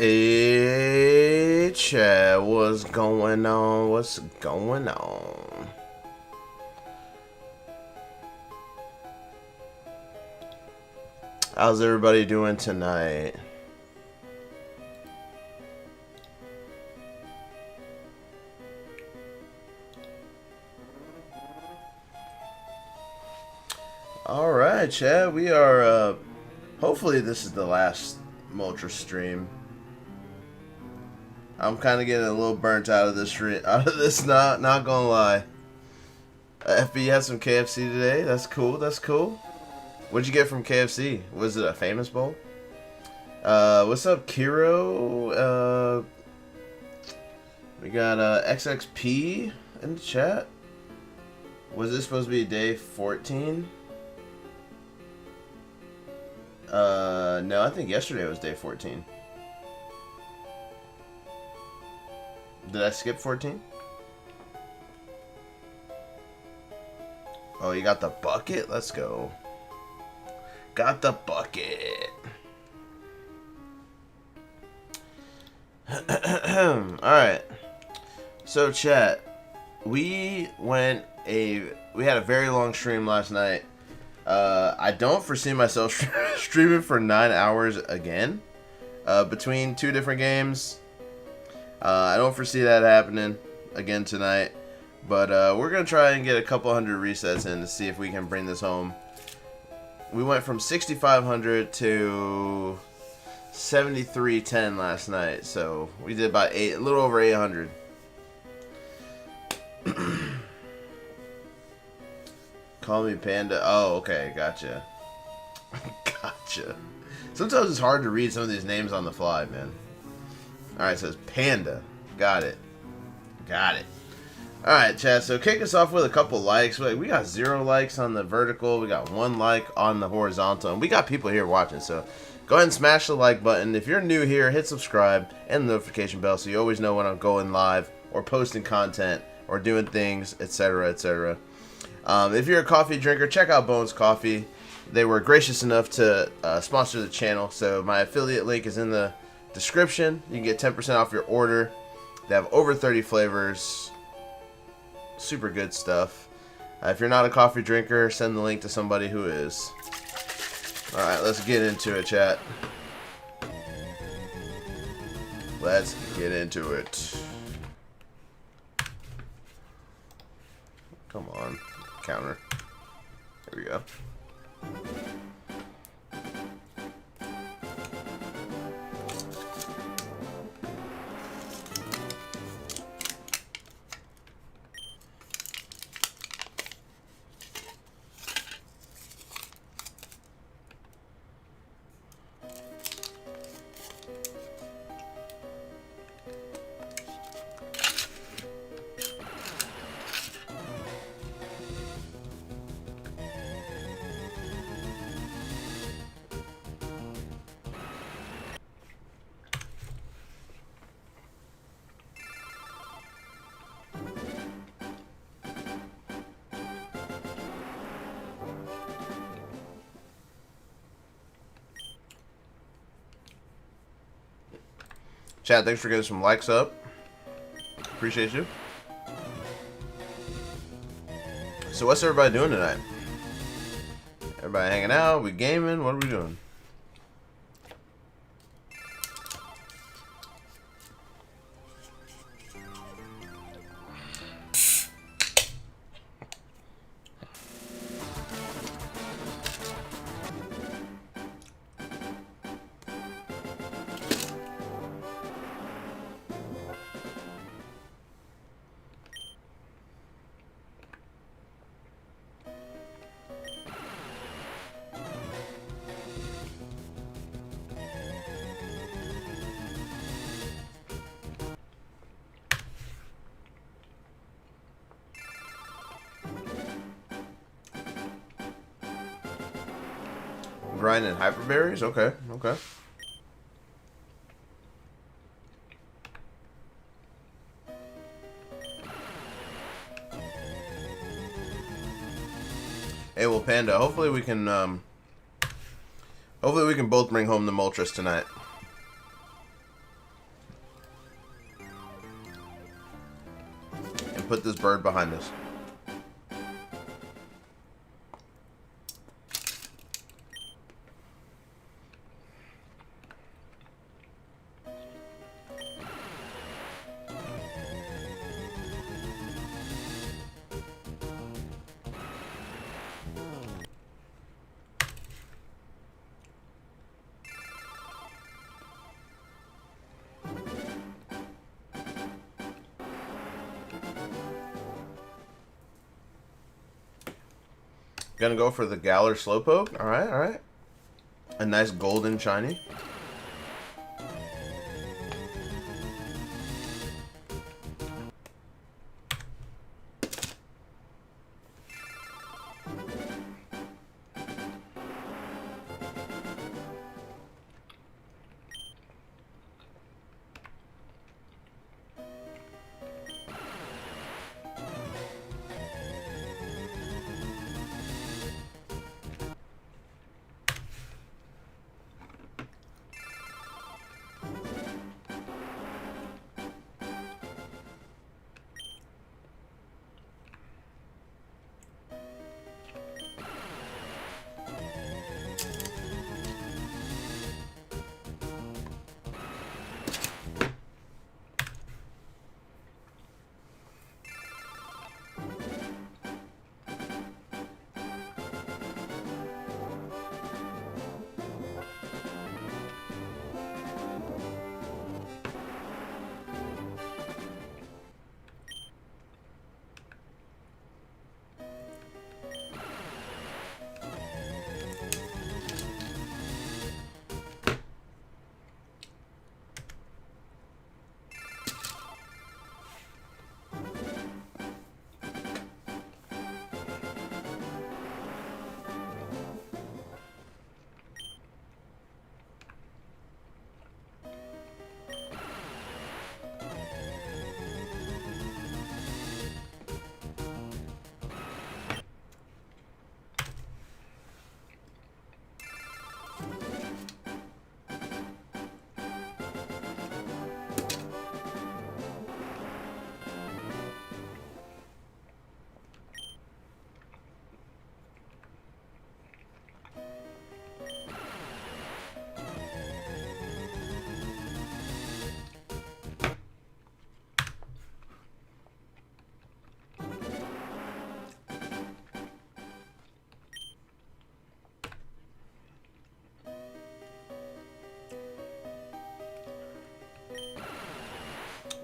Hey, Chad, what's going on? What's going on? How's everybody doing tonight? Alright, Chad, we are, hopefully this is the last Moltres stream. I'm kind of getting a little burnt out of this stream, not gonna lie. FB had some KFC today, that's cool, that's cool. What'd you get from KFC? Was it a famous bowl? What's up, Kiro? We got XXP in the chat. Was this supposed to be day 14? No, I think yesterday was day 14. Did I skip 14? Oh, you got the bucket? Let's go. Got the bucket. Alright. So, chat. We had a very long stream last night. I don't foresee myself streaming for 9 hours again. Between two different games. I don't foresee that happening again tonight. But we're going to try and get a couple hundred resets in to see if we can bring this home. We went from 6,500 to 7,310 last night. So we did about a little over 800. Call me Panda. Oh, okay. Gotcha. Gotcha. Sometimes it's hard to read some of these names on the fly, man. Alright, so it's Panda. Got it. Got it. Alright, chat. So kick us off with a couple likes. We got 0 likes on the vertical. We got 1 like on the horizontal. And we got people here watching. So go ahead and smash the like button. If you're new here, hit subscribe and the notification bell so you always know when I'm going live or posting content or doing things, etc., etc. If you're a coffee drinker, check out Bones Coffee. They were gracious enough to sponsor the channel. So my affiliate link is in the description. You can get 10% off your order. They have over 30 flavors. Super good stuff. If you're not a coffee drinker, send the link to somebody who is. Alright, let's get into it, chat. Let's get into it. Come on. Counter. Here we go. Chat, thanks for getting some likes up. Appreciate you. So what's everybody doing tonight? Everybody hanging out? We gaming? What are we doing? Grinding hyperberries? Okay, okay. Hey, well, Panda, hopefully we can both bring home the Moltres tonight. put this bird behind us. Gonna go for the Galar Slowpoke. Alright, alright. A nice golden shiny.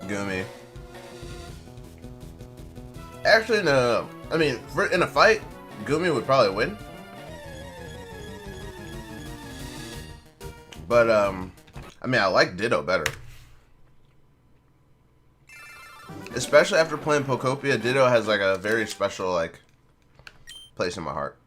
Gumi. Actually, no. I mean, in a fight, Gumi would probably win. But, I mean, I like Ditto better. Especially after playing Pokopia, Ditto has, like, a very special, like, place in my heart.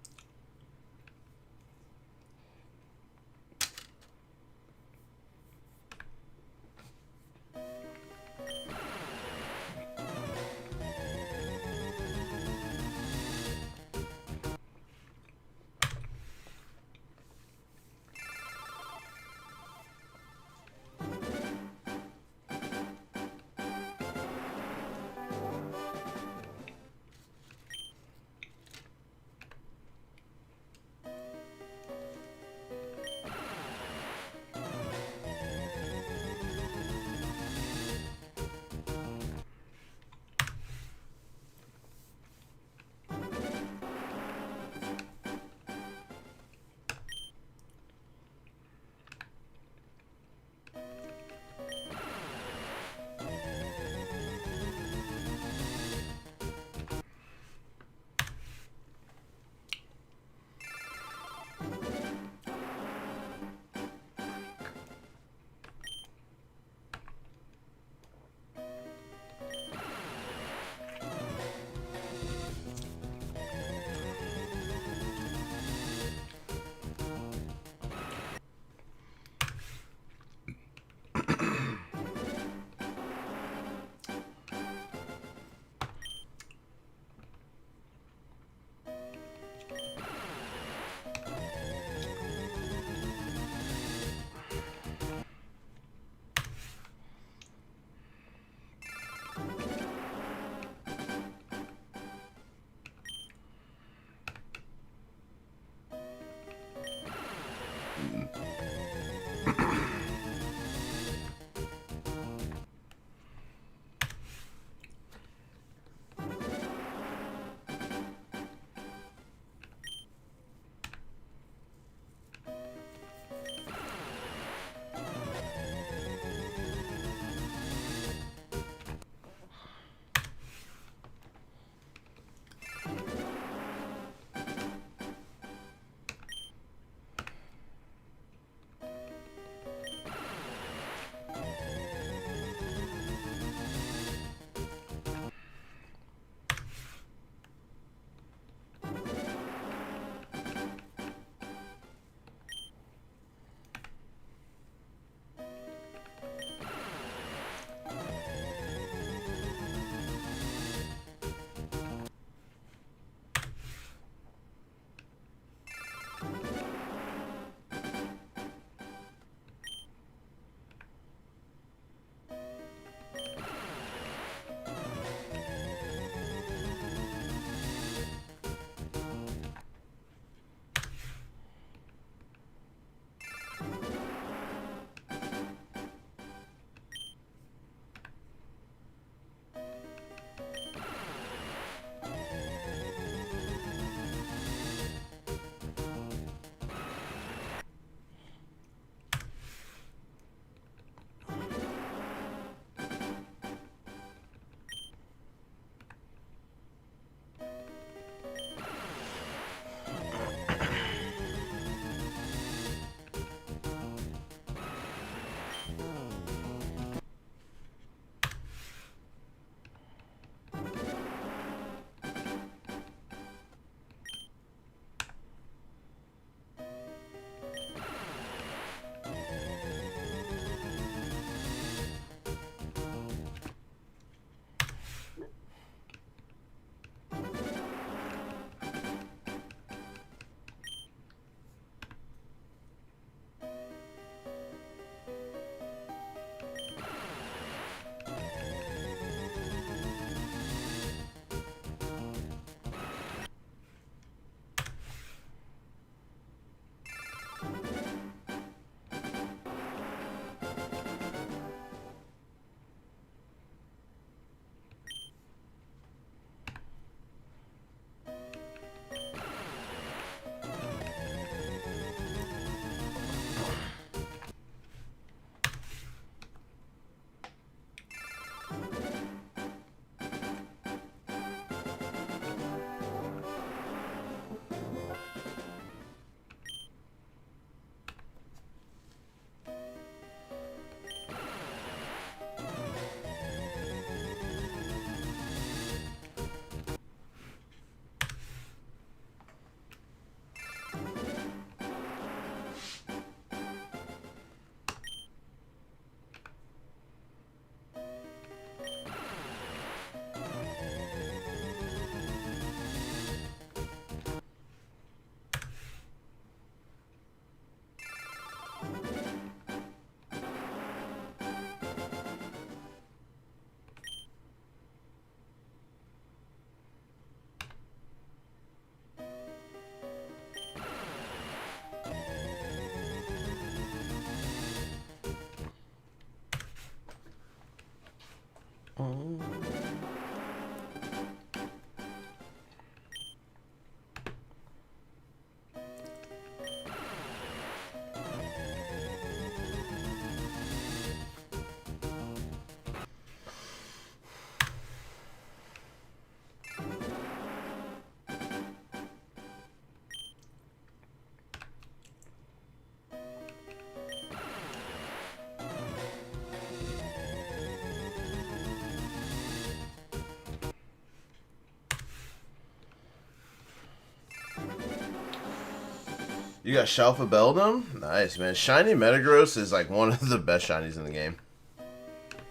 You got Shalfa Beldum? Nice, man. Shiny Metagross is like one of the best shinies in the game.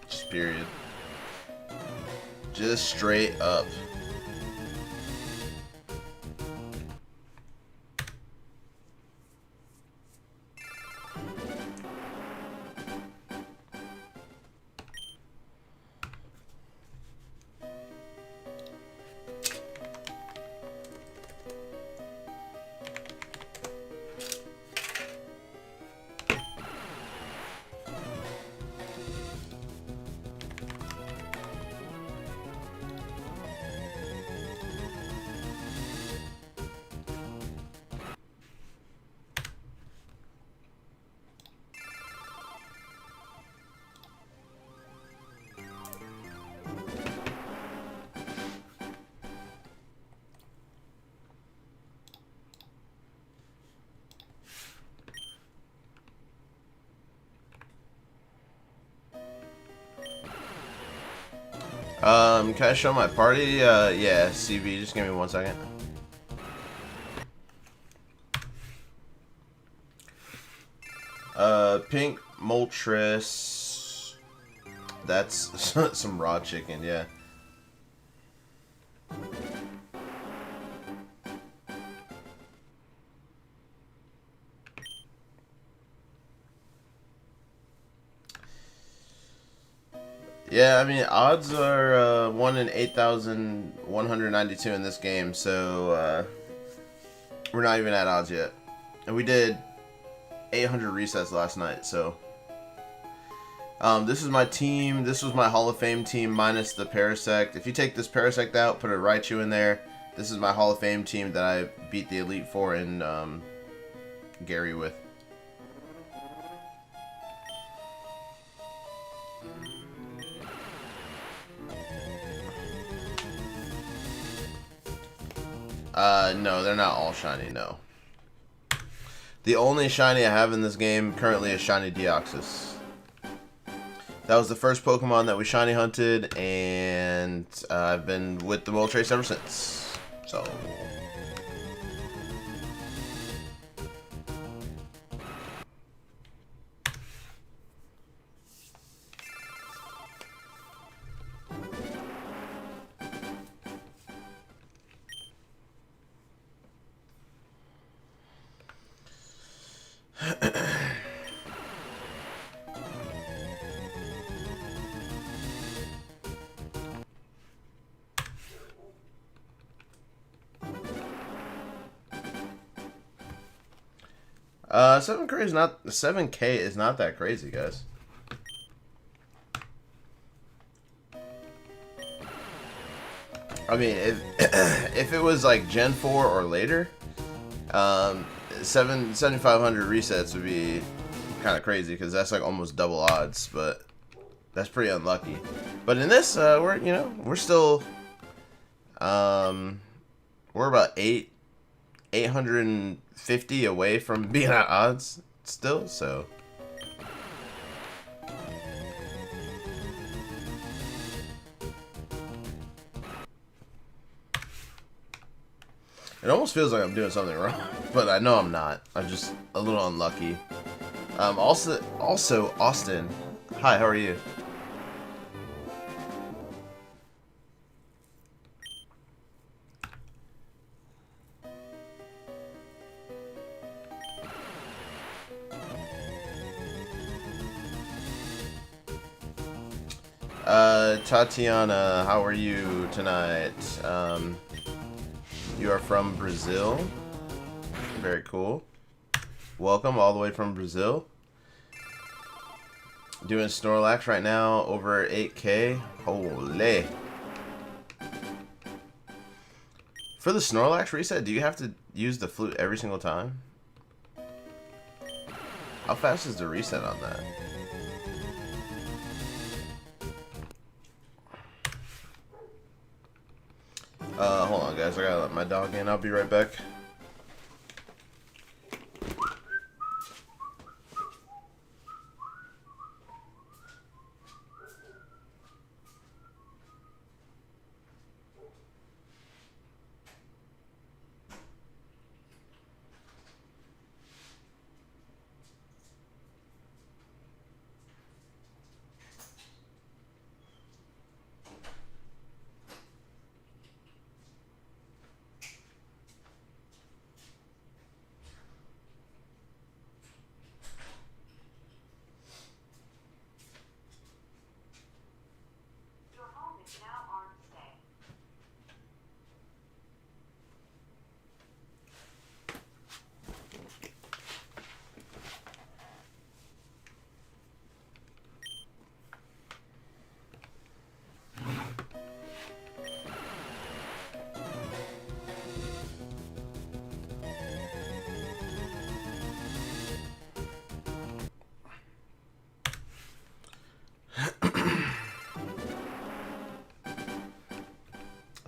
Just period. Just straight up. Can I show my party? Yeah, CB, just give me 1 second. Pink Moltres. That's some raw chicken, yeah. Yeah, I mean, odds are 1 in 8,192 in this game, so we're not even at odds yet. And we did 800 resets last night, so this is my team. This was my Hall of Fame team minus the Parasect. If you take this Parasect out, put a Raichu in there, this is my Hall of Fame team that I beat the Elite Four in Gary with. No, they're not all shiny, no. The only shiny I have in this game currently is Shiny Deoxys. That was the first Pokemon that we shiny hunted, and I've been with the Moltres ever since. So... Seven K is not that crazy, guys. I mean, if it was like Gen 4 or later, 7,500 resets would be kind of crazy because that's like almost double odds, but that's pretty unlucky. But in this, we're still we're about 850 away from being at odds still, so. It almost feels like I'm doing something wrong, but I know I'm not. I'm just a little unlucky. Also, Austin. Hi, how are you? Tatiana, how are you tonight? You are from Brazil. Very cool. Welcome all the way from Brazil. Doing Snorlax right now, over 8K. Holy. For the Snorlax reset, do you have to use the flute every single time? How fast is the reset on that? Hold on, guys. I gotta let my dog in. I'll be right back.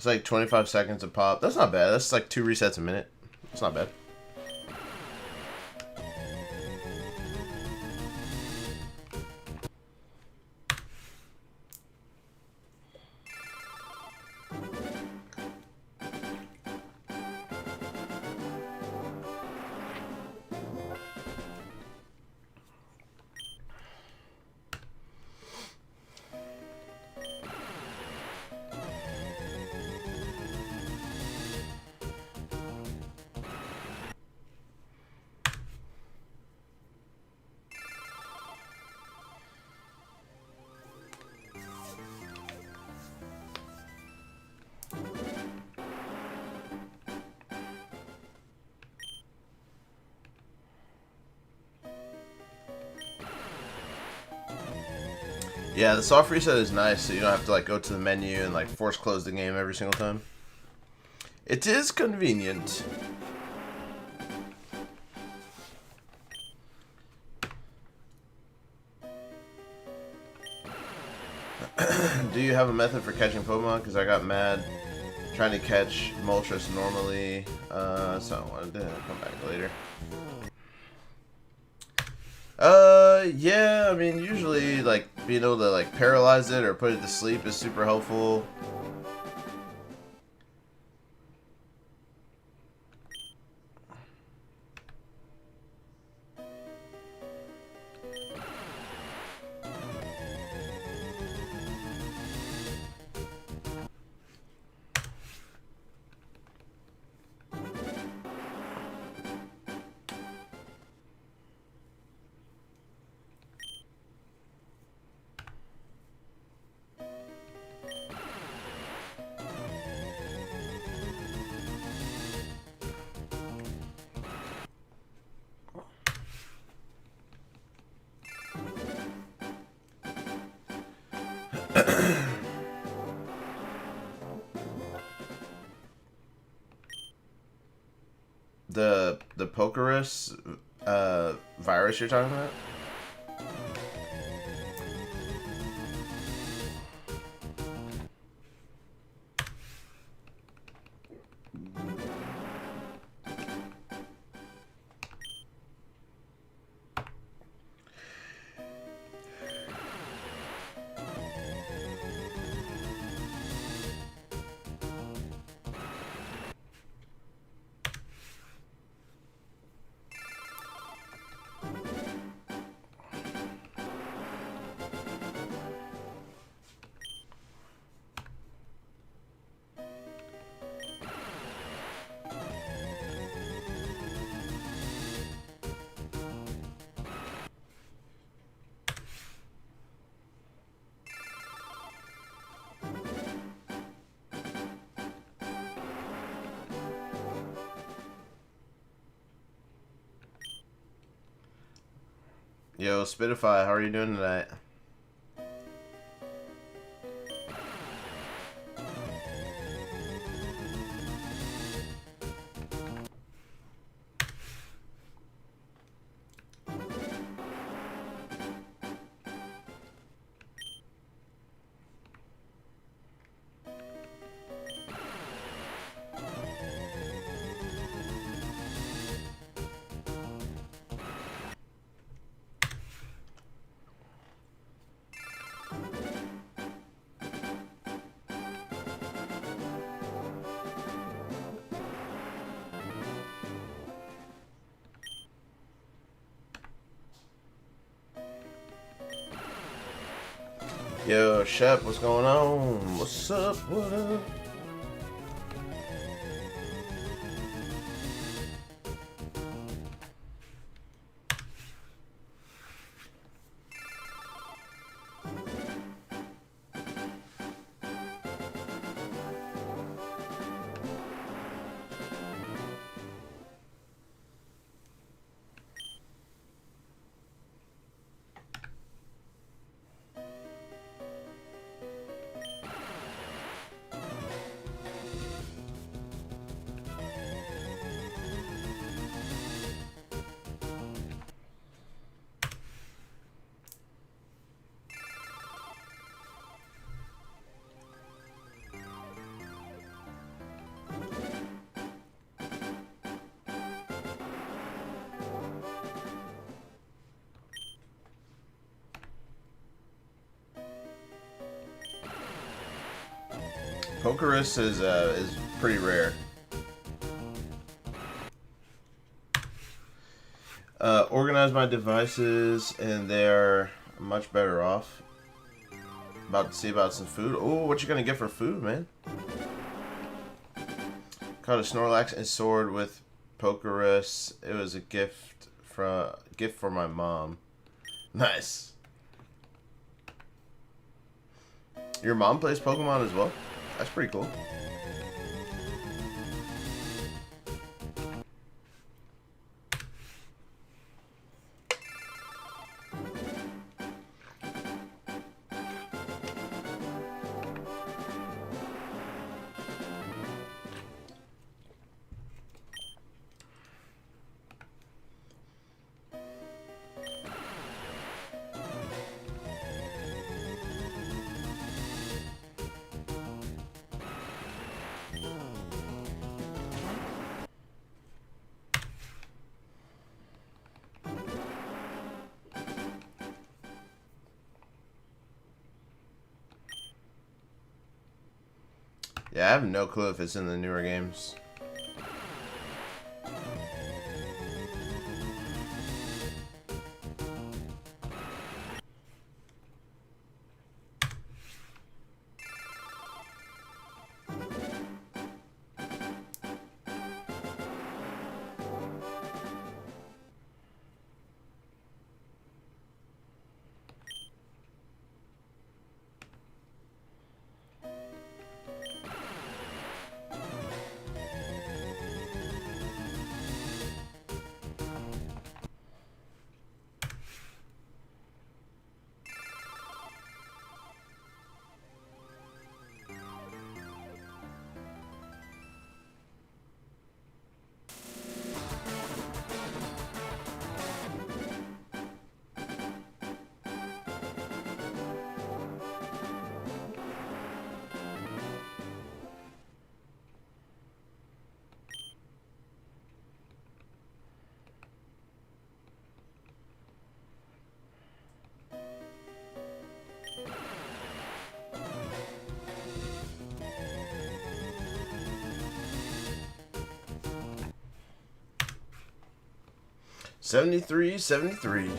It's like 25 seconds a pop. That's not bad. That's like 2 resets a minute. It's not bad. Yeah, the soft reset is nice, so you don't have to like go to the menu and like force close the game every single time. It is convenient. Do you have a method for catching Pokemon? Because I got mad trying to catch Moltres normally, so I wanted to come back later. Yeah, I mean, usually, like, being able to, like, paralyze it or put it to sleep is super helpful. The Pokerus virus you're talking about? Yo, Spitify, how are you doing tonight? Yo, Shep, what's going on? What's up? What up? Pokerus is pretty rare. Organize my devices, and they're much better off. About to see about some food. Oh, what you gonna get for food, man? Caught a Snorlax and sword with Pokerus. It was a gift for my mom. Nice. Your mom plays Pokemon as well? That's pretty cool. Yeah, I have no clue if it's in the newer games. '73, '73.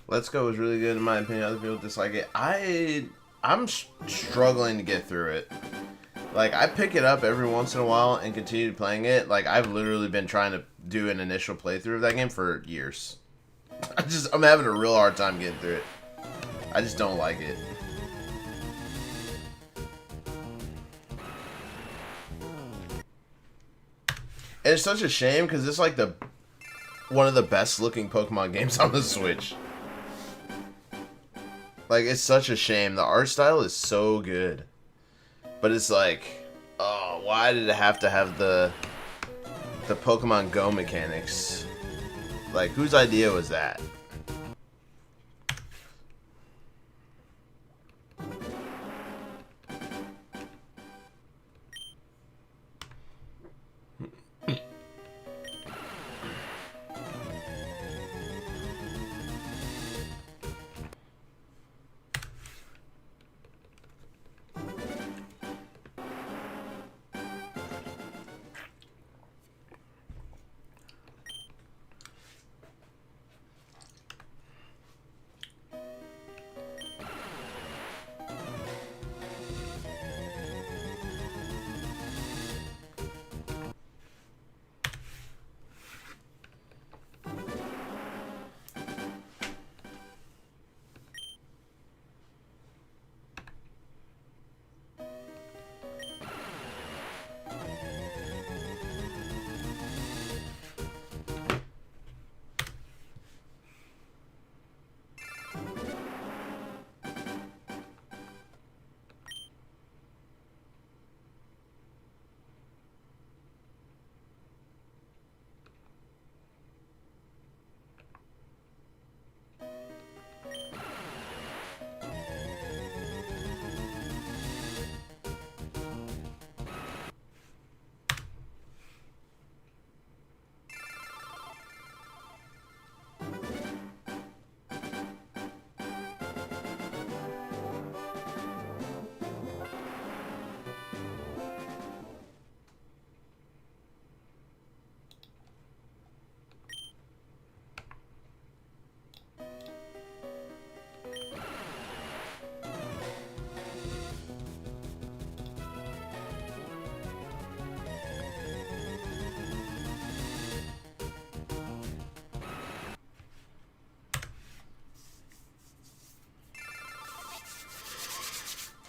Let's Go was really good in my opinion. Other people dislike it. I'm struggling to get through it. Like, I pick it up every once in a while and continue playing it. Like, I've literally been trying to do an initial playthrough of that game for years. I'm having a real hard time getting through it. I just don't like it. And it's such a shame because it's like one of the best looking Pokemon games on the Switch. Like, it's such a shame. The art style is so good. But it's like, oh, why did it have to have the Pokemon Go mechanics? Like, whose idea was that?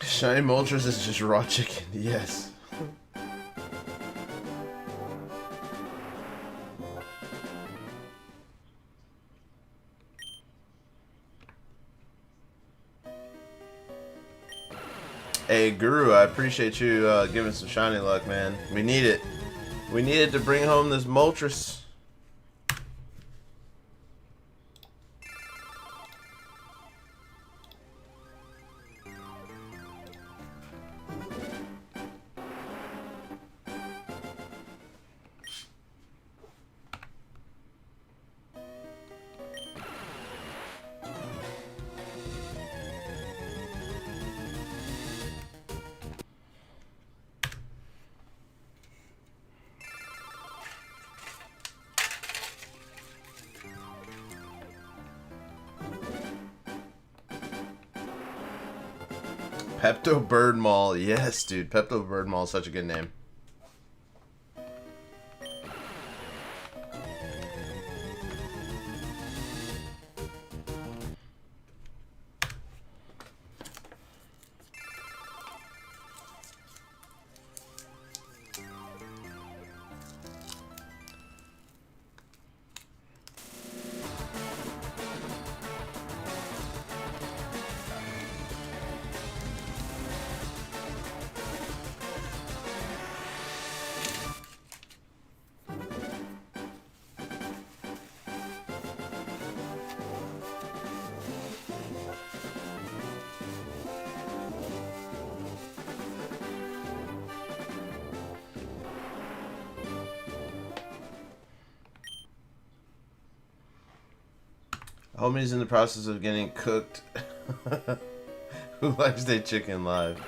Shiny Moltres is just raw chicken. Yes. Hey, Guru, I appreciate you giving some shiny luck, man. We need it. We need it to bring home this Moltres. Pepto Bird Mall. Yes, dude. Pepto Bird Mall is such a good name. Homie's in the process of getting cooked. Who likes their chicken live?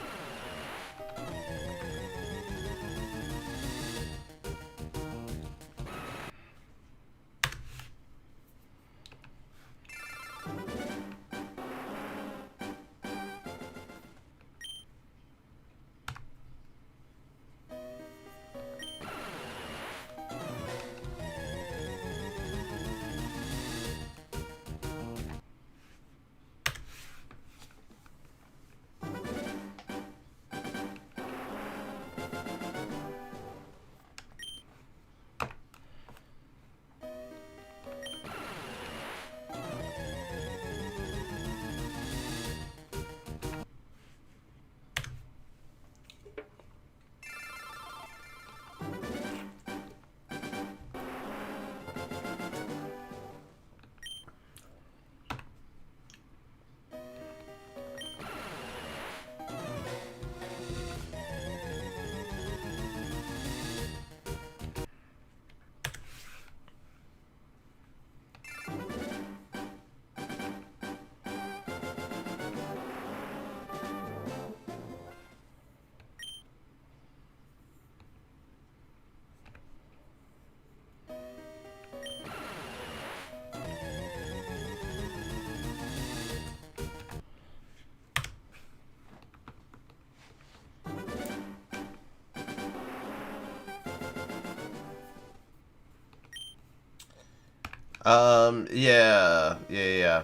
Yeah.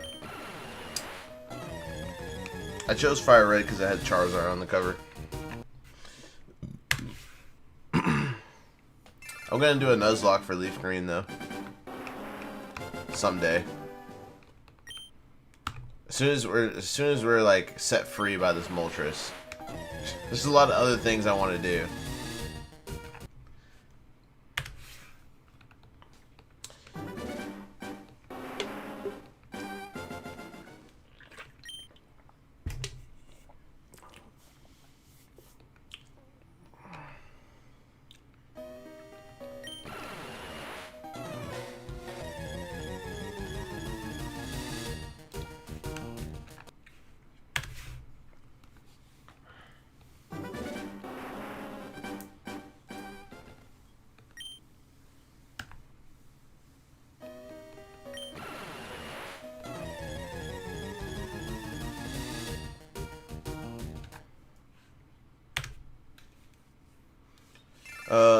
I chose FireRed because I had Charizard on the cover. I'm gonna do a Nuzlocke for LeafGreen though. Someday. As soon as we're like set free by this Moltres. There's a lot of other things I want to do.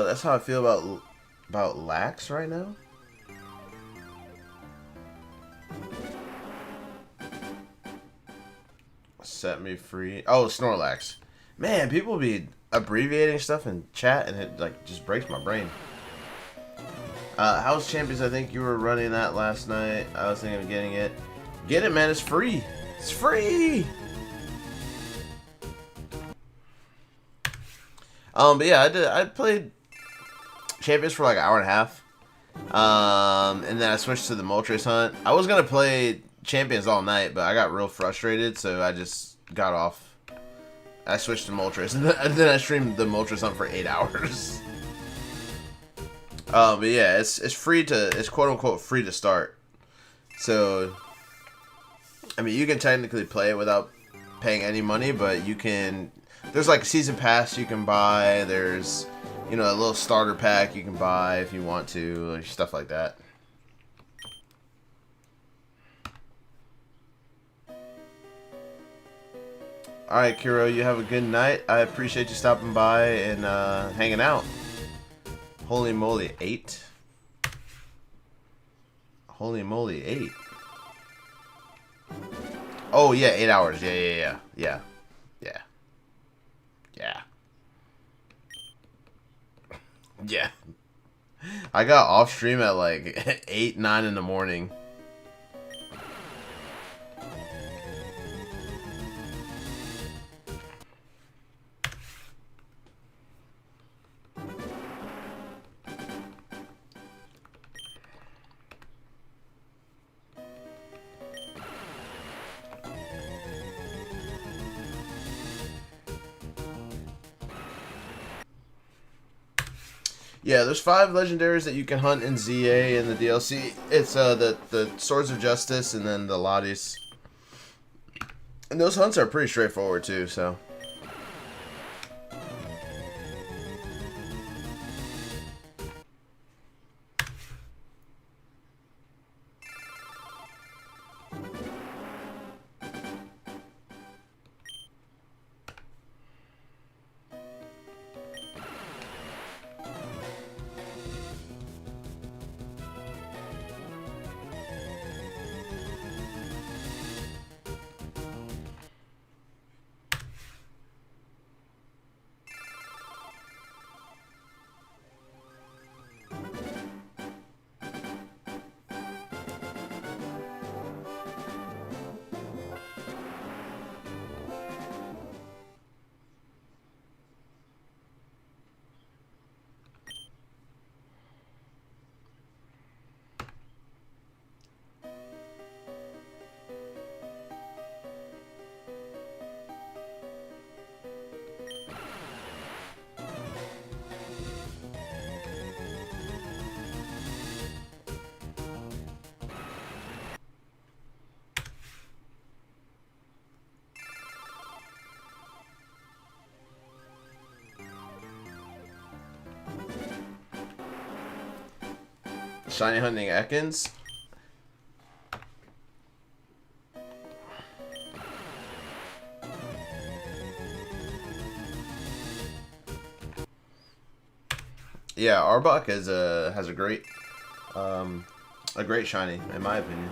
That's how I feel about Lax right now. Set me free. Oh, Snorlax. Man, people be abbreviating stuff in chat, and it like just breaks my brain. House Champions, I think you were running that last night. I was thinking of getting it. Get it, man. It's free. It's free. But yeah, I played Champions for like an hour and a half. And then I switched to the Moltres hunt. I was gonna play Champions all night, but I got real frustrated, so I just got off. I switched to Moltres, and then I streamed the Moltres hunt for 8 hours. But yeah, it's free to, it's quote unquote free to start. So, I mean, you can technically play it without paying any money, but you can. There's like a season pass you can buy. There's, you know, a little starter pack you can buy if you want to, like stuff like that. Alright, Kiro, you have a good night. I appreciate you stopping by and hanging out. Holy moly, 8? Holy moly, 8. Oh, yeah, 8 hours. Yeah. Yeah. I got off stream at like 8, 9 in the morning. Yeah, there's 5 legendaries that you can hunt in ZA in the DLC. It's the Swords of Justice and then the Lotties. And those hunts are pretty straightforward too, so. Shiny hunting Ekans. Yeah, Arbok has a great shiny in my opinion.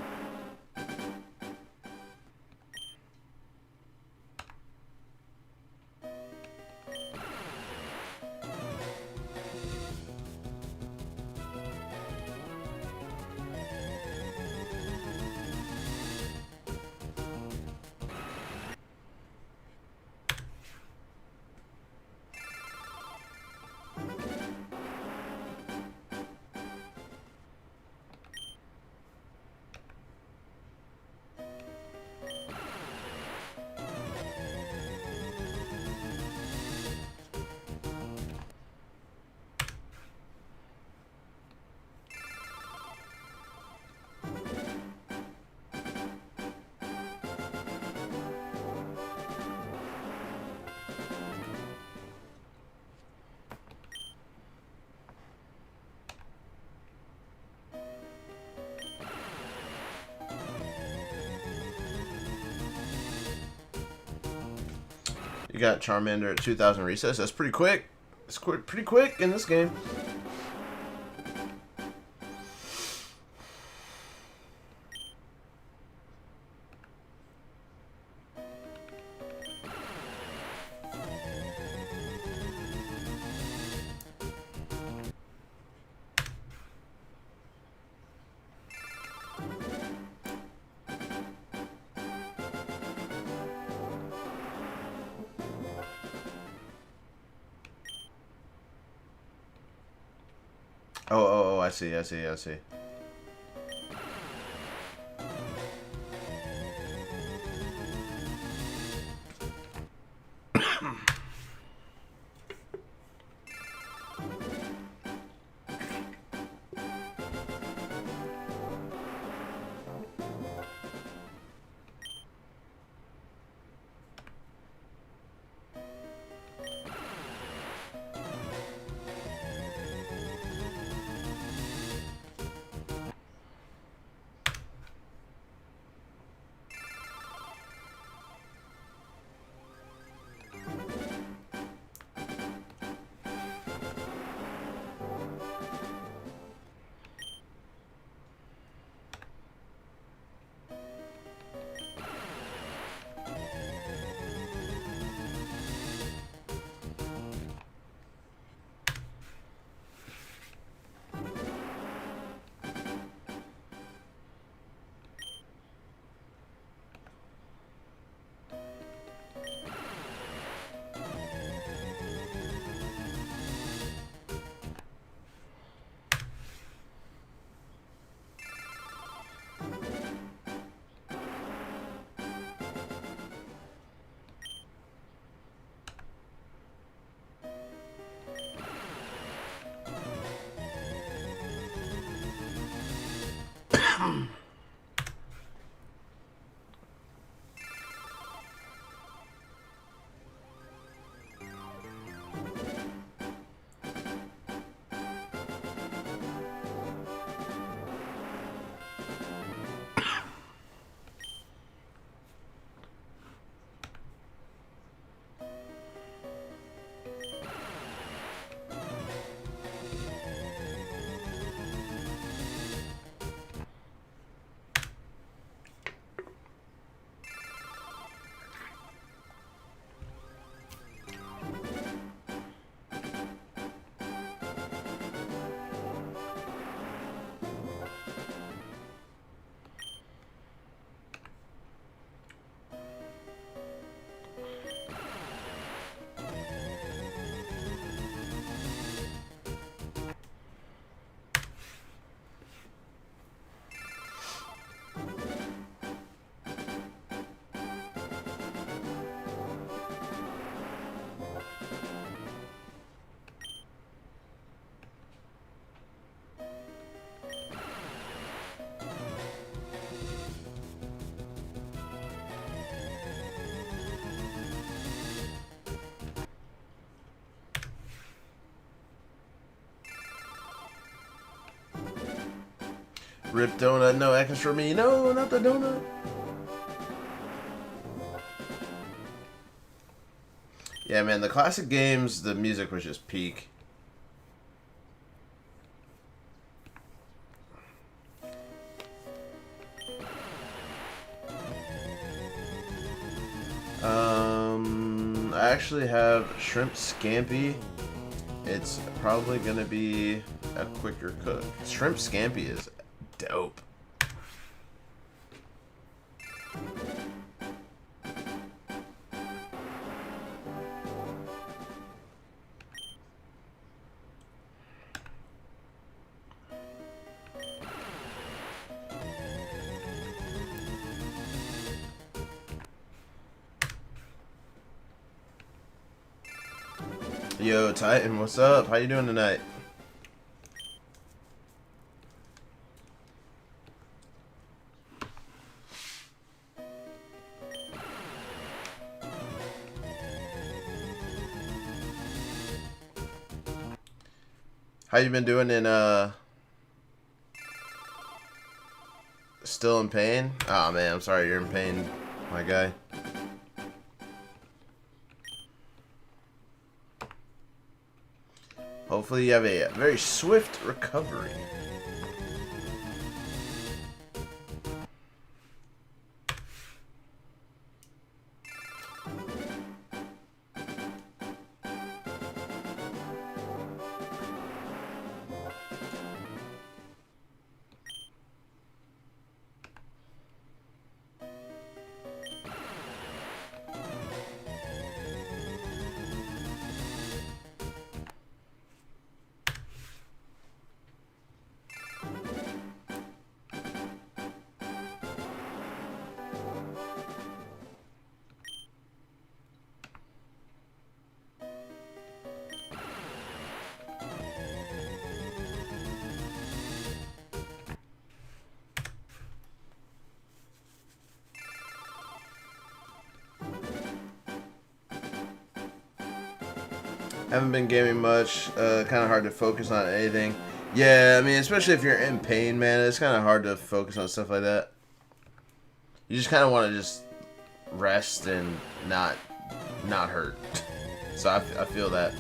You got Charmander at 2,000 recess. That's pretty quick. It's pretty quick in this game. Oh, I see, I see, I see. Rip donut, no extras for me. No, not the donut. Yeah, man, the classic games, the music was just peak. I actually have shrimp scampi. It's probably gonna be a quicker cook. Shrimp scampi is dope. Yo, Titan, what's up? How you doing tonight? How you been doing in still in pain? Oh man, I'm sorry you're in pain, my guy. Hopefully you have a very swift recovery. Haven't been gaming much. Kind of hard to focus on anything. Yeah, I mean, especially if you're in pain, man, it's kind of hard to focus on stuff like that. You just kind of want to just rest and not hurt. So I feel that.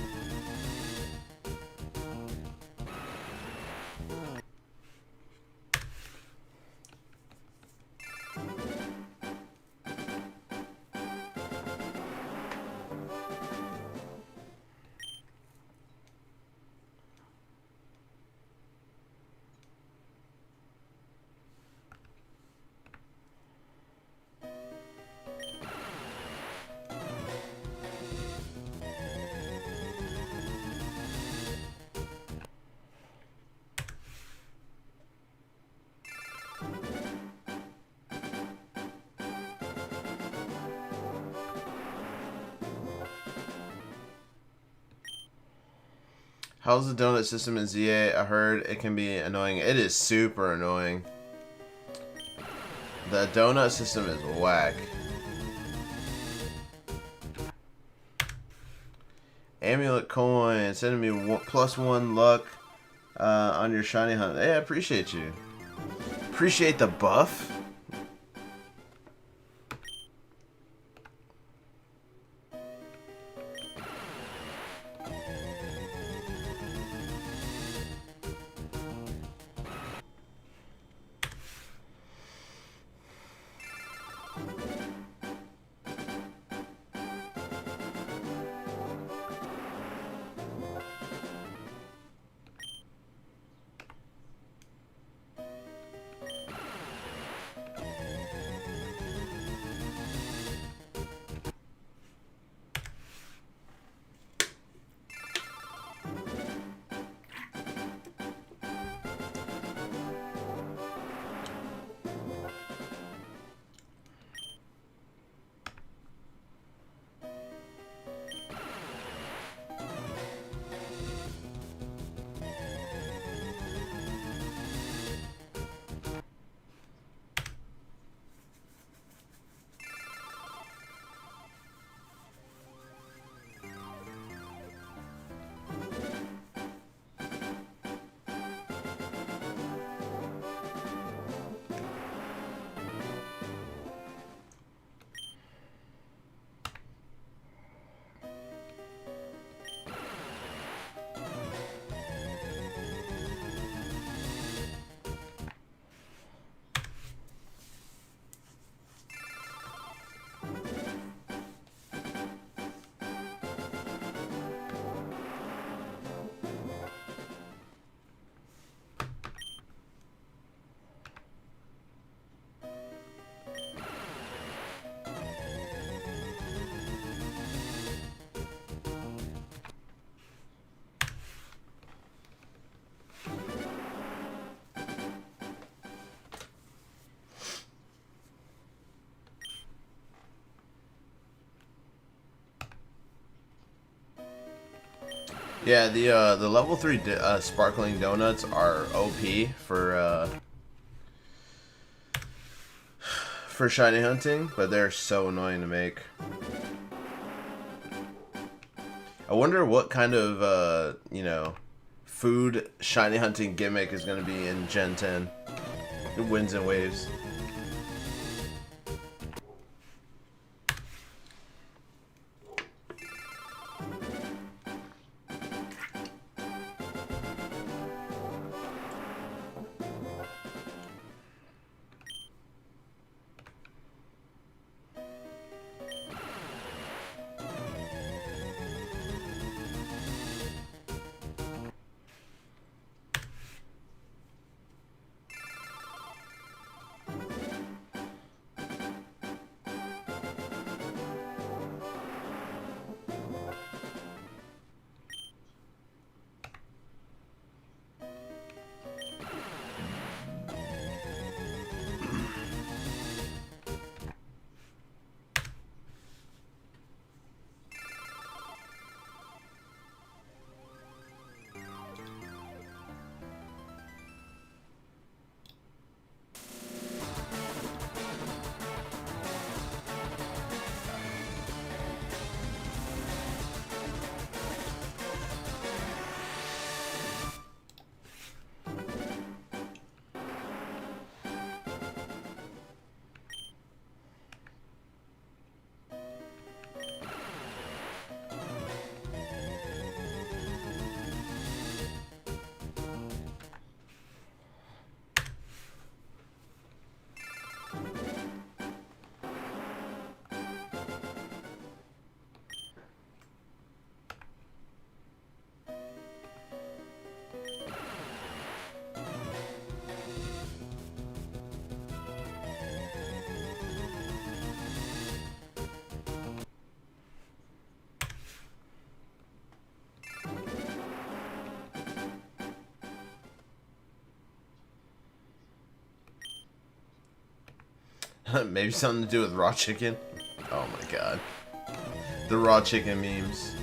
How's the donut system in ZA? I heard it can be annoying. It is super annoying. The donut system is whack. Amulet coin sending me +1 luck on your shiny hunt. Hey, I appreciate you. Appreciate the buff. Yeah, the level 3 sparkling donuts are OP for shiny hunting, but they're so annoying to make. I wonder what kind of food shiny hunting gimmick is going to be in Gen 10. Winds and waves. Maybe something to do with raw chicken. Oh my god. The raw chicken memes.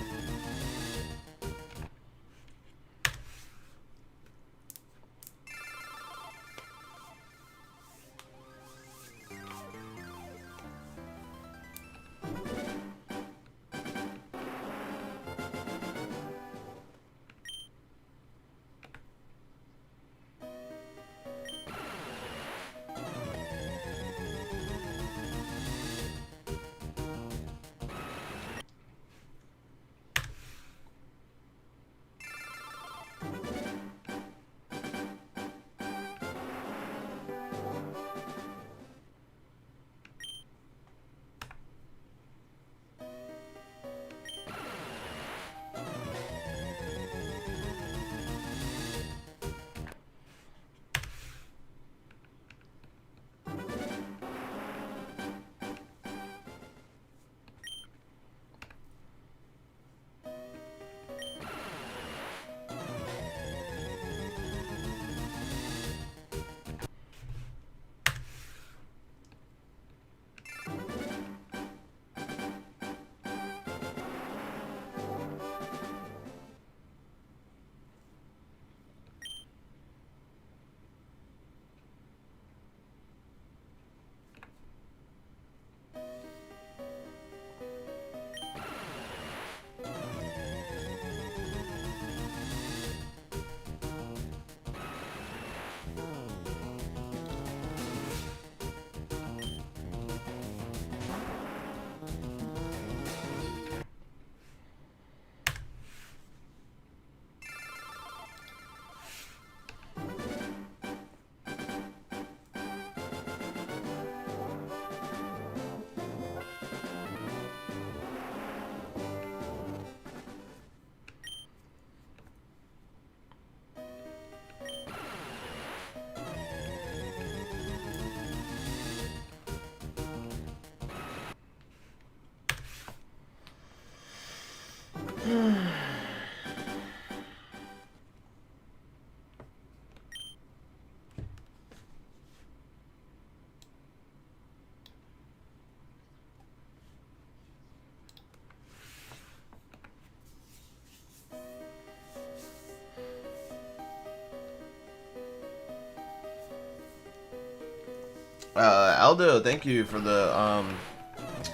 Aldo, thank you for the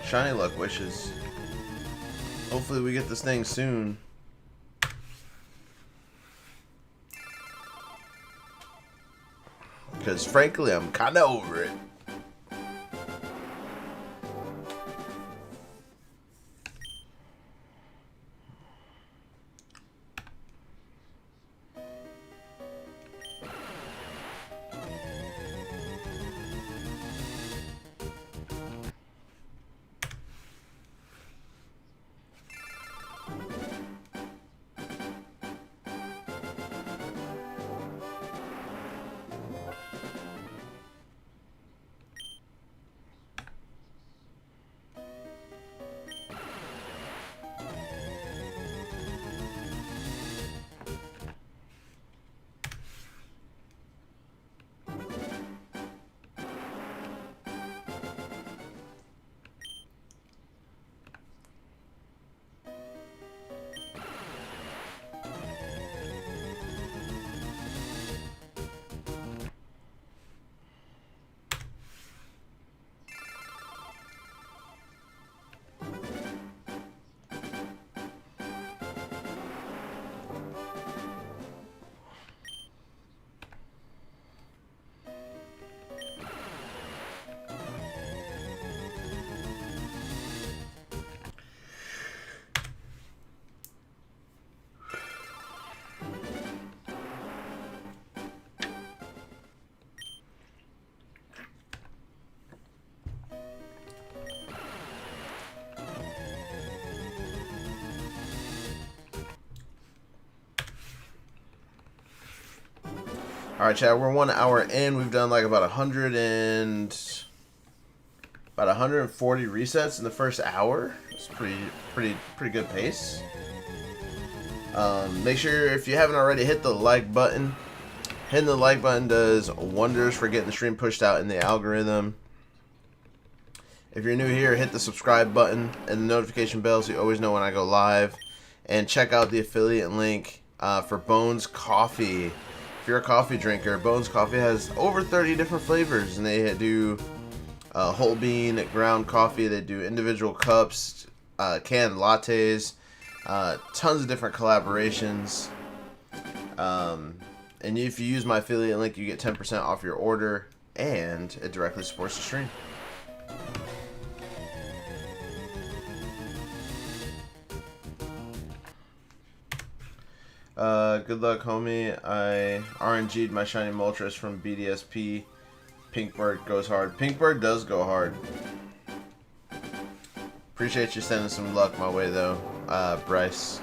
shiny luck wishes. Hopefully we get this thing soon. Because frankly, I'm kind of over it. Alright, Chad, we're 1 hour in. We've done like about 140 resets in the first hour. It's pretty good pace. Make sure, if you haven't already, hit the like button. Hitting the like button does wonders for getting the stream pushed out in the algorithm. If you're new here, hit the subscribe button and the notification bell so you always know when I go live. And check out the affiliate link for Bones Coffee. If you're a coffee drinker, Bones Coffee has over 30 different flavors, and they do whole bean ground coffee. They do individual cups, canned lattes, tons of different collaborations. And if you use my affiliate link, you get 10% off your order, and it directly supports the stream. Good luck, homie. I RNG'd my shiny Moltres from BDSP. Pinkbird goes hard. Pinkbird does go hard. Appreciate you sending some luck my way, though, Bryce.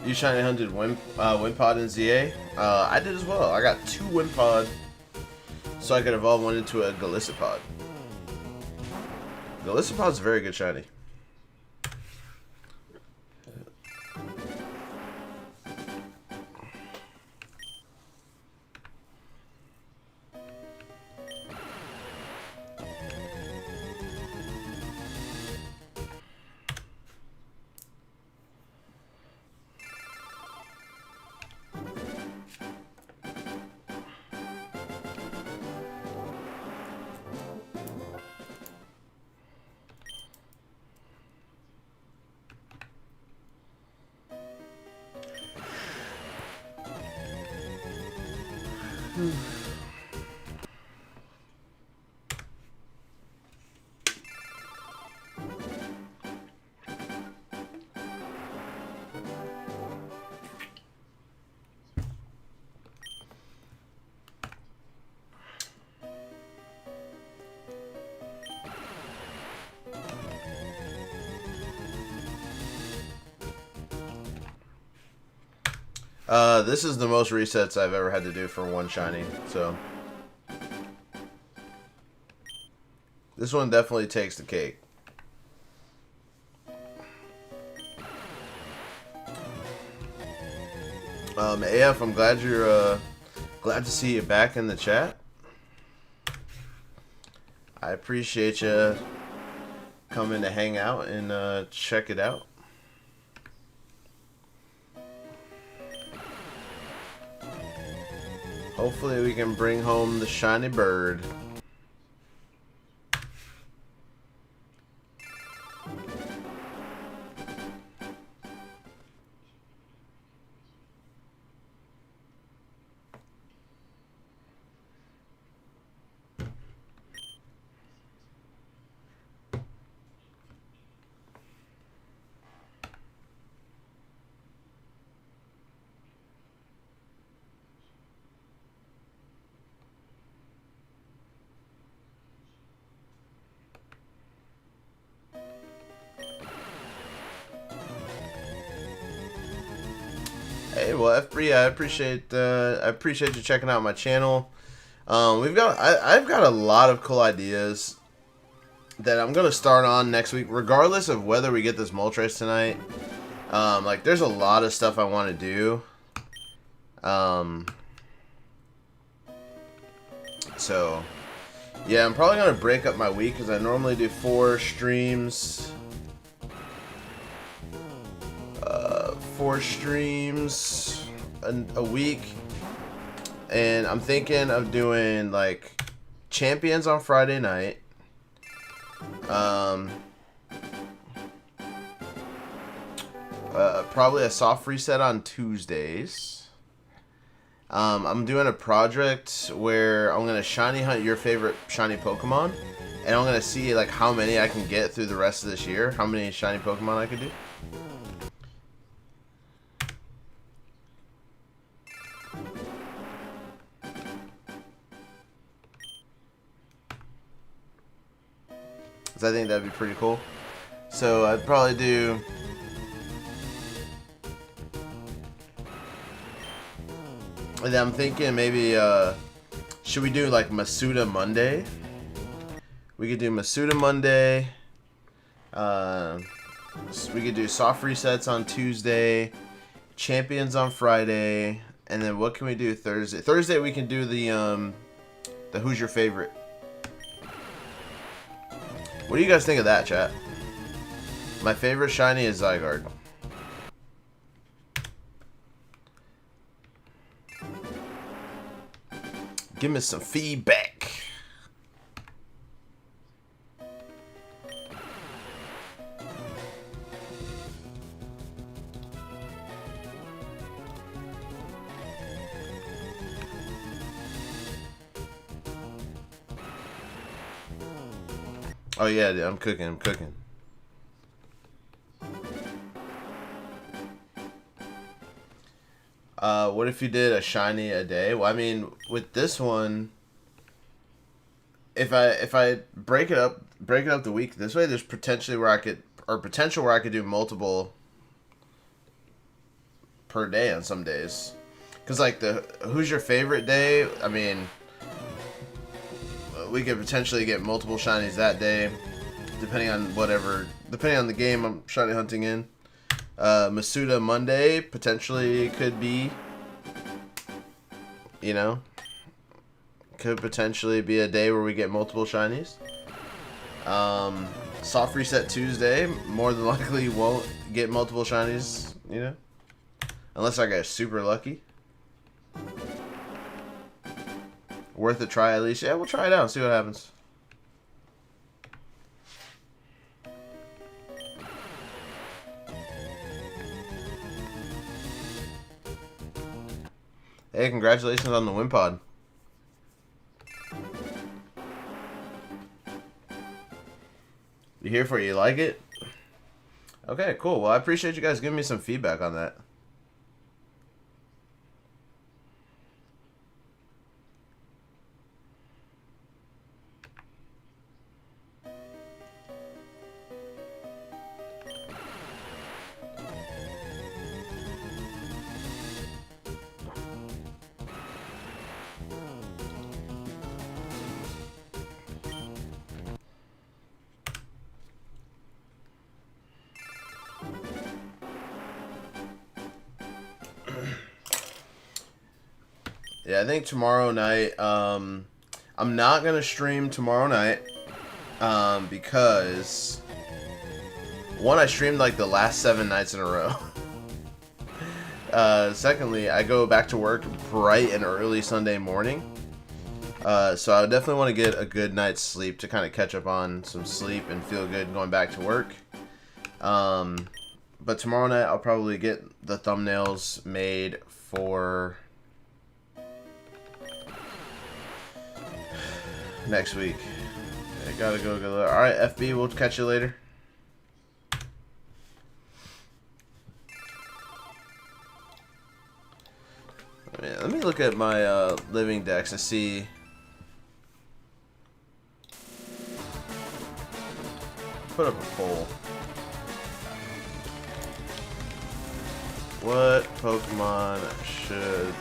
You shiny hunted Wimpod in ZA? I did as well. I got 2 Wimpod so I could evolve one into a Galissapod. Galissapod's a very good shiny. This is the most resets I've ever had to do for one shiny, so this one definitely takes the cake. AF, I'm glad you're glad to see you back in the chat. I appreciate you coming to hang out and check it out. Hopefully we can bring home the shiny bird. Hey, well, FB, I appreciate you checking out my channel. I've got a lot of cool ideas that I'm gonna start on next week, regardless of whether we get this Moltres tonight. Like, there's a lot of stuff I want to do. So yeah, I'm probably gonna break up my week because I normally do 4 streams. 4 streams a week, and I'm thinking of doing like champions on Friday night, probably a soft reset on Tuesdays. I'm doing a project where I'm gonna shiny hunt your favorite shiny Pokemon, and I'm gonna see like how many I can get through the rest of this year, how many shiny Pokemon I could do. I think that'd be pretty cool. So I'd probably do and then I'm thinking maybe should we do like Masuda Monday? We could do Masuda Monday. We could do soft resets on Tuesday, champions on Friday, and then what can we do Thursday? Thursday we can do the who's your favorite. What do you guys think of that, chat? My favorite shiny is Zygarde. Give me some feedback. Oh yeah, dude, I'm cooking. What if you did a shiny a day? Well, I mean, with this one, if I break it up the week this way, there's potential where I could do multiple per day on some days. Cause like the who's your favorite day? I mean, we could potentially get multiple shinies that day, depending on the game I'm shiny hunting in. Masuda Monday potentially could be, you know, could potentially be a day where we get multiple shinies. Soft reset Tuesday more than likely won't get multiple shinies, you know, unless I get super lucky. Worth a try at least. Yeah, we'll try it out and see what happens. Hey, congratulations on the win pod. You here for it? You like it? Okay, cool. Well, I appreciate you guys giving me some feedback on that. Yeah, I think tomorrow night. I'm not gonna stream tomorrow night. Because one, I streamed like the last 7 nights in a row. Secondly, I go back to work bright and early Sunday morning. So I would definitely want to get a good night's sleep to kind of catch up on some sleep and feel good going back to work. But tomorrow night I'll probably get the thumbnails made for next week. I gotta go. Alright, FB, we'll catch you later. Let me look at my living decks to see. Put up a poll. What Pokemon should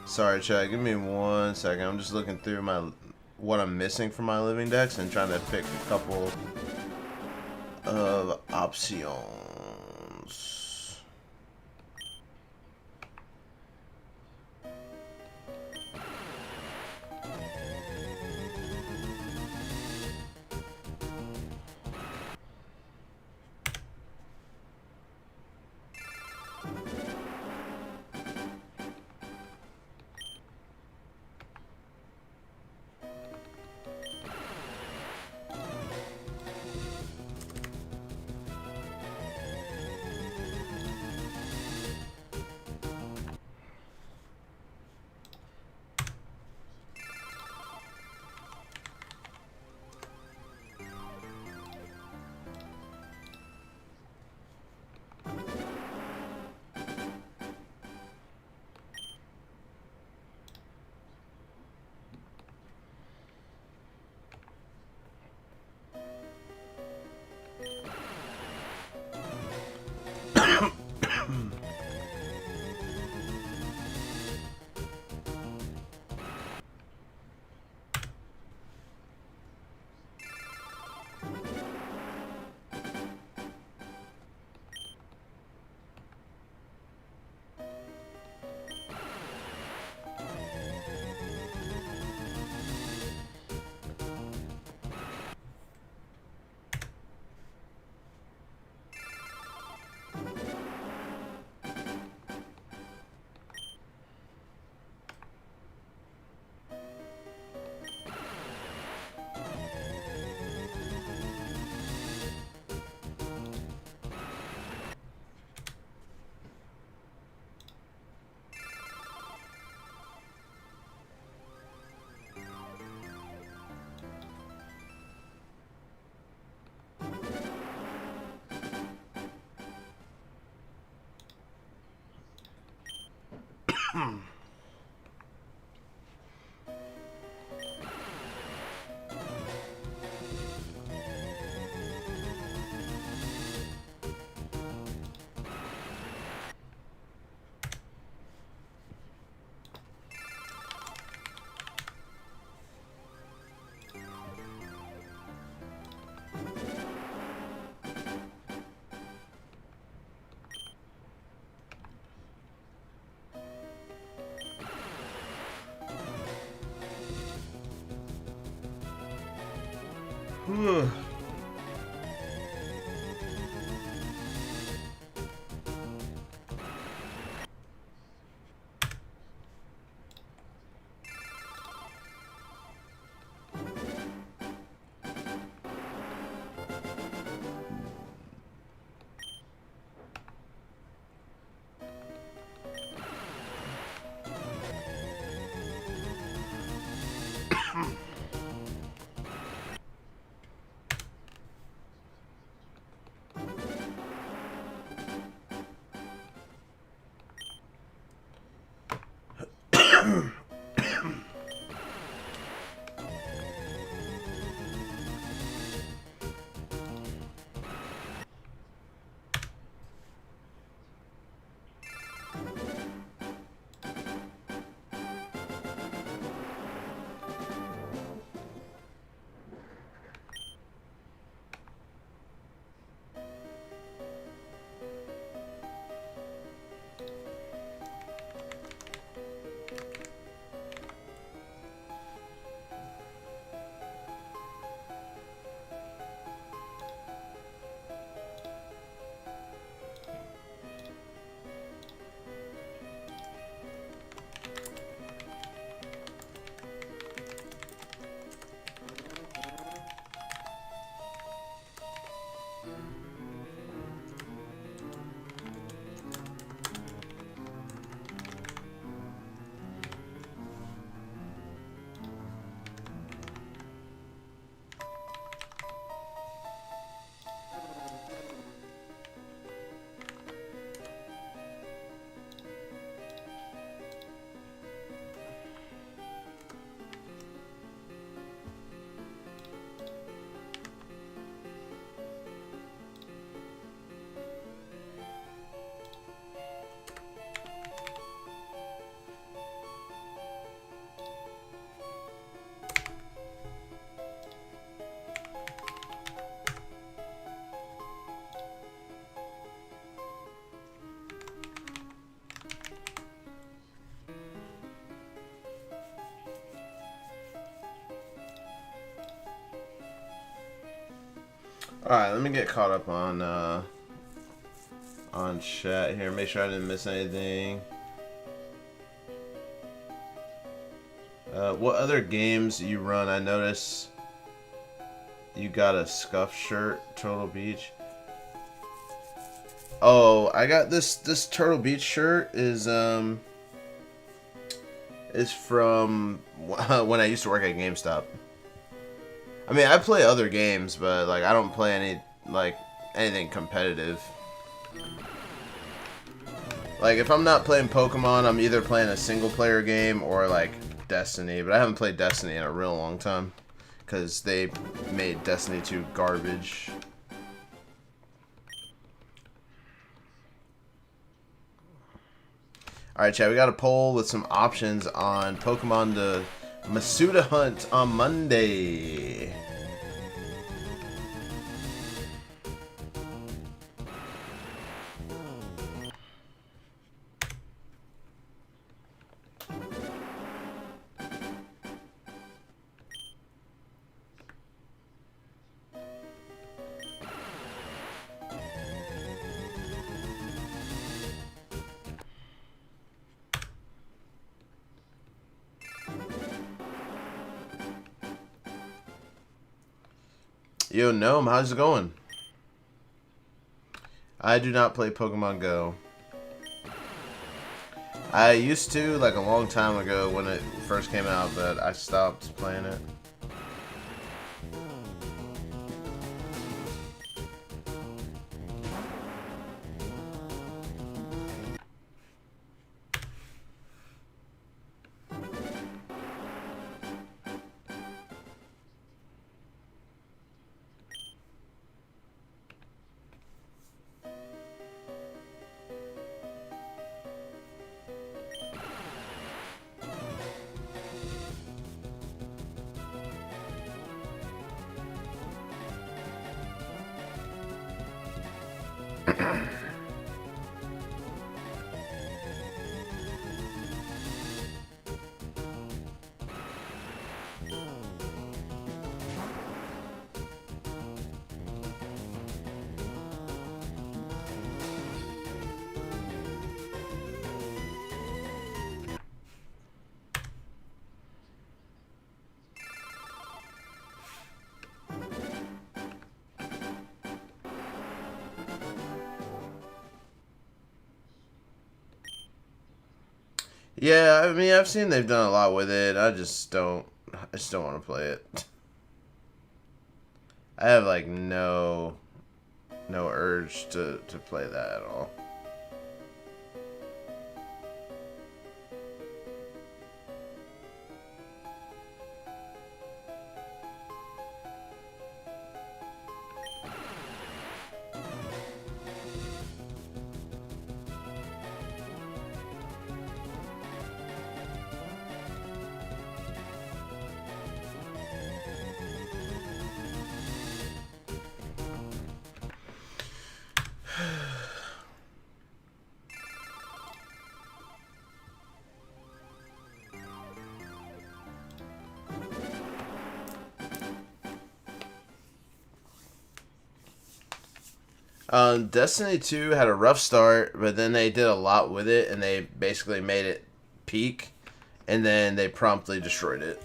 Sorry, chat. Give me 1 second. I'm just looking through what I'm missing from my living decks and trying to pick a couple of options. Whew. Alright, let me get caught up on chat here. Make sure I didn't miss anything. What other games you run? I notice you got a Scuff shirt, Turtle Beach. Oh, I got this Turtle Beach shirt is from when I used to work at GameStop. I mean, I play other games, but like I don't play anything competitive. Like if I'm not playing Pokemon, I'm either playing a single player game or like Destiny, but I haven't played Destiny in a real long time because they made Destiny 2 garbage. Alright, chat, we got a poll with some options on Pokemon to Masuda Hunt on Monday. Yo, Gnome, how's it going? I do not play Pokemon Go. I used to, like a long time ago when it first came out, but I stopped playing it. Yeah, I mean, I've seen they've done a lot with it. I just don't want to play it. I have like no urge to play that at all. Destiny 2 had a rough start, but then they did a lot with it, and they basically made it peak, and then they promptly destroyed it.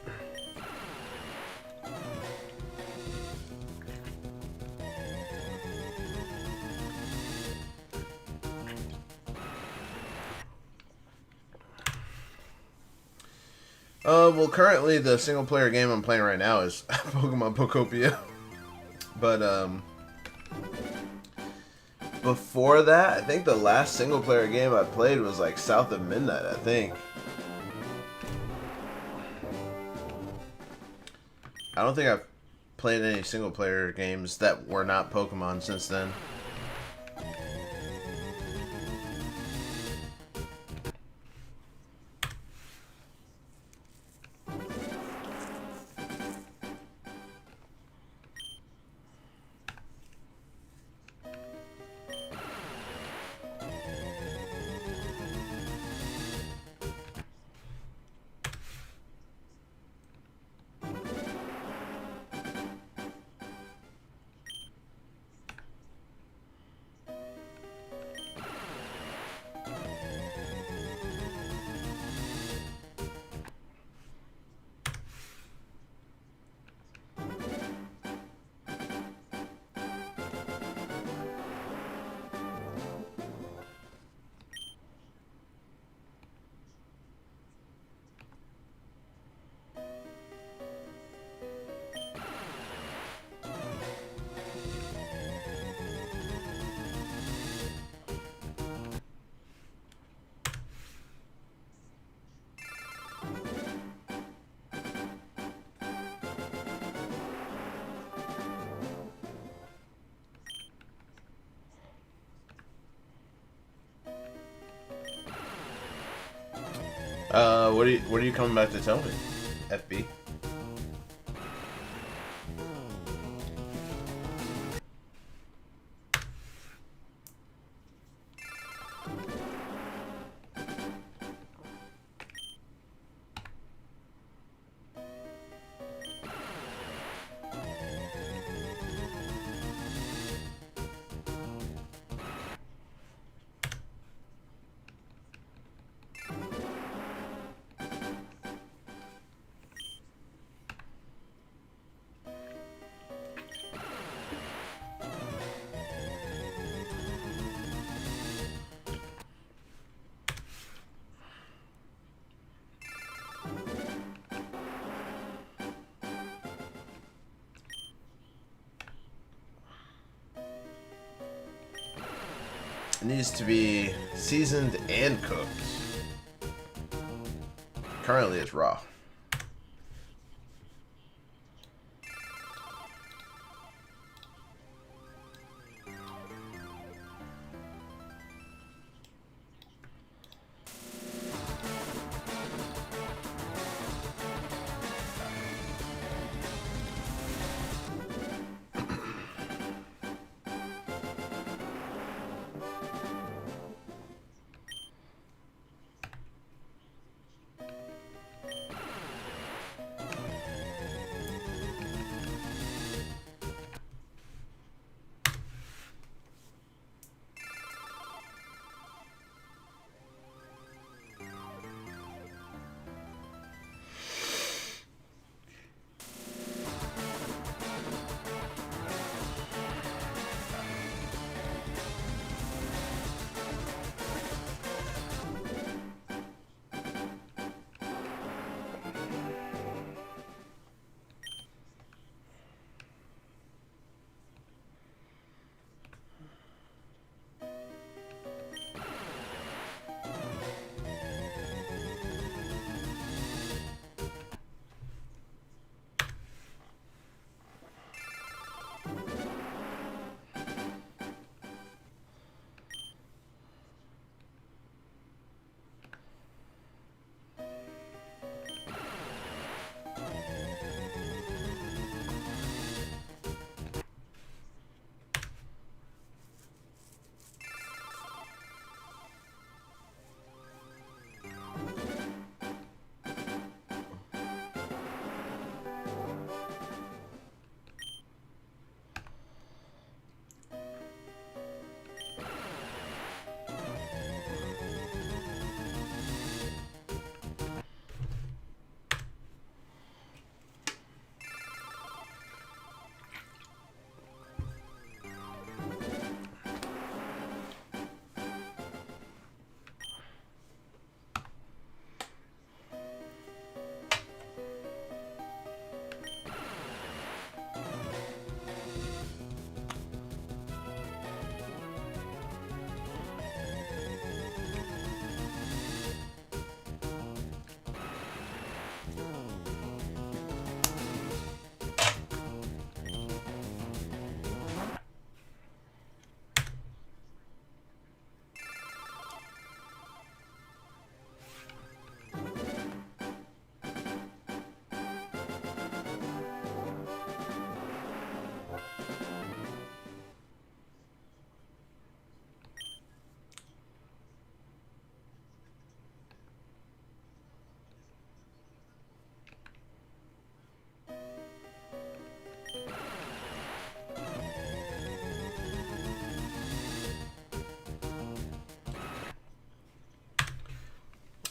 Well, currently the single player game I'm playing right now is Pokemon Pokopia. But, before that, I think the last single player game I played was like South of Midnight, I think. I don't think I've played any single player games that were not Pokemon since then. What are you coming back to tell me? FB? It needs to be seasoned and cooked. Currently it's raw.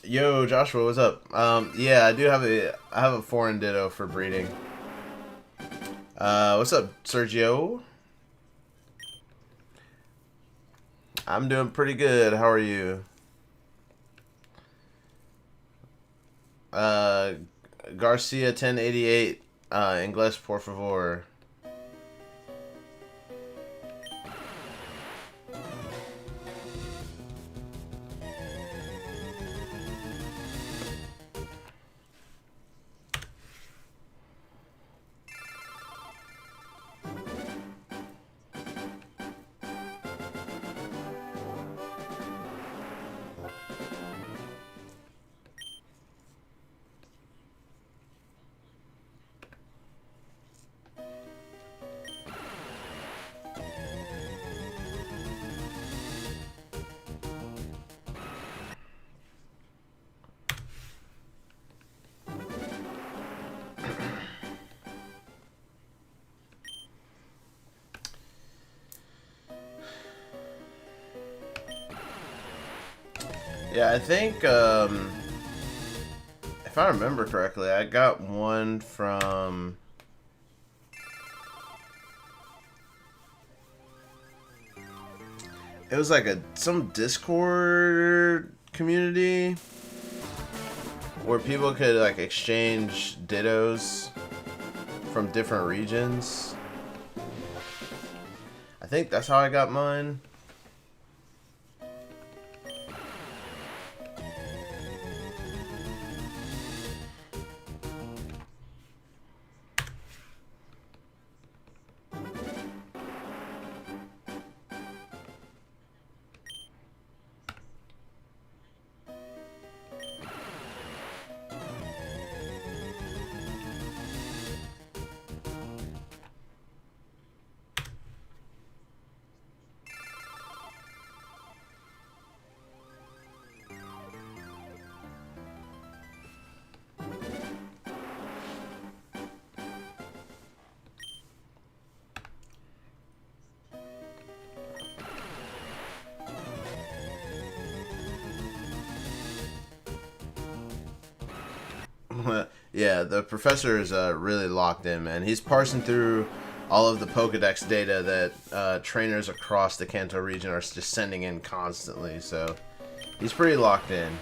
Yo, Joshua, what's up? Yeah, I have a foreign ditto for breeding. What's up, Sergio? I'm doing pretty good. How are you? Garcia 1088, Inglés, por favor. Yeah, I think, if I remember correctly, I got one from... It was like some Discord community where people could like exchange dittos from different regions. I think that's how I got mine. Yeah, the professor is really locked in, man. He's parsing through all of the Pokedex data that trainers across the Kanto region are just sending in constantly, so he's pretty locked in.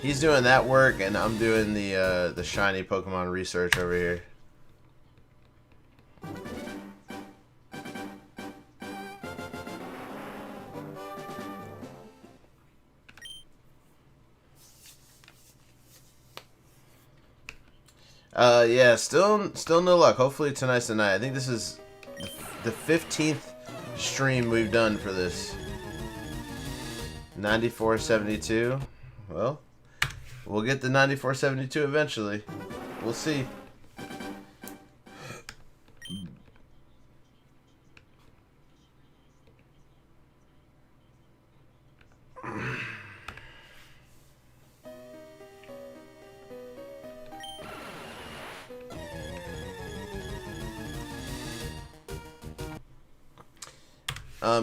He's doing that work, and I'm doing the shiny Pokemon research over here. Yeah, still no luck. Hopefully tonight's the night. I think this is the 15th stream we've done for this. 9472. Well, we'll get the 9472 eventually. We'll see.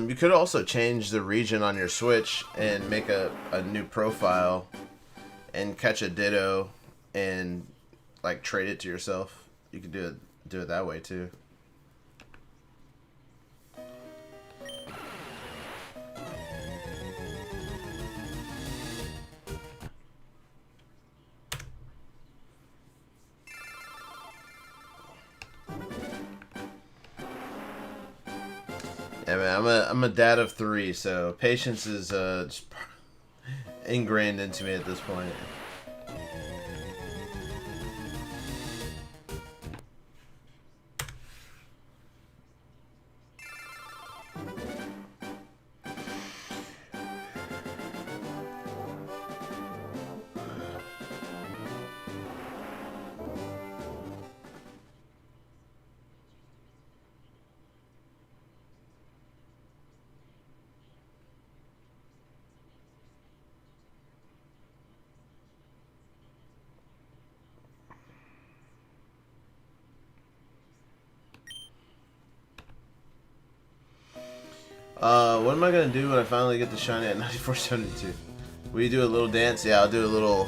You could also change the region on your Switch and make a new profile and catch a Ditto and like trade it to yourself. You could do it that way too. Yeah, man, I'm a dad of 3, so patience is just ingrained into me at this point. What am I gonna do when I finally get the shiny at 9472? Will you do a little dance? Yeah, I'll do a little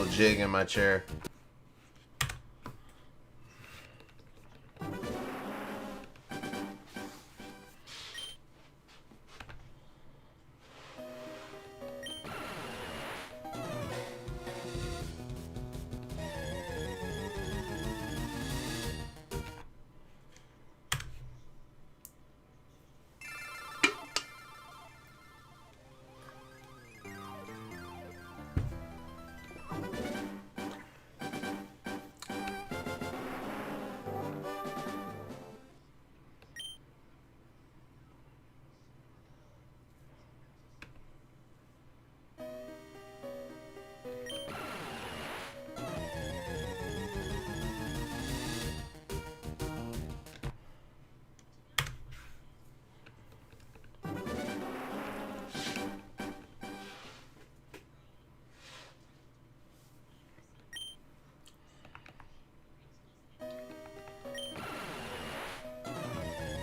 jig in my chair.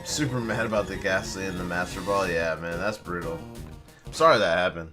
Super mad about the Ghastly and the Master Ball. Yeah, man, that's brutal. I'm sorry that happened.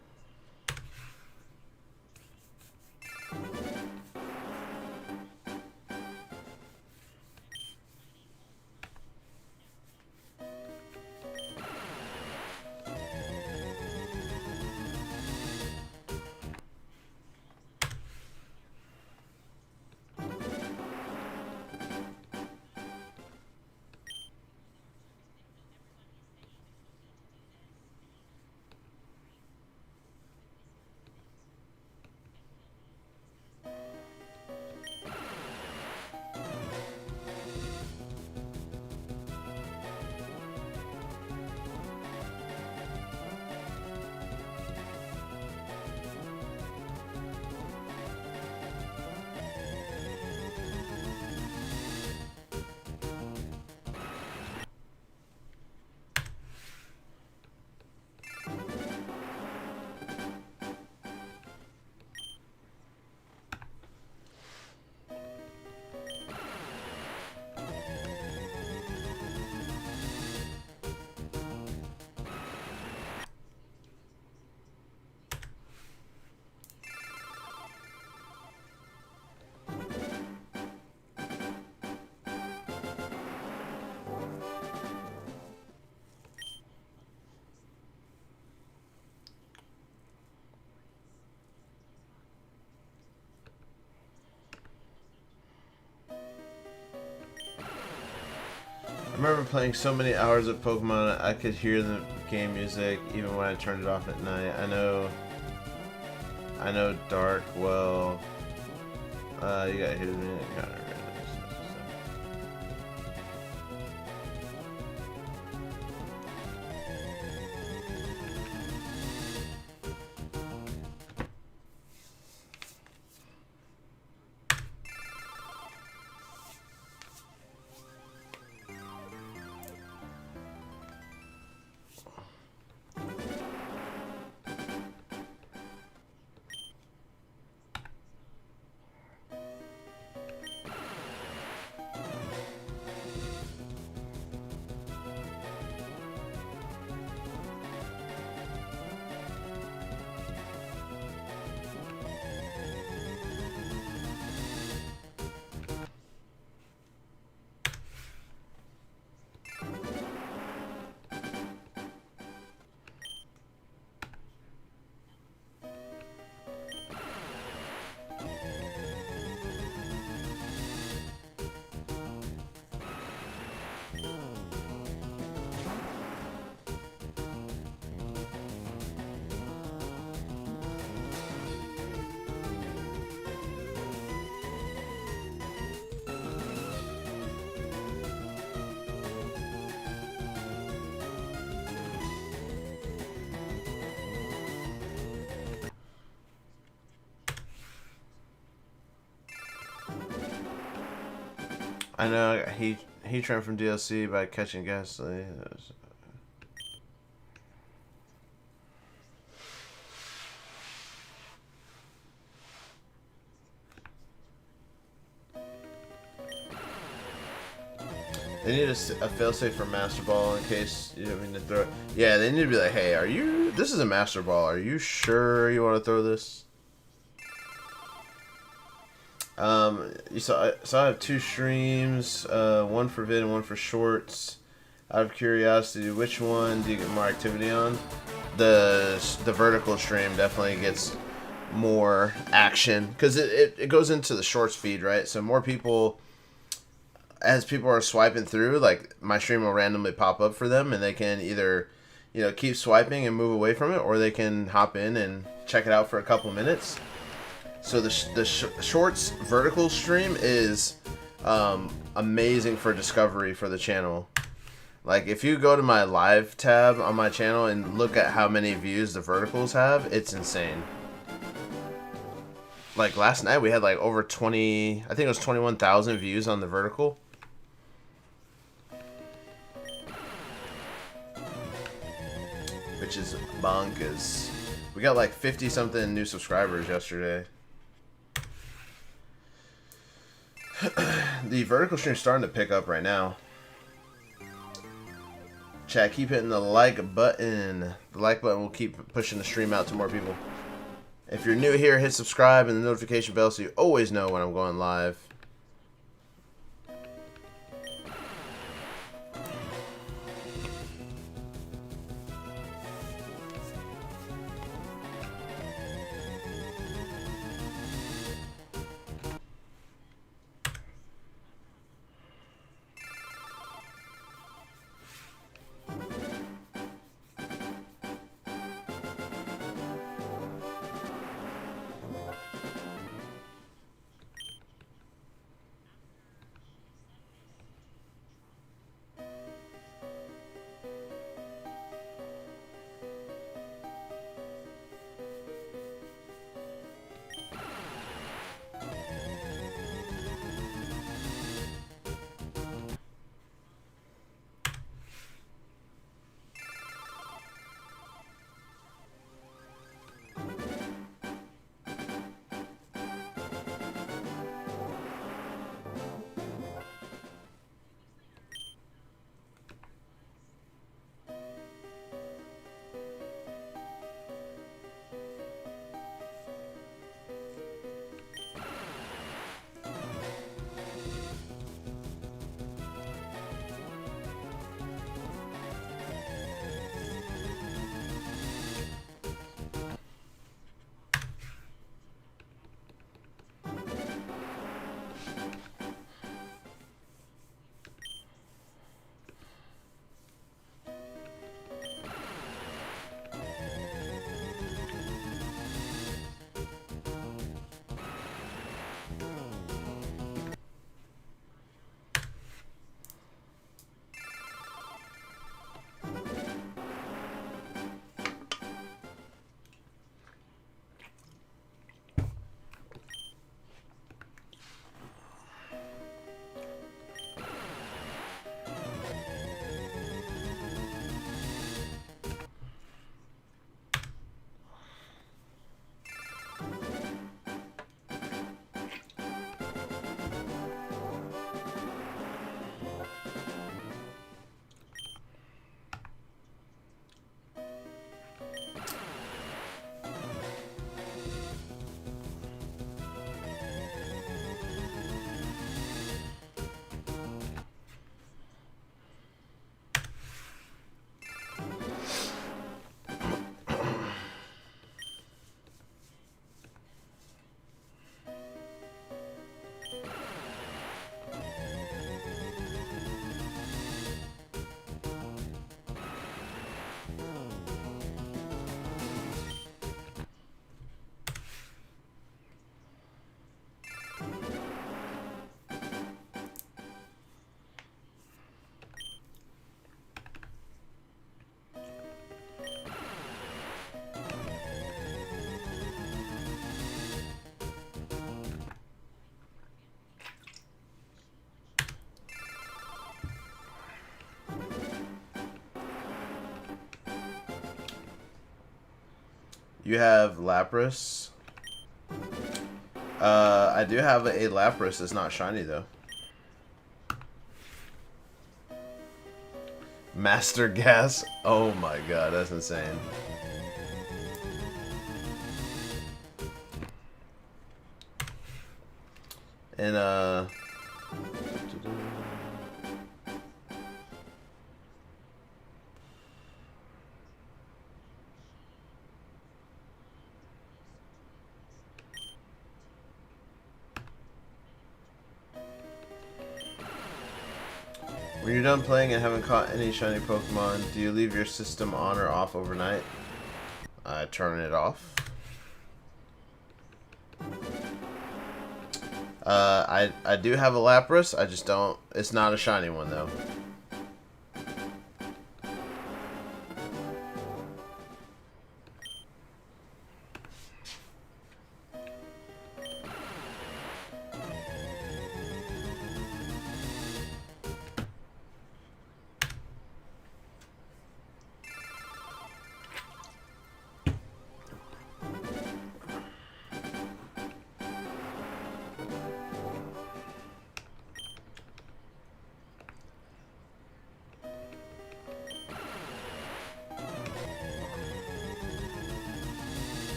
I remember playing so many hours of Pokemon, I could hear the game music even when I turned it off at night. I know Dark well. You got hit me. I know he turned from DLC by catching Ghastly. They need a failsafe for Master Ball in case you don't mean to throw it. Yeah, they need to be like, hey, are you... This is a Master Ball. Are you sure you want to throw this? So I have 2 streams, one for vid and one for shorts. Out of curiosity, which one do you get more activity on? The vertical stream definitely gets more action because it goes into the shorts feed, right? So more people, as people are swiping through, like my stream will randomly pop up for them, and they can either, you know, keep swiping and move away from it, or they can hop in and check it out for a couple minutes. So the shorts vertical stream is amazing for discovery for the channel. Like if you go to my live tab on my channel and look at how many views the verticals have, it's insane. Like last night we had like over 20, I think it was 21,000 views on the vertical. Which is bonkers. We got like 50 something new subscribers yesterday. The vertical stream's starting to pick up right now. Chat, keep hitting the like button. The like button will keep pushing the stream out to more people. If you're new here, hit subscribe and the notification bell so you always know when I'm going live. You have Lapras. I do have a Lapras that's not shiny though. Master Gas. Oh my god, that's insane. And when you're done playing and haven't caught any shiny Pokemon, do you leave your system on or off overnight? I turn it off. I do have a Lapras, I just don't, it's not a shiny one though.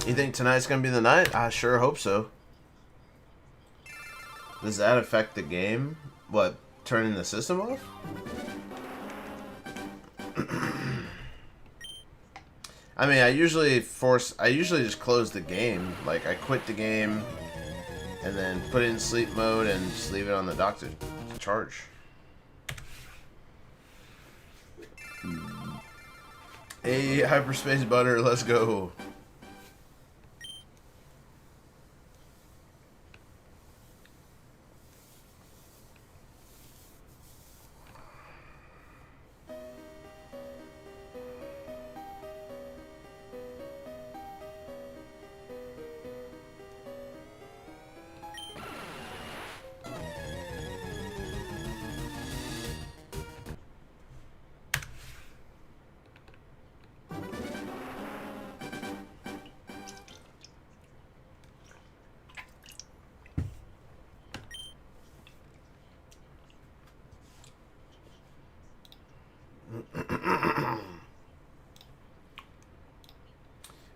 You think tonight's gonna be the night? I sure hope so. Does that affect the game? What, turning the system off? I mean, I usually just close the game. Like, I quit the game and then put it in sleep mode and just leave it on the dock to charge. Hey, Hyperspace Butter, let's go.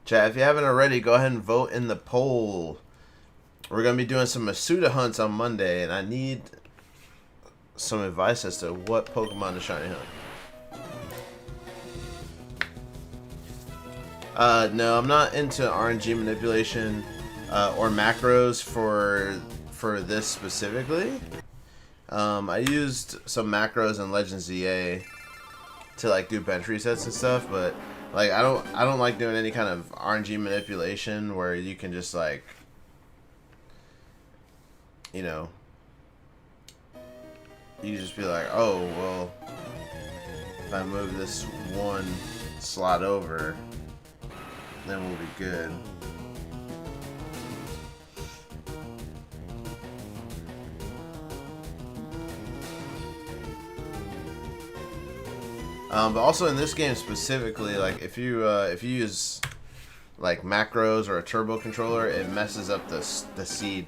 Chat, if you haven't already, go ahead and vote in the poll. We're going to be doing some Masuda hunts on Monday, and I need some advice as to what Pokemon to shiny hunt. No, I'm not into RNG manipulation or macros for this specifically. I used some macros in Legends ZA to like do bench resets and stuff, but like I don't like doing any kind of RNG manipulation where you can just like, you know, you just be like, oh well, if I move this one slot over, then we'll be good. But also in this game specifically, like if you use like macros or a turbo controller, it messes up the seed,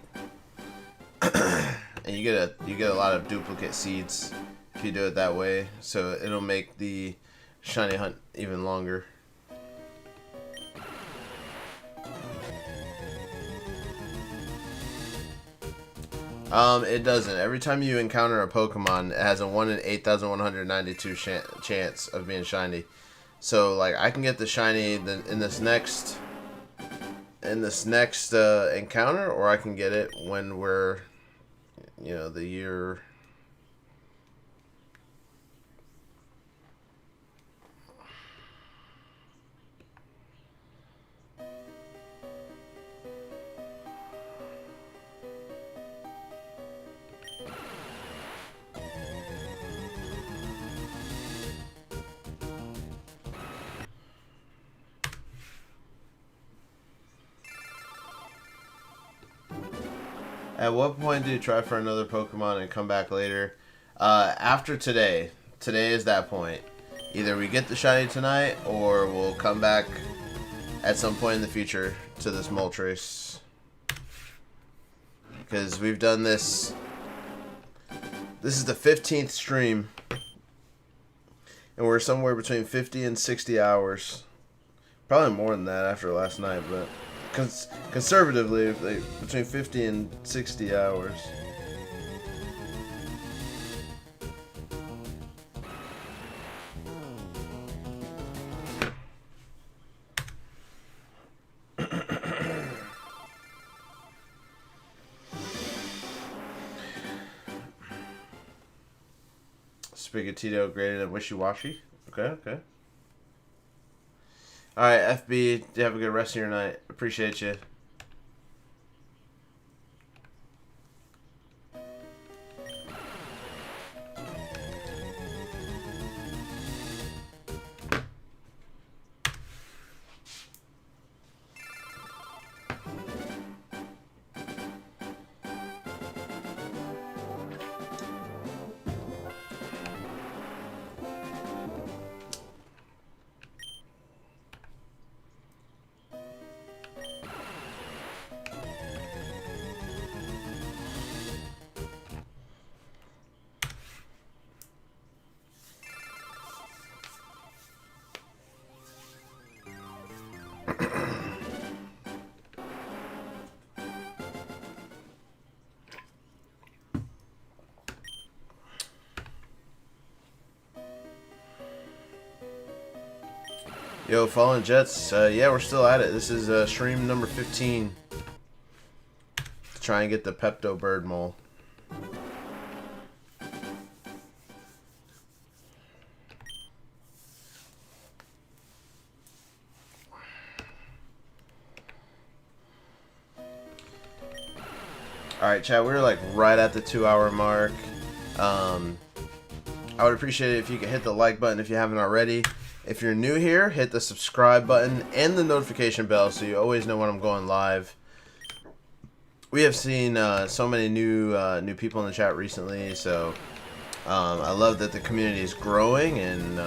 and you get a lot of duplicate seeds if you do it that way. So it'll make the shiny hunt even longer. It doesn't. Every time you encounter a Pokemon, it has a 1 in 8,192 chance of being shiny. So, like, I can get the shiny in this next encounter, or I can get it when we're, you know, the year. At what point do you try for another Pokemon and come back later? After today. Today is that point. Either we get the shiny tonight, or we'll come back at some point in the future to this Moltres. Because we've done this. This is the 15th stream. And we're somewhere between 50 and 60 hours. Probably more than that after last night, but conservatively, between 50 and 60 hours. Spigatito graded and wishy-washy. Okay. Alright, FB, you have a good rest of your night. Appreciate you. Yo, Fallen Jets, yeah, we're still at it. This is stream number 15. To try and get the Pepto Bird Mole. Alright, chat, we're like right at the 2-hour mark. I would appreciate it if you could hit the like button if you haven't already. If you're new here, hit the subscribe button and the notification bell so you always know when I'm going live. We have seen so many new people in the chat recently, so I love that the community is growing and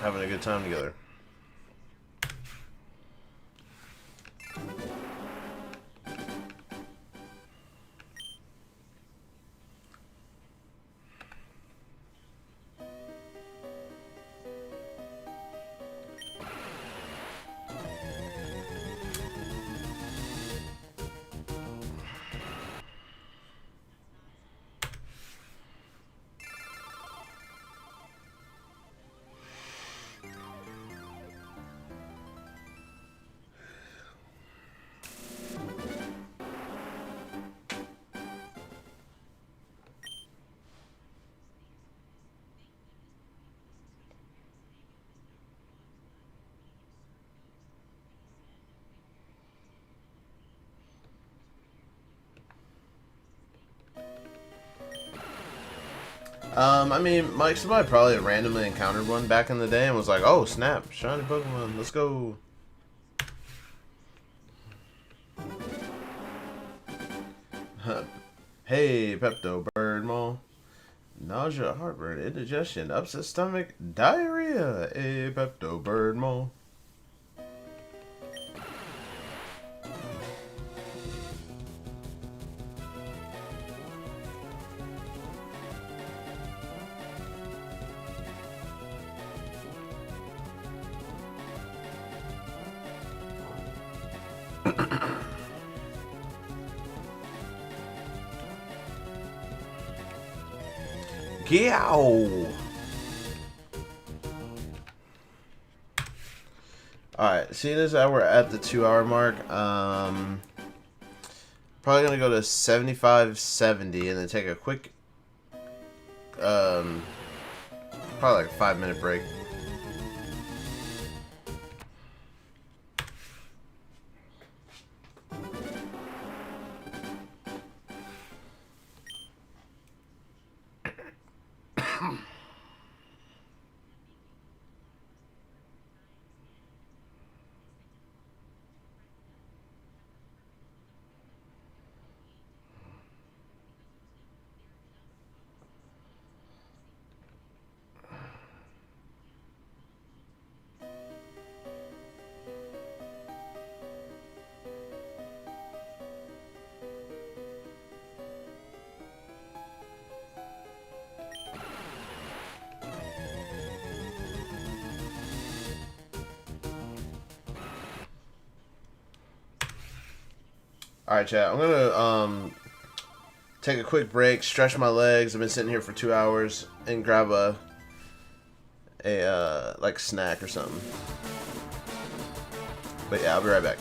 having a good time together. I mean, Mike, somebody probably randomly encountered one back in the day and was like, oh, snap, shiny Pokemon, let's go. Hey, Pepto Bird Mole. Nausea, heartburn, indigestion, upset stomach, diarrhea. Hey, Pepto Bird Mole. Yow! Alright, seeing as how we're at the 2-hour mark, probably gonna go to 75, 70 and then take a quick, probably like a 5-minute break. All right, chat. I'm gonna take a quick break, stretch my legs. I've been sitting here for 2 hours, and grab a like snack or something. But yeah, I'll be right back.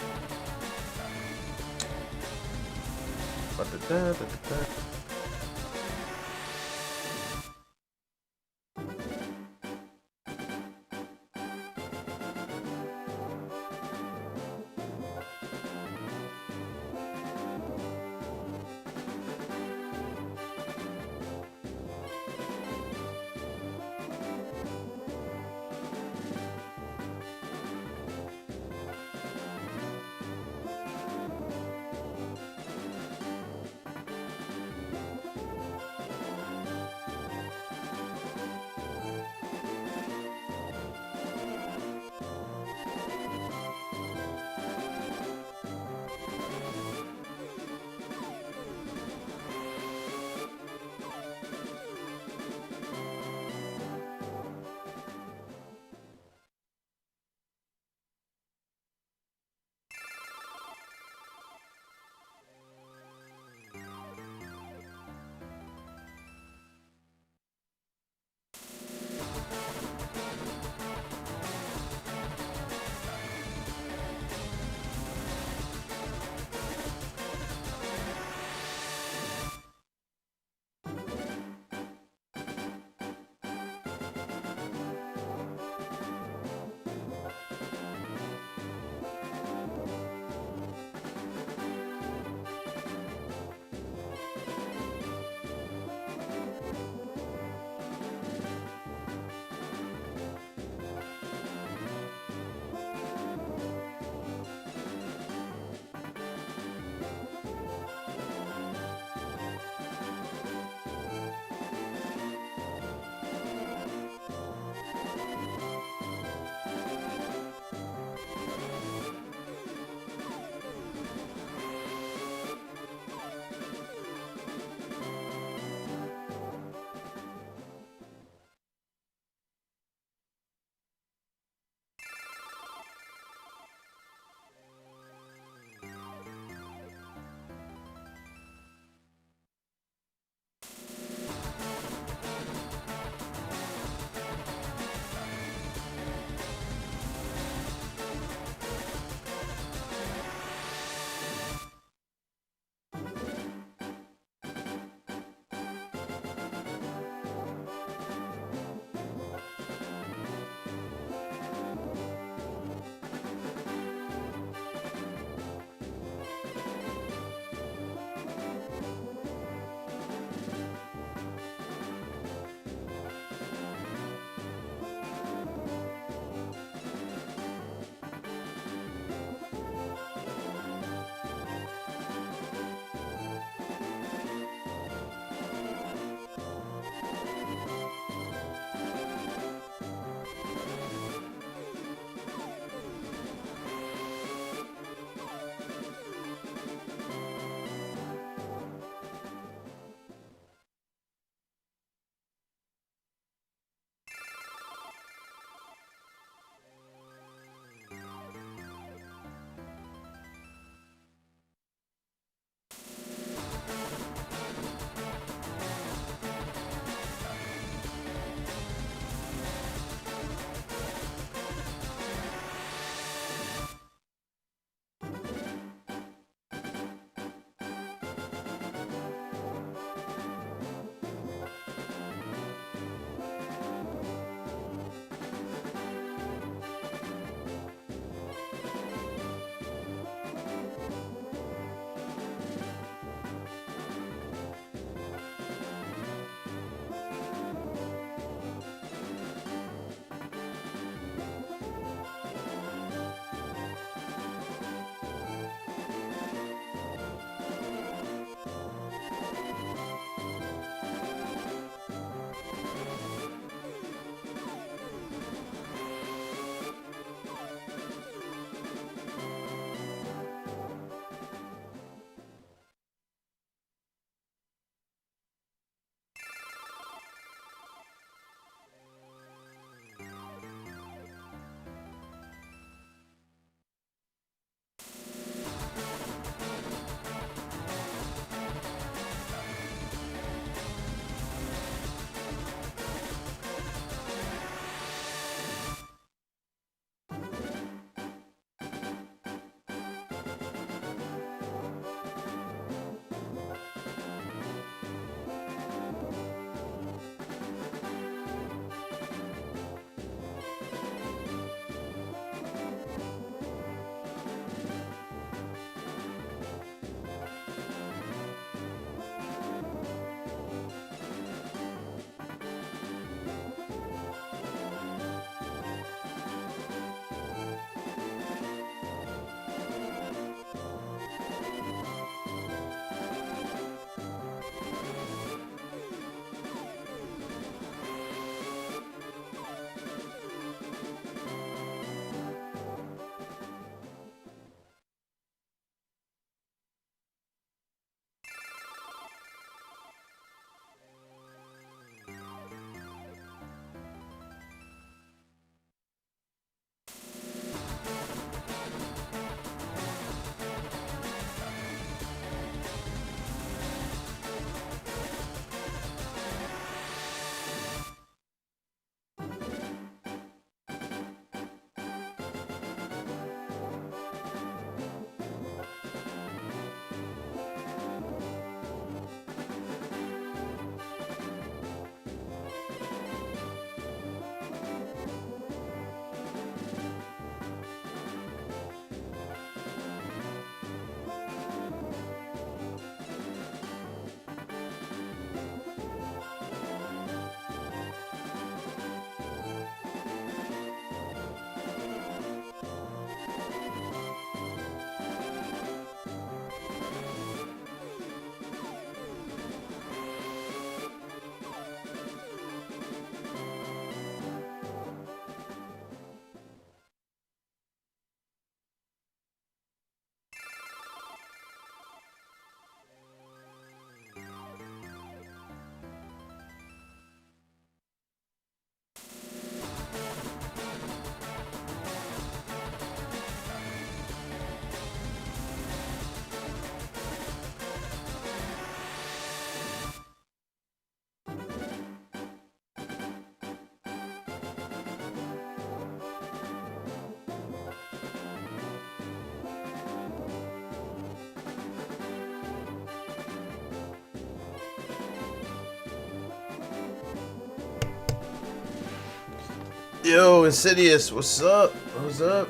Yo, Insidious, what's up? What's up?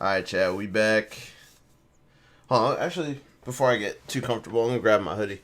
Alright, chat, we back. Hold on, actually, before I get too comfortable, I'm gonna grab my hoodie.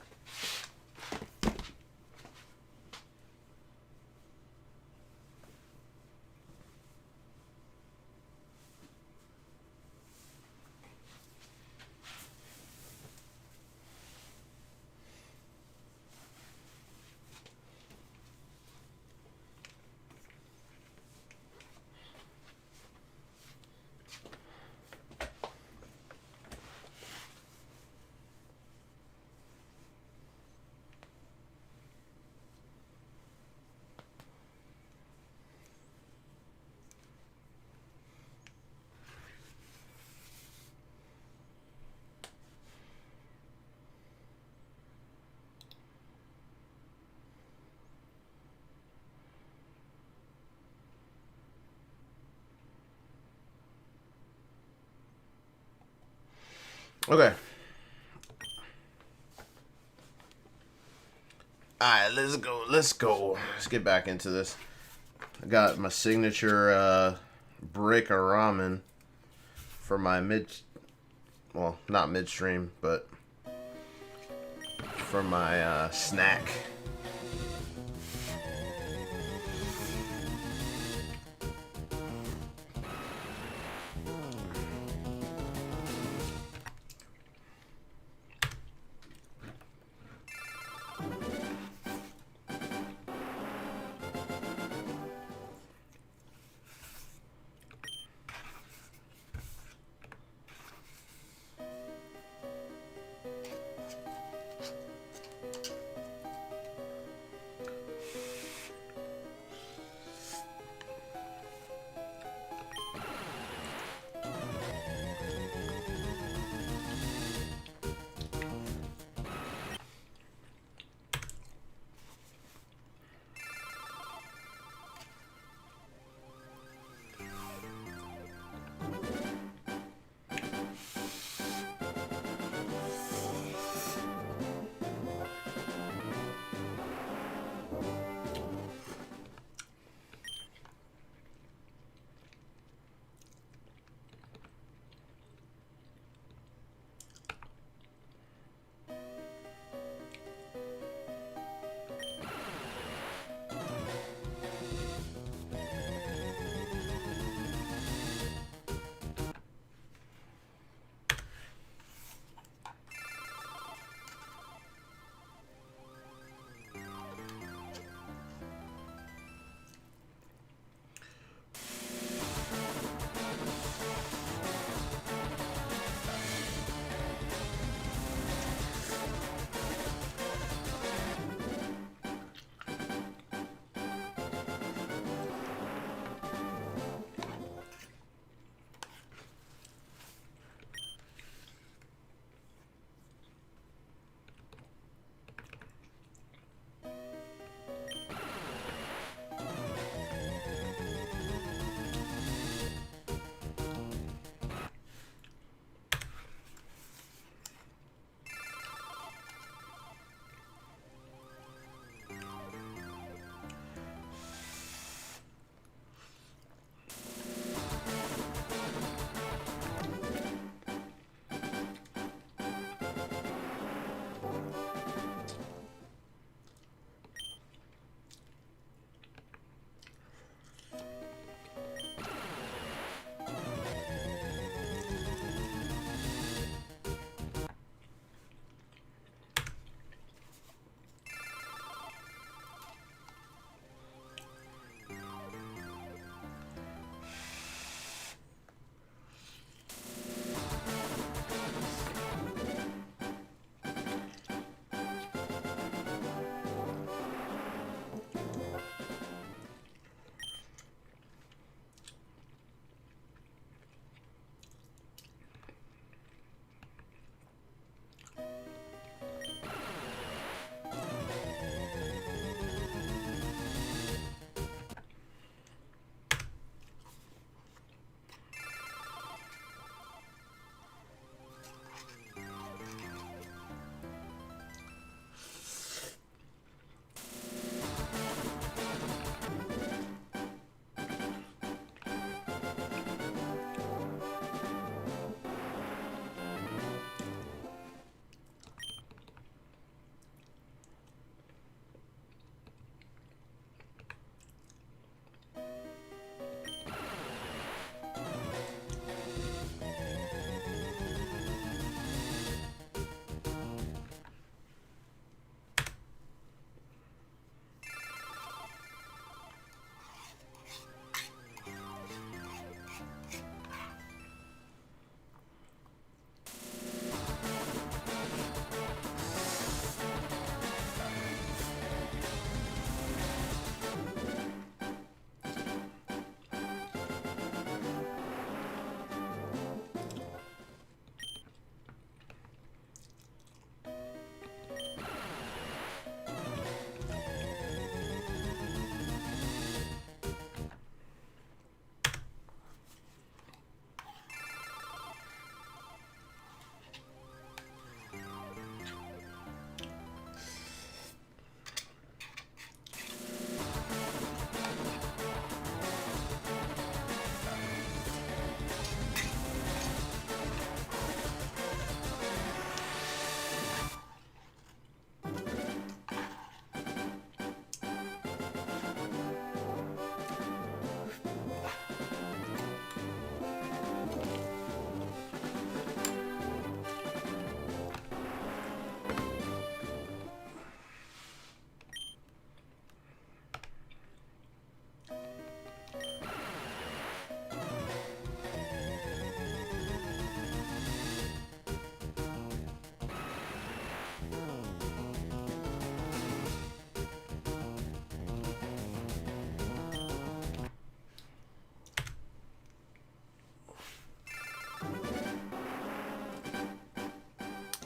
Okay. Alright, let's go. Let's get back into this. I got my signature brick of ramen for my well, not midstream, but for my snack.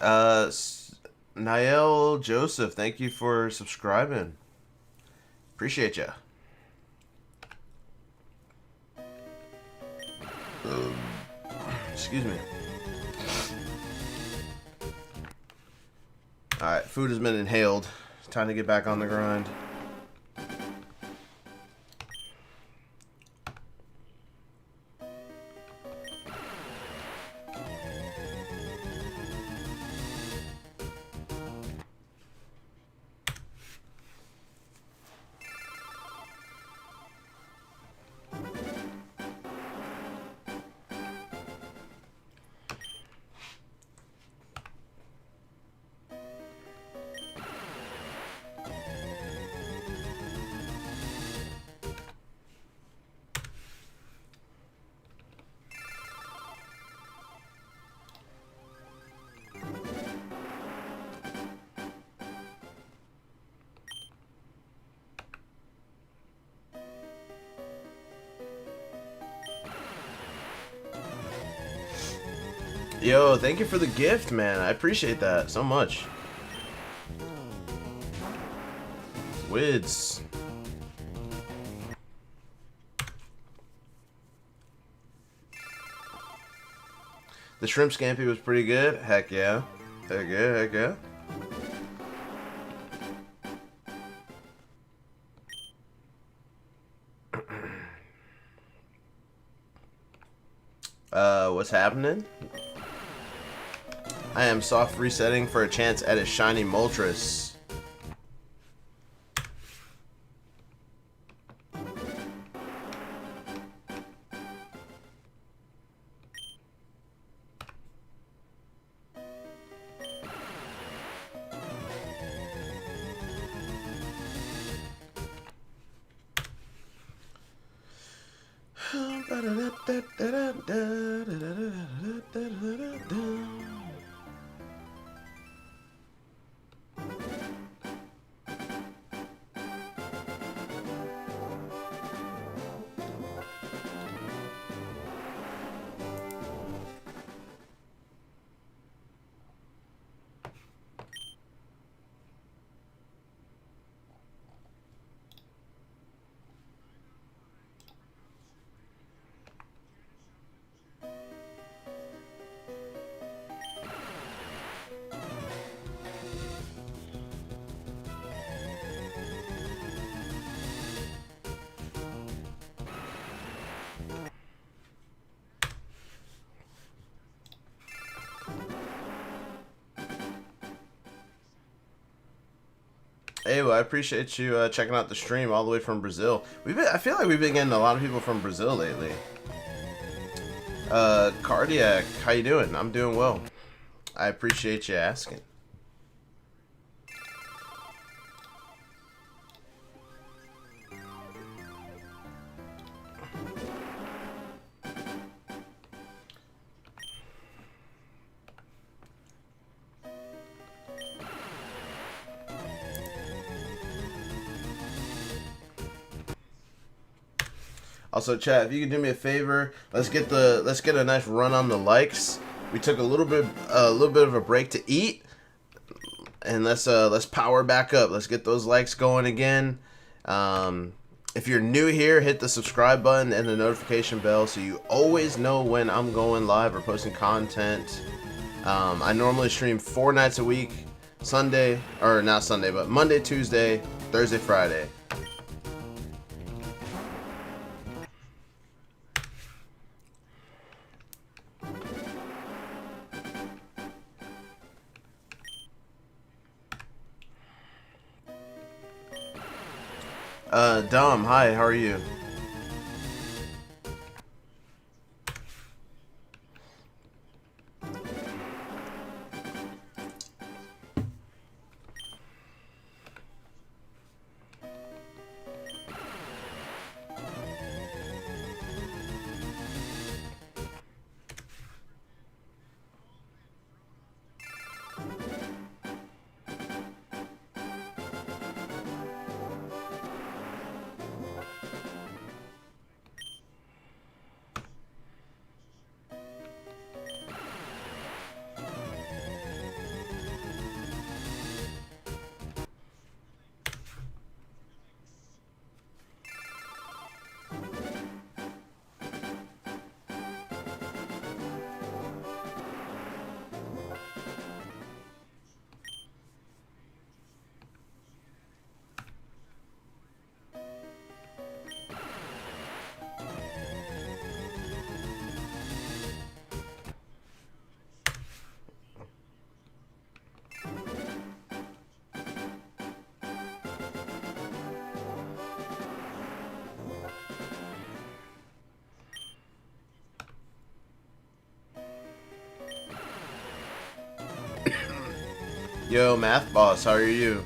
Niall Joseph, thank you for subscribing. Appreciate ya. Excuse me. Alright, food has been inhaled. It's time to get back on the grind. Yo, thank you for the gift, man. I appreciate that so much. Wids. The shrimp scampi was pretty good. Heck yeah. Heck yeah, heck yeah. What's happening? I am soft resetting for a chance at a shiny Moltres. Hey, well, I appreciate you checking out the stream all the way from Brazil. I feel like we've been getting a lot of people from Brazil lately. Cardiac, how you doing? I'm doing well. I appreciate you asking. Also, chat, if you can do me a favor, let's get a nice run on the likes. We took a little bit of a break to eat, and let's power back up. Let's get those likes going again. If you're new here, hit the subscribe button and the notification bell so you always know when I'm going live or posting content. I normally stream 4 nights a week, Sunday, or not Sunday, but Monday, Tuesday, Thursday, Friday. Dom, hi, how are you? Yo, Math Boss, how are you?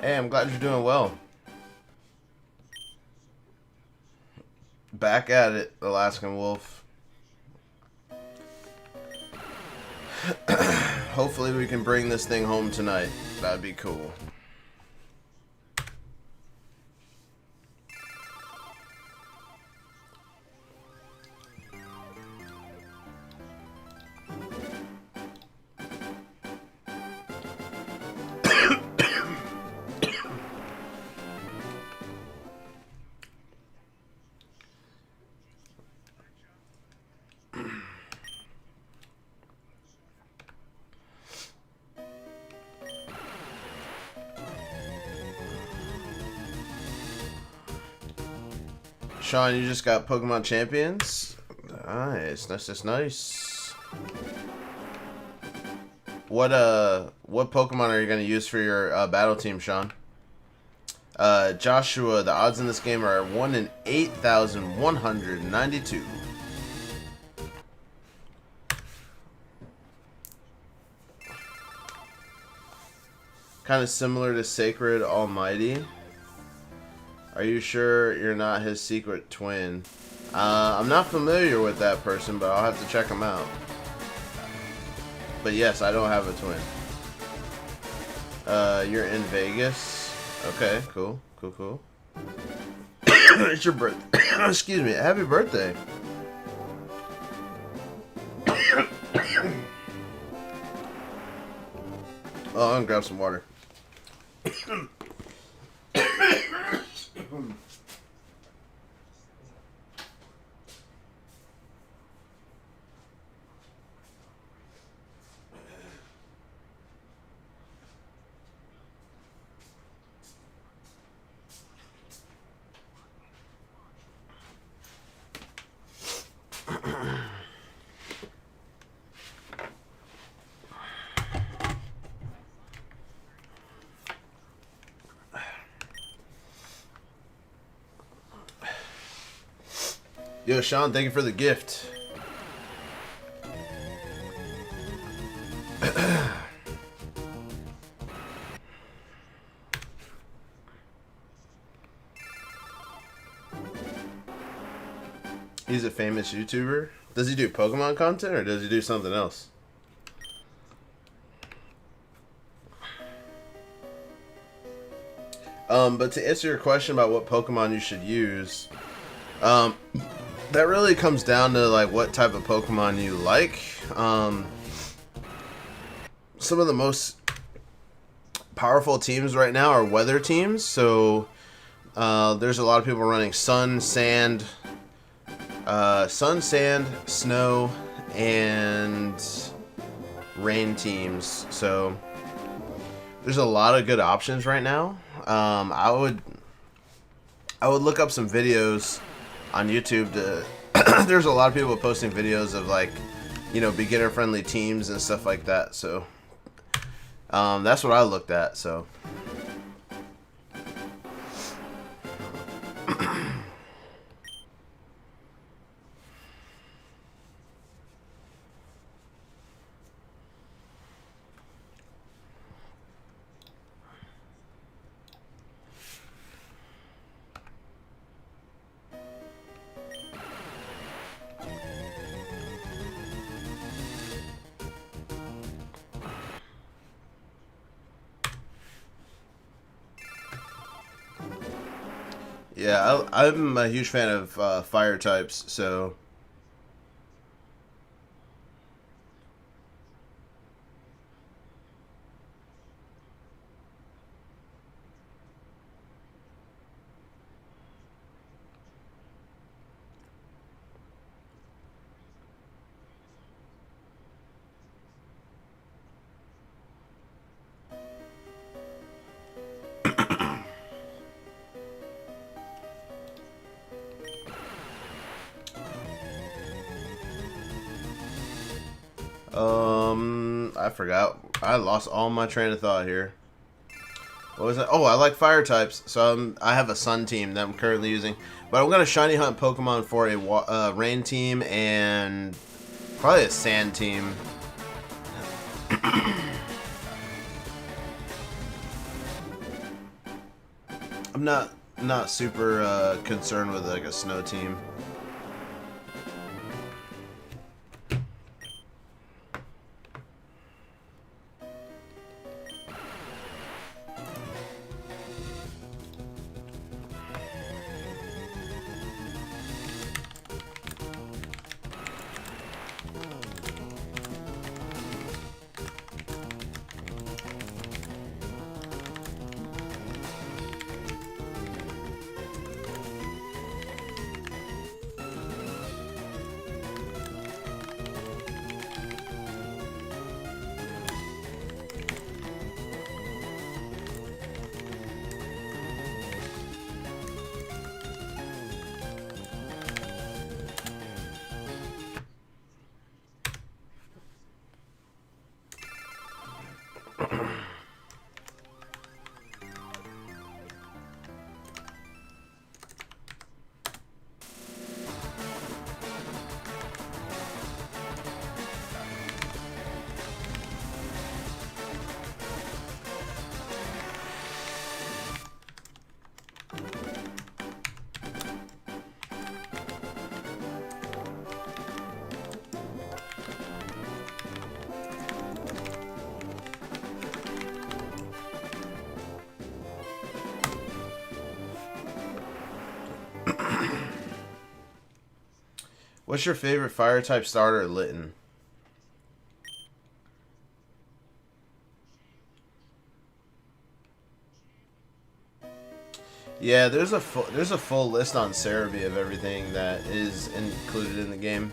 Hey, I'm glad you're doing well. Back at it, Alaskan Wolf. Hopefully we can bring this thing home tonight. That'd be cool. Sean, you just got Pokemon Champions? Nice, that's just nice. What Pokemon are you gonna use for your battle team, Sean? Joshua, the odds in this game are 1 in 8,192. Kind of similar to Sacred Almighty. Are you sure you're not his secret twin? I'm not familiar with that person, but I'll have to check him out. But yes, I don't have a twin. You're in Vegas? Okay, cool. Cool. It's your birthday. Excuse me. Happy birthday. Oh, I'm gonna grab some water. Yo, Sean, thank you for the gift. He's a famous YouTuber. Does he do Pokemon content or does he do something else? But to answer your question about what Pokemon you should use, that really comes down to like what type of Pokemon you like. Some of the most powerful teams right now are weather teams, so there's a lot of people running sun, sand, snow, and rain teams. So there's a lot of good options right now. I would look up some videos on YouTube to there's a lot of people posting videos of like, you know, beginner friendly teams and stuff like that. So that's what I looked at. So yeah, I'm a huge fan of fire types. So I forgot. I lost all my train of thought here. What was that? Oh, I like fire types, so I have a sun team that I'm currently using. But I'm gonna shiny hunt Pokemon for a rain team and probably a sand team. I'm not super concerned with like a snow team. What's your favorite fire type starter, Litten? Yeah, there's a full list on Cerebi of everything that is included in the game.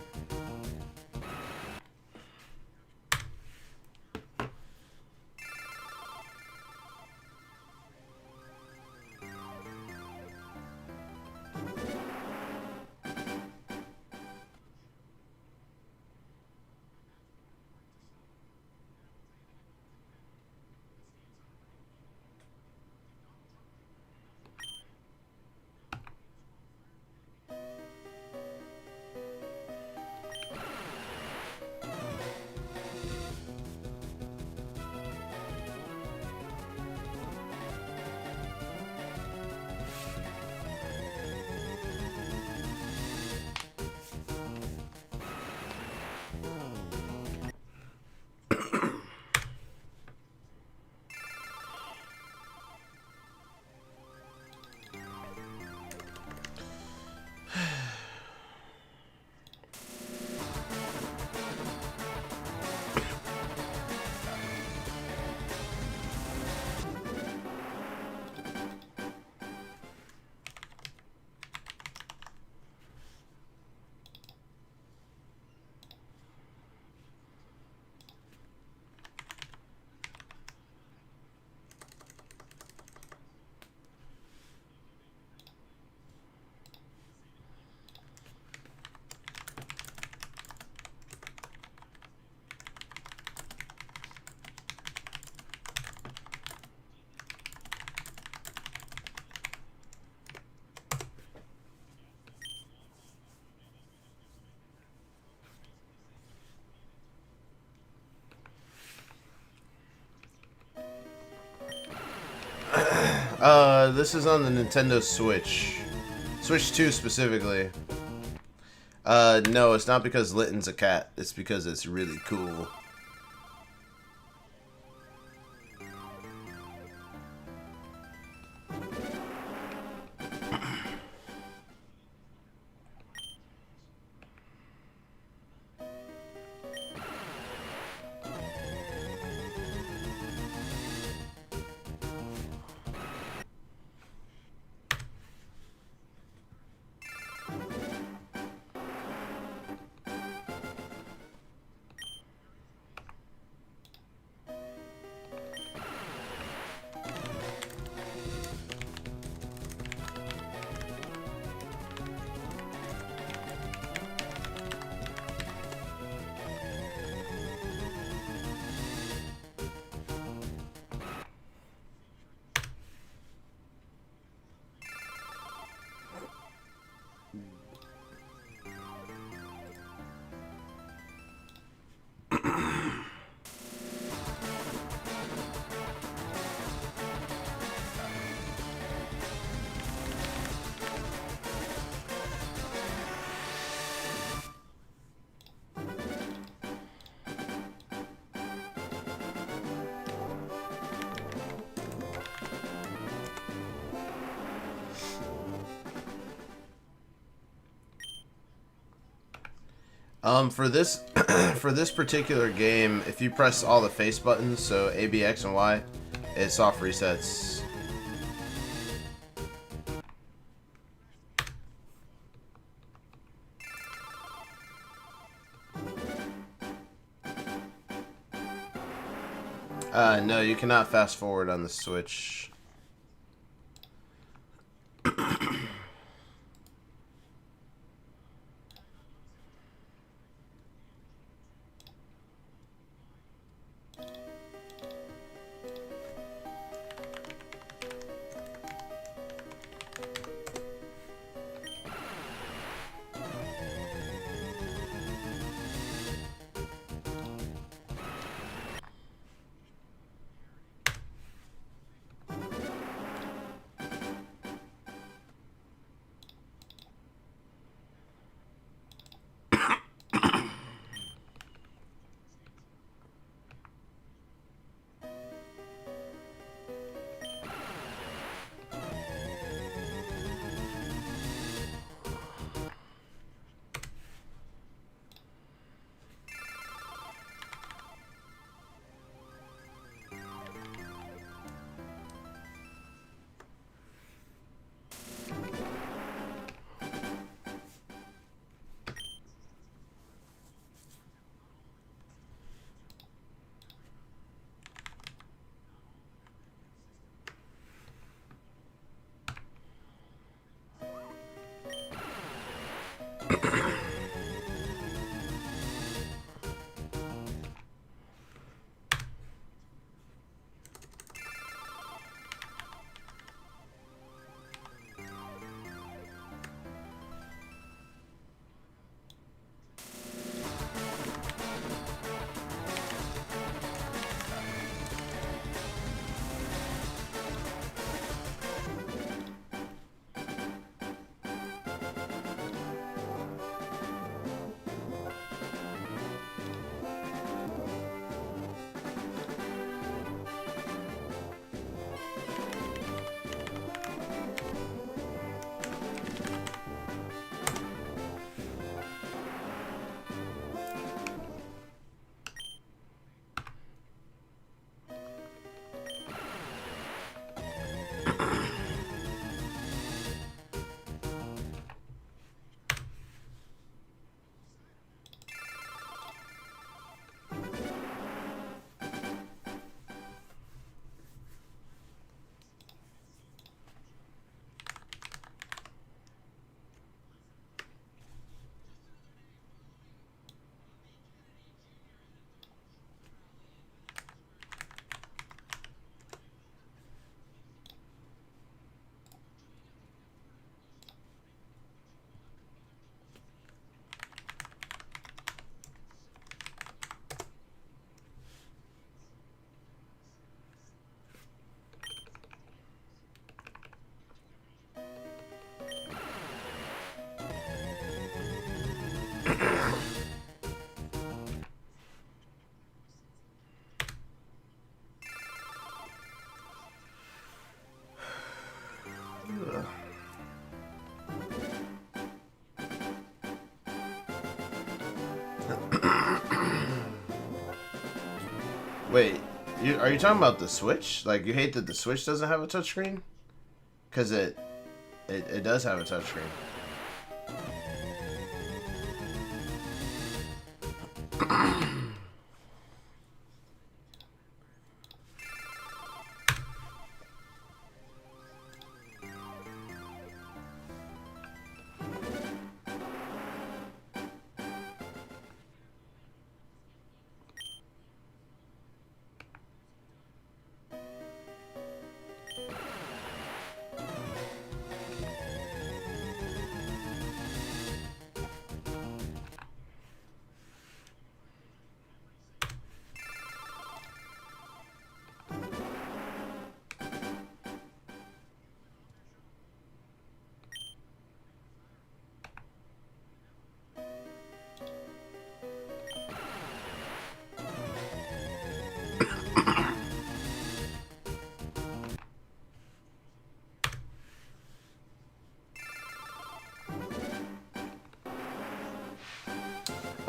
This is on the Nintendo Switch. Switch 2 specifically. No, it's not because Litten's a cat. It's because it's really cool. For this for this particular game, if you press all the face buttons, so A, B, X, and Y, it soft resets. No, you cannot fast forward on the Switch. Wait, are you talking about the Switch? Like, you hate that the Switch doesn't have a touchscreen? Because it does have a touchscreen.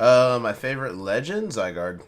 My favorite legend, Zygarde.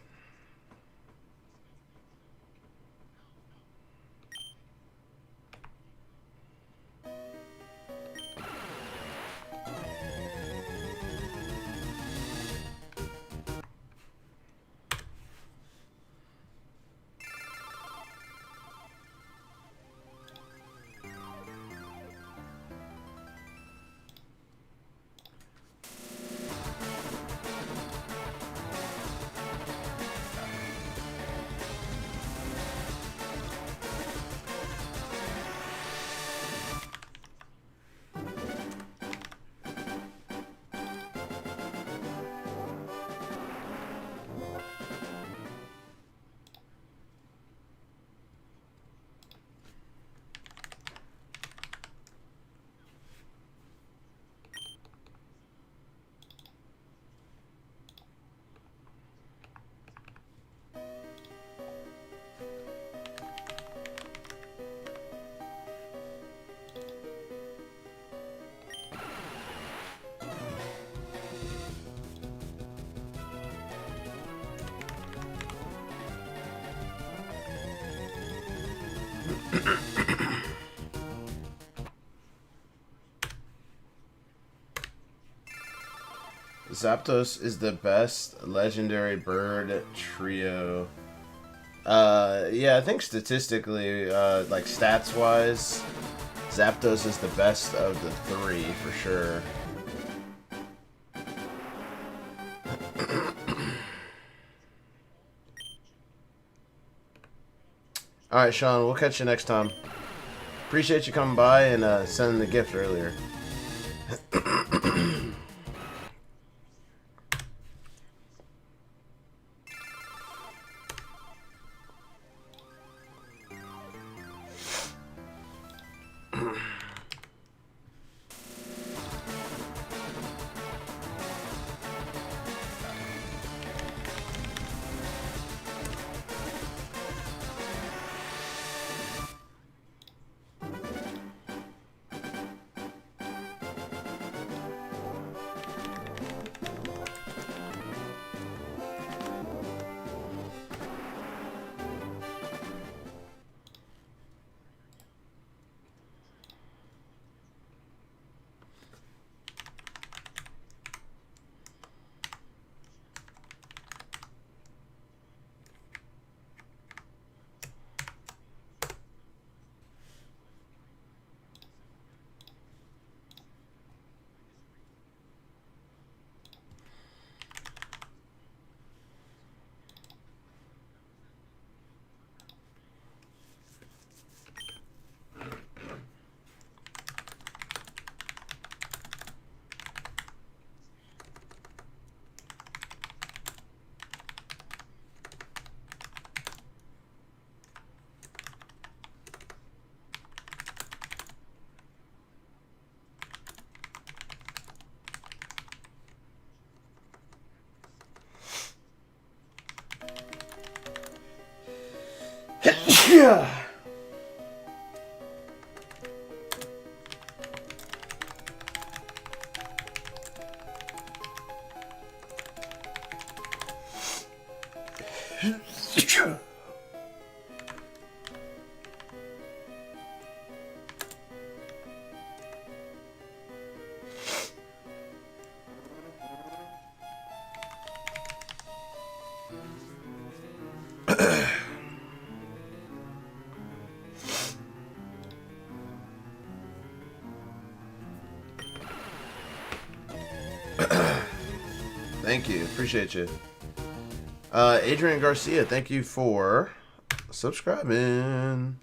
Zapdos is the best legendary bird trio. Yeah, I think statistically, like stats-wise, Zapdos is the best of the three, for sure. Alright, Sean, we'll catch you next time. Appreciate you coming by and sending the gift earlier. Yeah. Thank you. Appreciate you. Adrian Garcia, thank you for subscribing.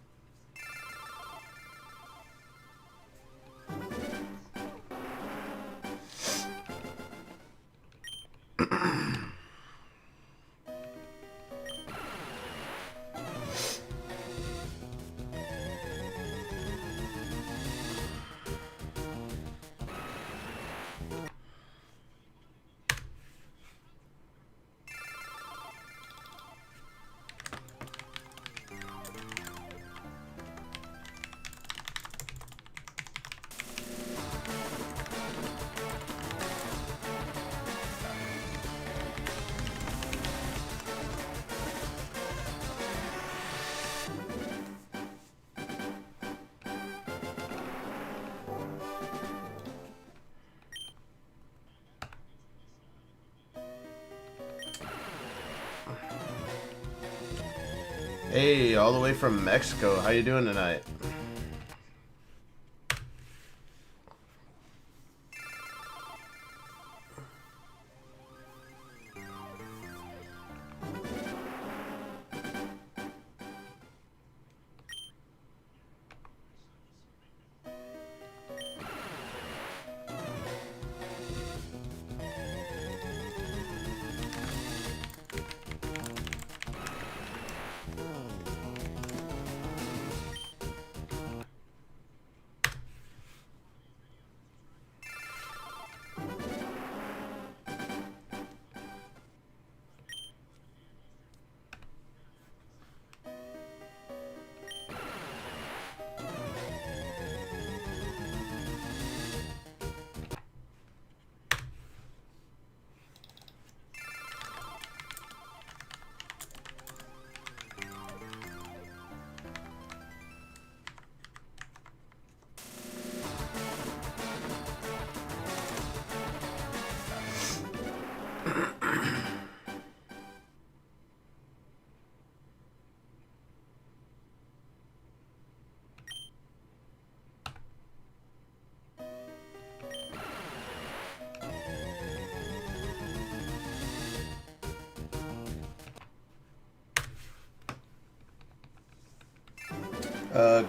Hey, all the way from Mexico. How you doing tonight?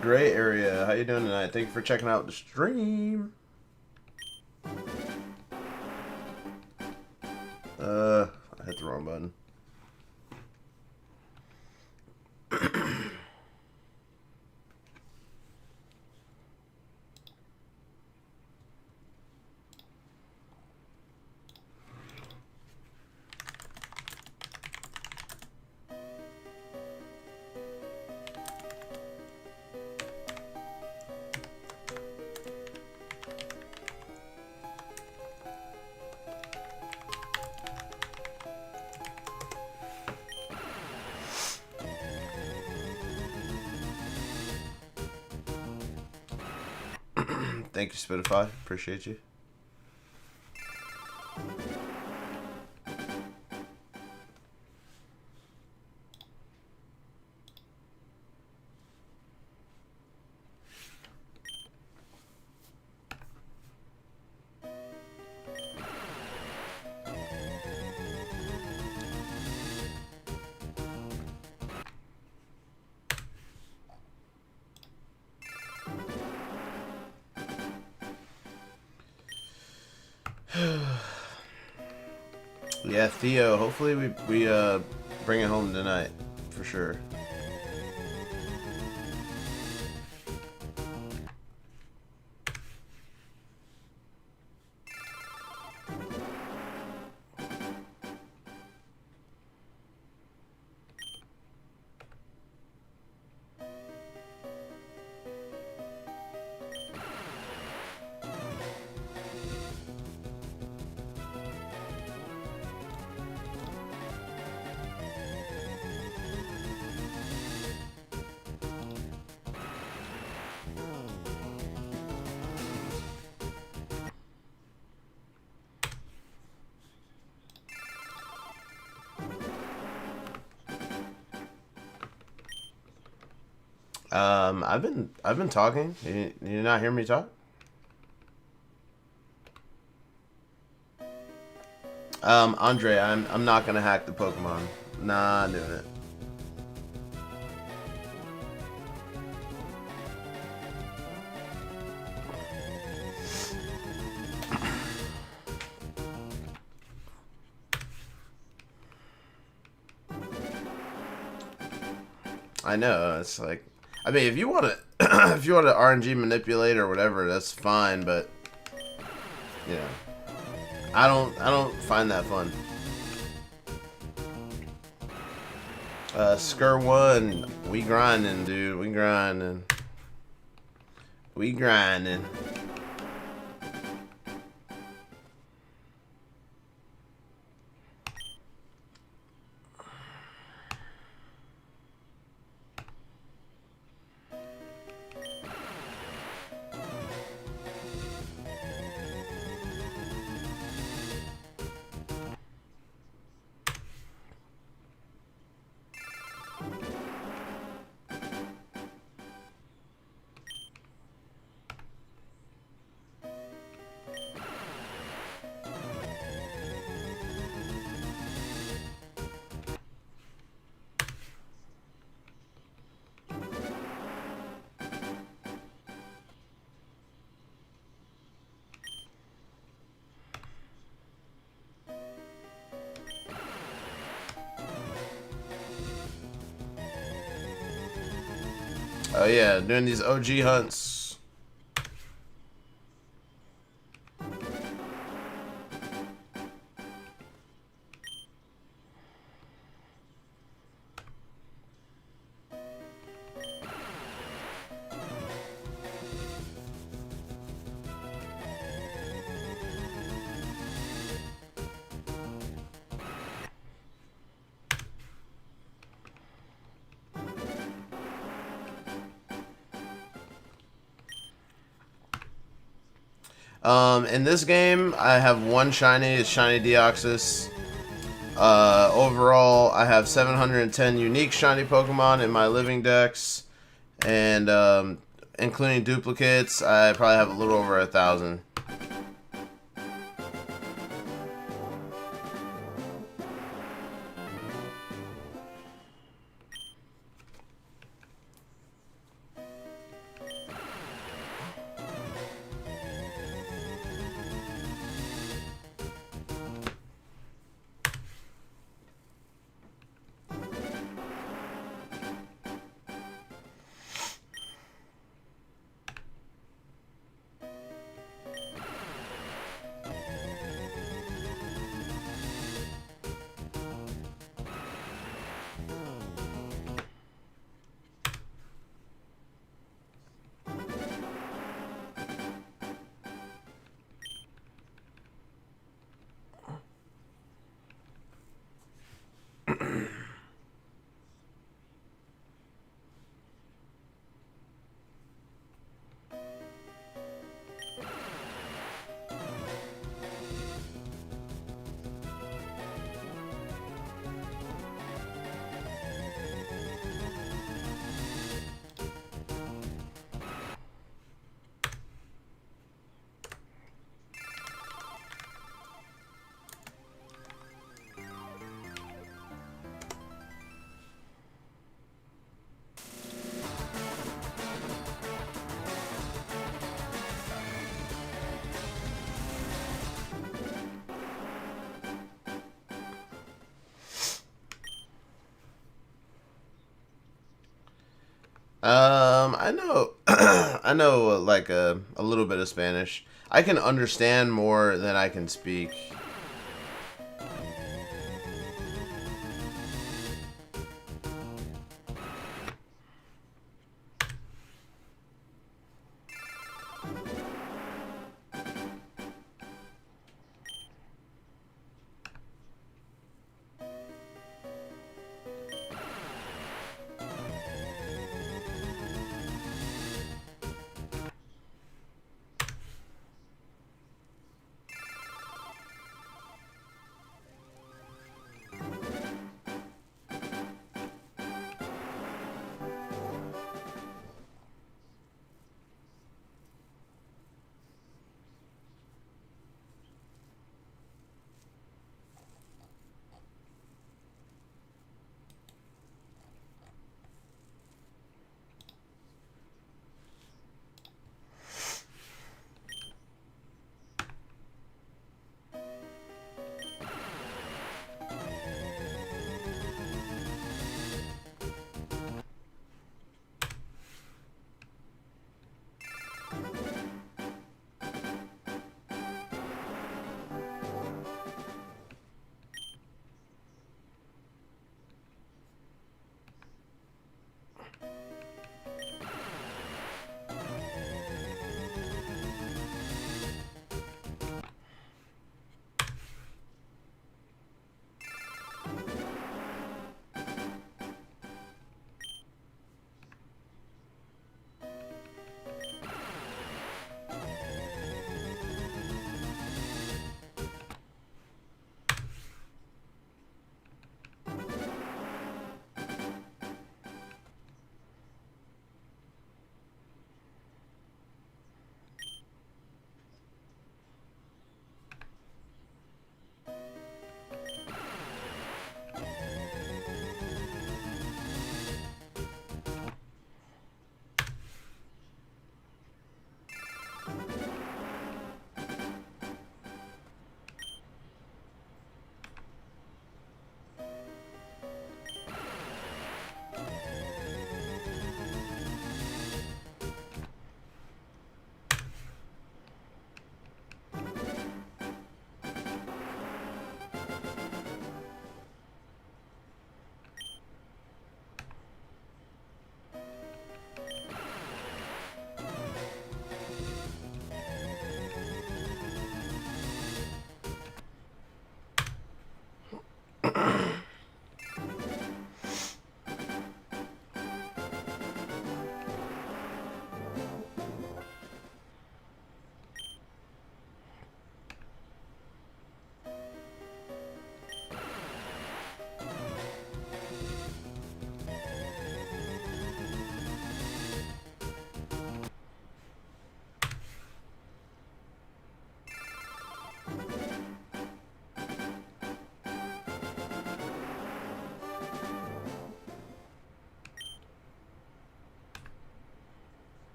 Gray area. How you doing tonight? Thank you for checking out the stream. I hit the wrong button. Thank you, Spotify. Appreciate you. Yeah, Theo, hopefully we bring it home tonight, for sure. I've been talking. You not hear me talk? Andre, I'm not gonna hack the Pokemon. Nah, doing it. I know, it's like, I mean, if you want to, if you want to RNG manipulate or whatever, that's fine. But you know, I don't find that fun. Skr one, we grinding, dude. We grinding. We grinding. Oh yeah, doing these OG hunts. In this game, I have one shiny. It's Shiny Deoxys. Overall, I have 710 unique shiny Pokemon in my living dex, and including duplicates, I probably have a little over 1,000. I know, I know like a little bit of Spanish. I can understand more than I can speak.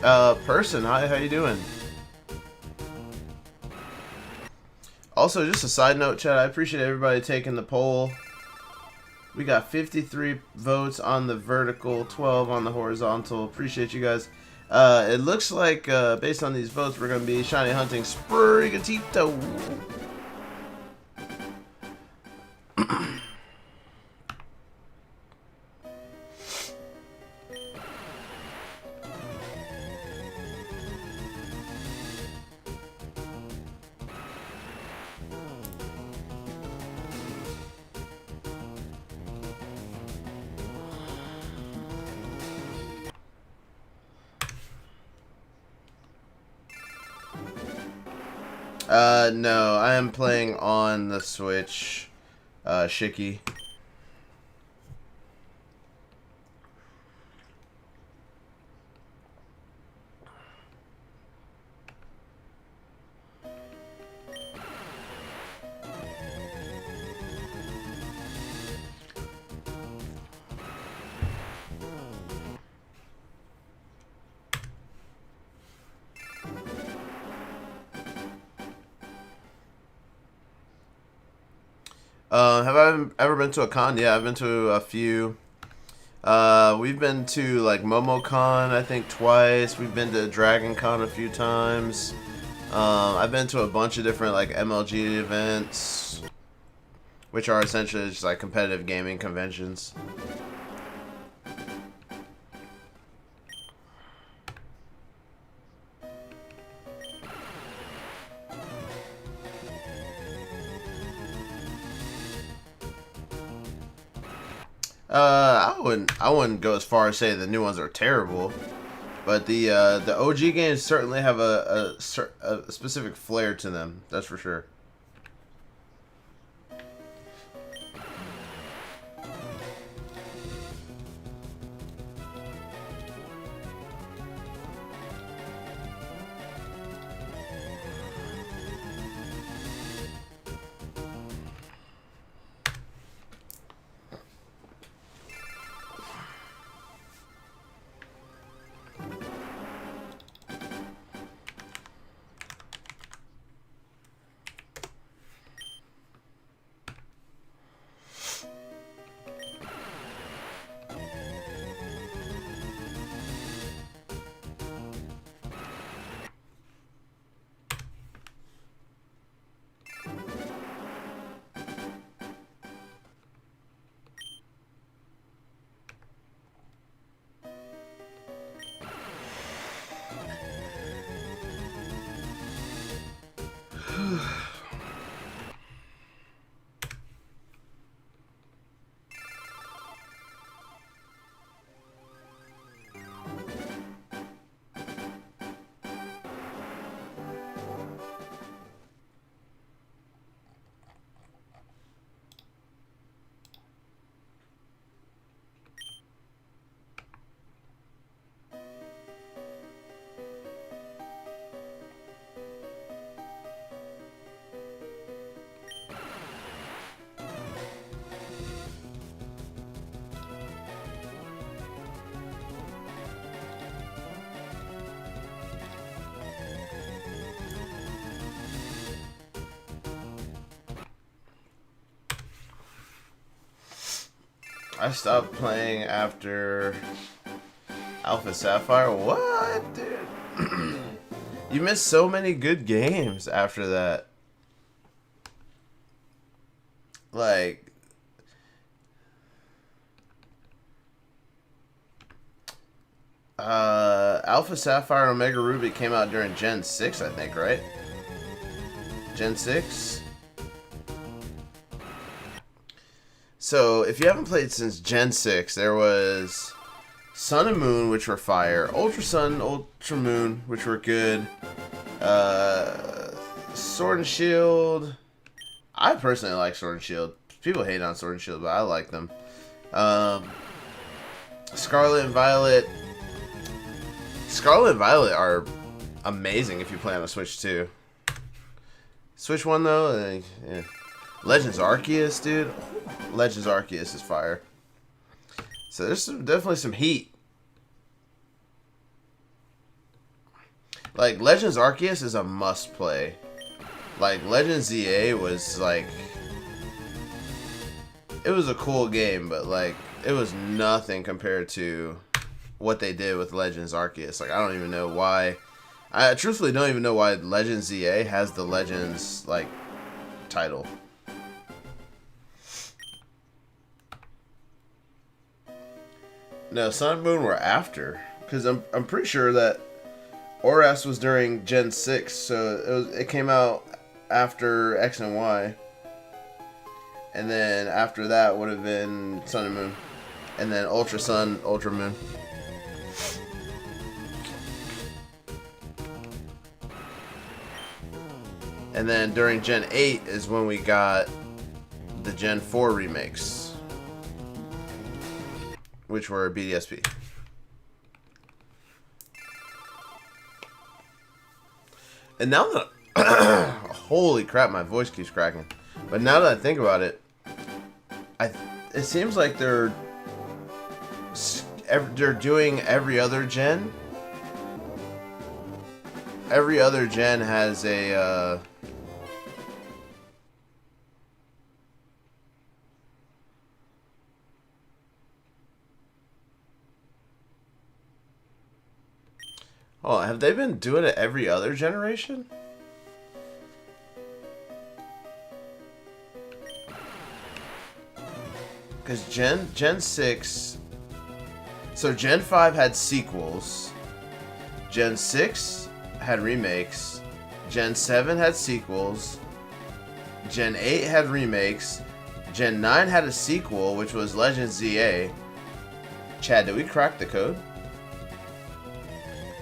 Person, hi, how you doing? Also, just a side note, chat, I appreciate everybody taking the poll. We got 53 votes on the vertical, 12 on the horizontal. Appreciate you guys. It looks like, based on these votes, we're going to be shiny hunting Sprigatito. No, I am playing on the Switch, Shiki. Have I ever been to a con? Yeah, I've been to a few. We've been to like MomoCon, I think twice. We've been to Dragon Con a few times. I've been to a bunch of different like MLG events, which are essentially just like competitive gaming conventions. I wouldn't go as far as say the new ones are terrible, but the OG games certainly have a specific flair to them. That's for sure. I stopped playing after Alpha Sapphire. What, dude? You missed so many good games after that. Like, Alpha Sapphire and Omega Ruby came out during Gen 6, I think, right? Gen 6? So, if you haven't played since Gen 6, there was Sun and Moon, which were fire, Ultra Sun, Ultra Moon, which were good, Sword and Shield. I personally like Sword and Shield. People hate on Sword and Shield, but I like them. Scarlet and Violet. Scarlet and Violet are amazing if you play on the Switch too. Switch 1 though, yeah. Legends Arceus, dude. Legends Arceus is fire. So there's definitely some heat. Like, Legends Arceus is a must-play. Like, Legends ZA was, like... It was a cool game, but, like, it was nothing compared to what they did with Legends Arceus. Like, I don't even know why... I truthfully don't even know why Legends ZA has the Legends, like, title. No, Sun and Moon were after. Because I'm pretty sure that ORAS was during Gen 6, so it came out after X and Y. And then after that would have been Sun and Moon. And then Ultra Sun, Ultra Moon. And then during Gen 8 is when we got the Gen 4 remakes, which were BDSP. And now that... holy crap, my voice keeps cracking. But now that I think about it, it seems like they're doing every other gen. Every other gen has a... Oh, have they been doing it every other generation? Because Gen 6... So Gen 5 had sequels. Gen 6 had remakes. Gen 7 had sequels. Gen 8 had remakes. Gen 9 had a sequel, which was Legends ZA. Chad, did we crack the code?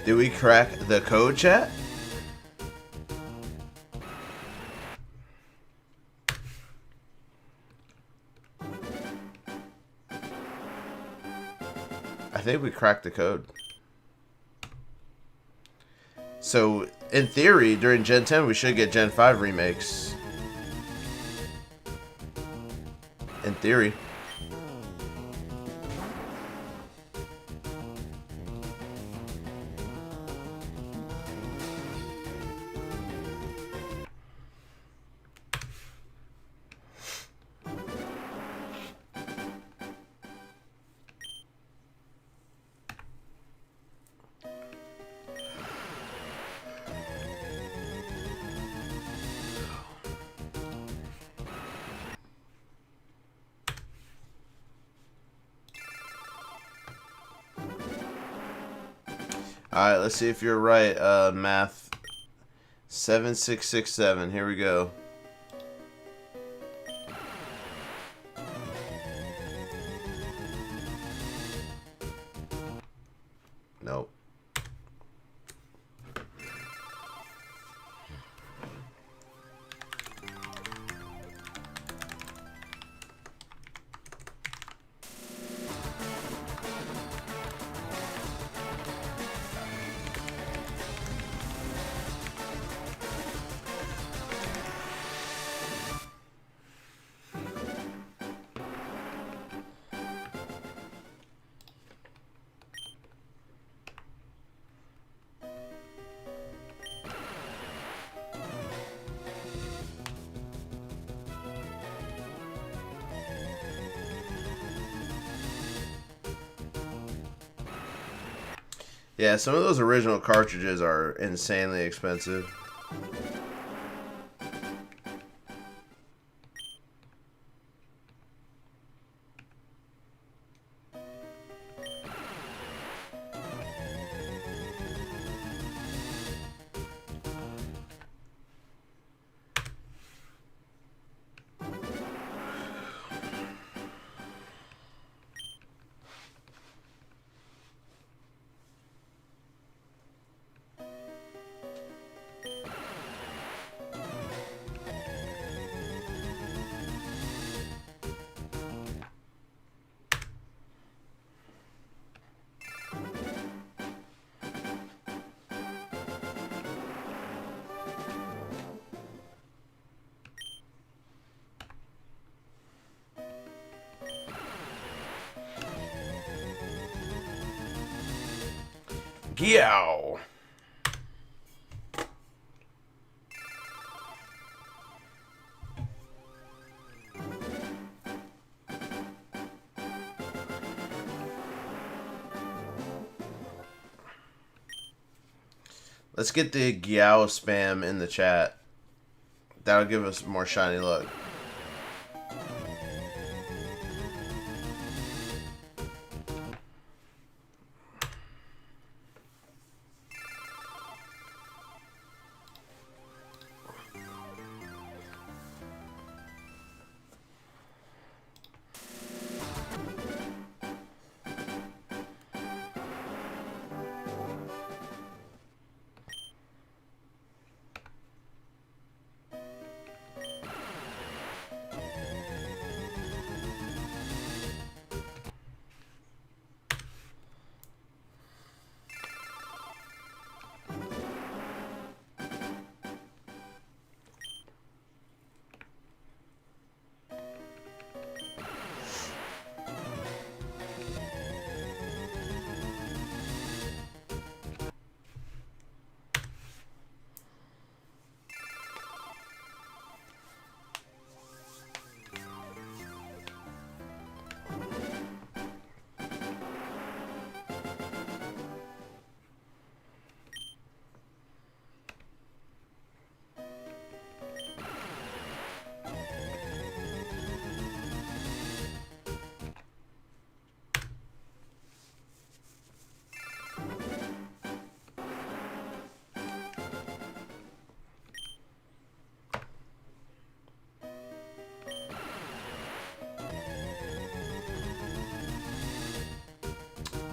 Did we crack the code, chat? I think we cracked the code. So, in theory, during Gen 10, we should get Gen 5 remakes. In theory. Alright, let's see if you're right, math. 7667, here we go. Nope. Yeah, some of those original cartridges are insanely expensive. Yow. Let's get the Gyao spam in the chat. That'll give us more shiny luck.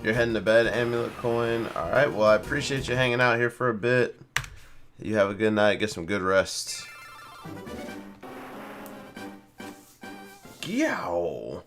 You're heading to bed, Amulet Coin. Alright, well, I appreciate you hanging out here for a bit. You have a good night. Get some good rest. Yow!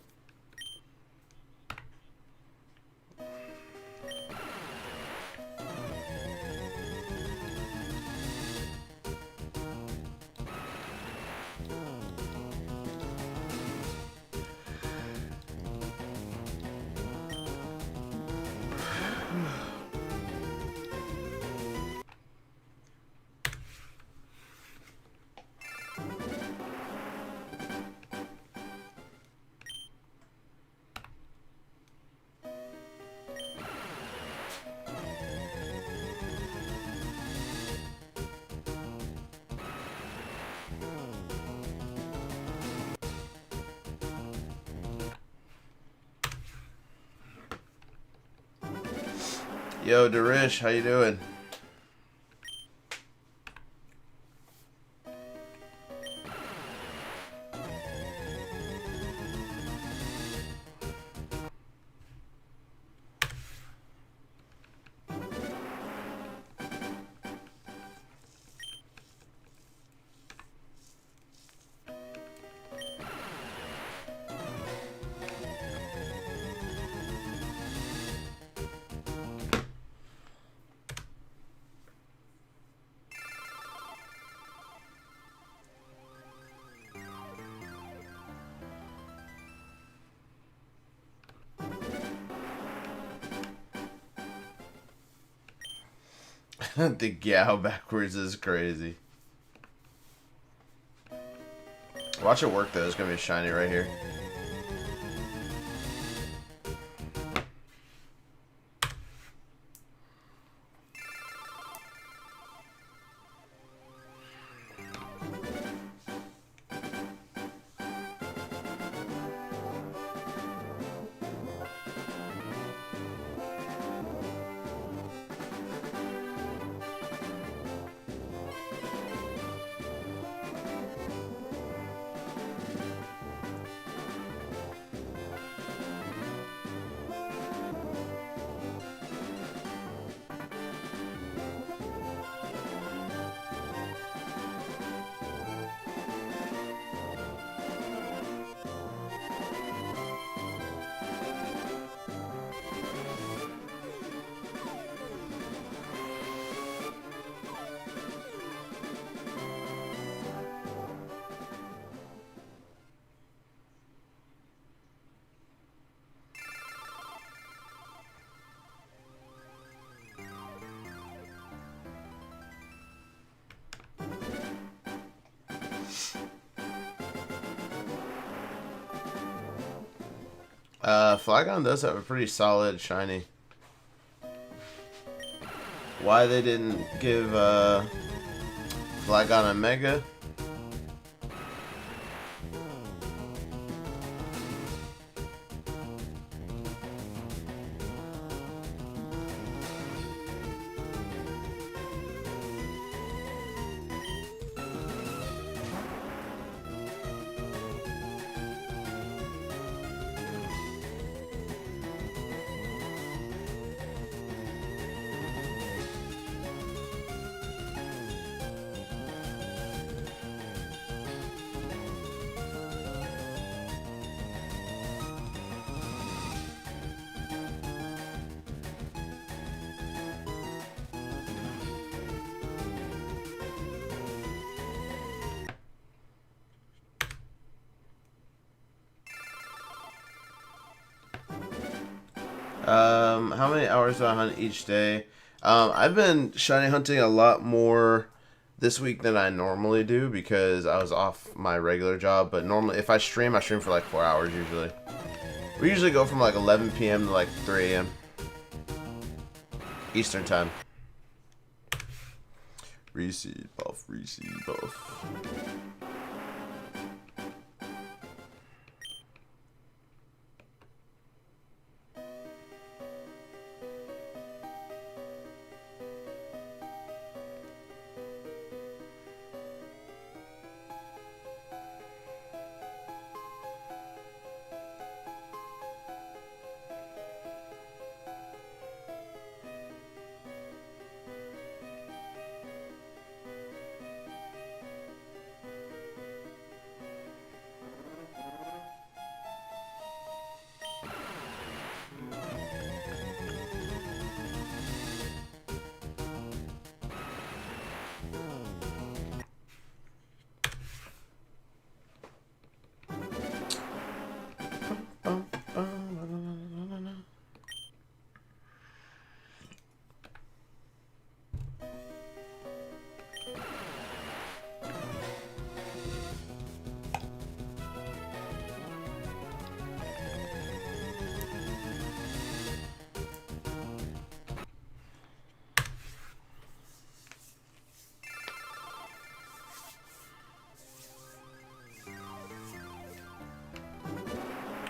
Yo, Darish, how you doing? The Gao backwards is crazy. Watch it work though, it's gonna be shiny right here. Flygon does have a pretty solid shiny. Wow. why they didn't give Flygon a Mega? How many hours do I hunt each day? I've been shiny hunting a lot more this week than I normally do because I was off my regular job. But normally, if I stream for like 4 hours usually. We usually go from like 11 p.m. to like 3 a.m. Eastern time. Reseed buff, reseed buff.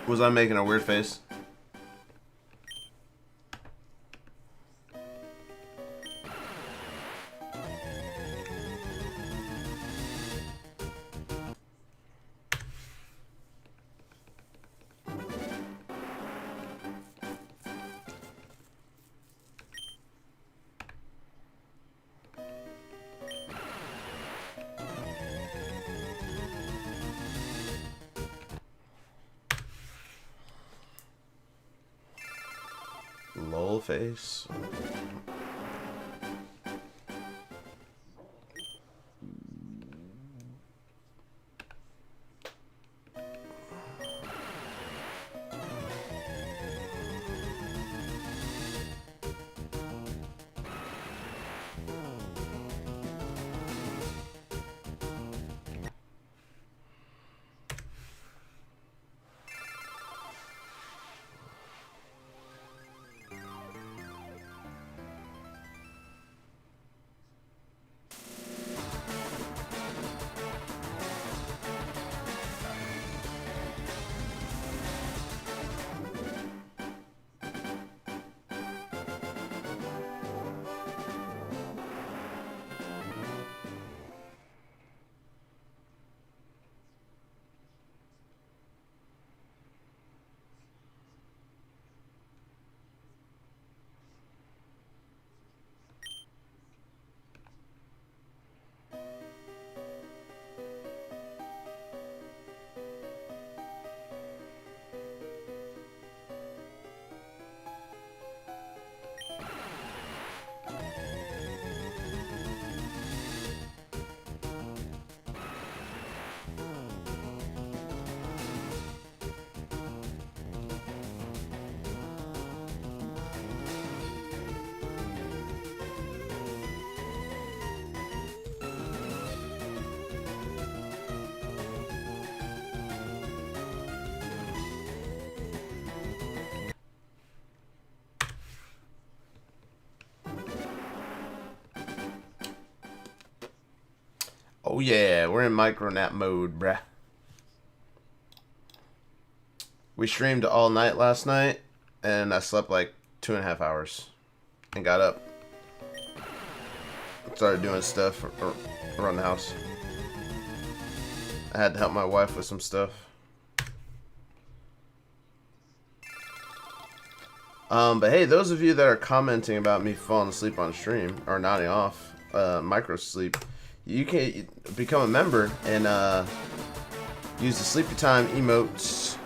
Was I making a weird face? Lol face. Oh yeah, we're in micronap mode, bruh. We streamed all night last night, and I slept like 2.5 hours, and got up, started doing stuff around the house. I had to help my wife with some stuff. But hey, those of you that are commenting about me falling asleep on stream or nodding off, micro sleep, you can become a member and use the sleepy time emotes.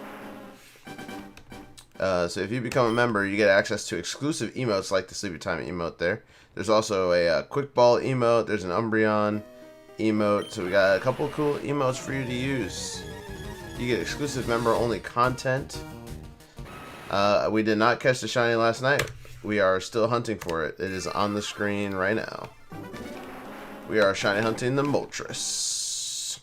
So if you become a member, you get access to exclusive emotes like the sleepy time emote there. There's also a quick ball emote. There's an Umbreon emote. So we got a couple cool emotes for you to use. You get exclusive member only content. We did not catch the shiny last night. We are still hunting for it. It is on the screen right now. We are shiny hunting the Moltres.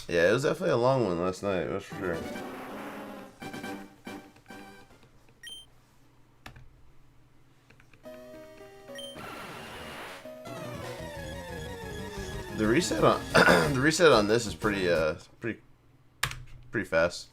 Yeah, it was definitely a long one last night, that's for sure. The reset on the reset on this is pretty fast.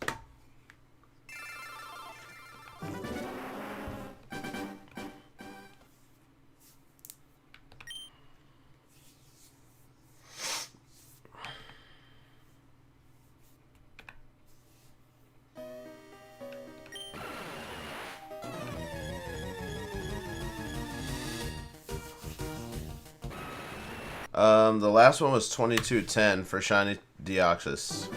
The last one was 2210 for shiny Deoxys.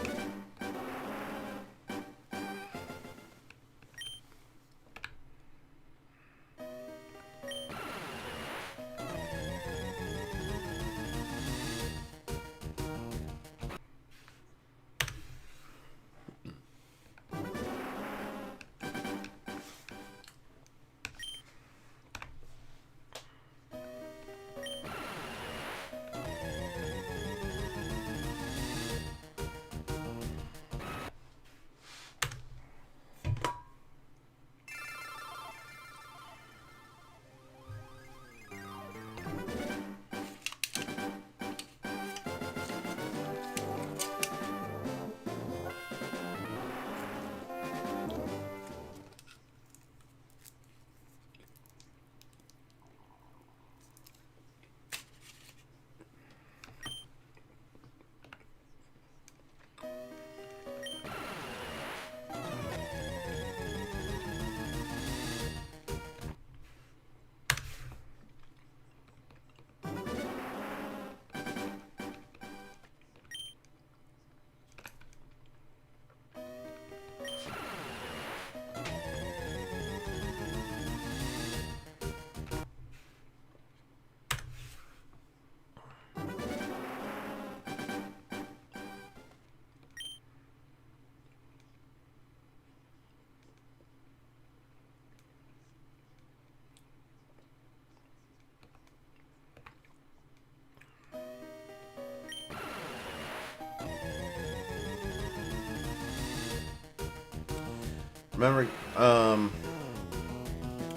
Remember,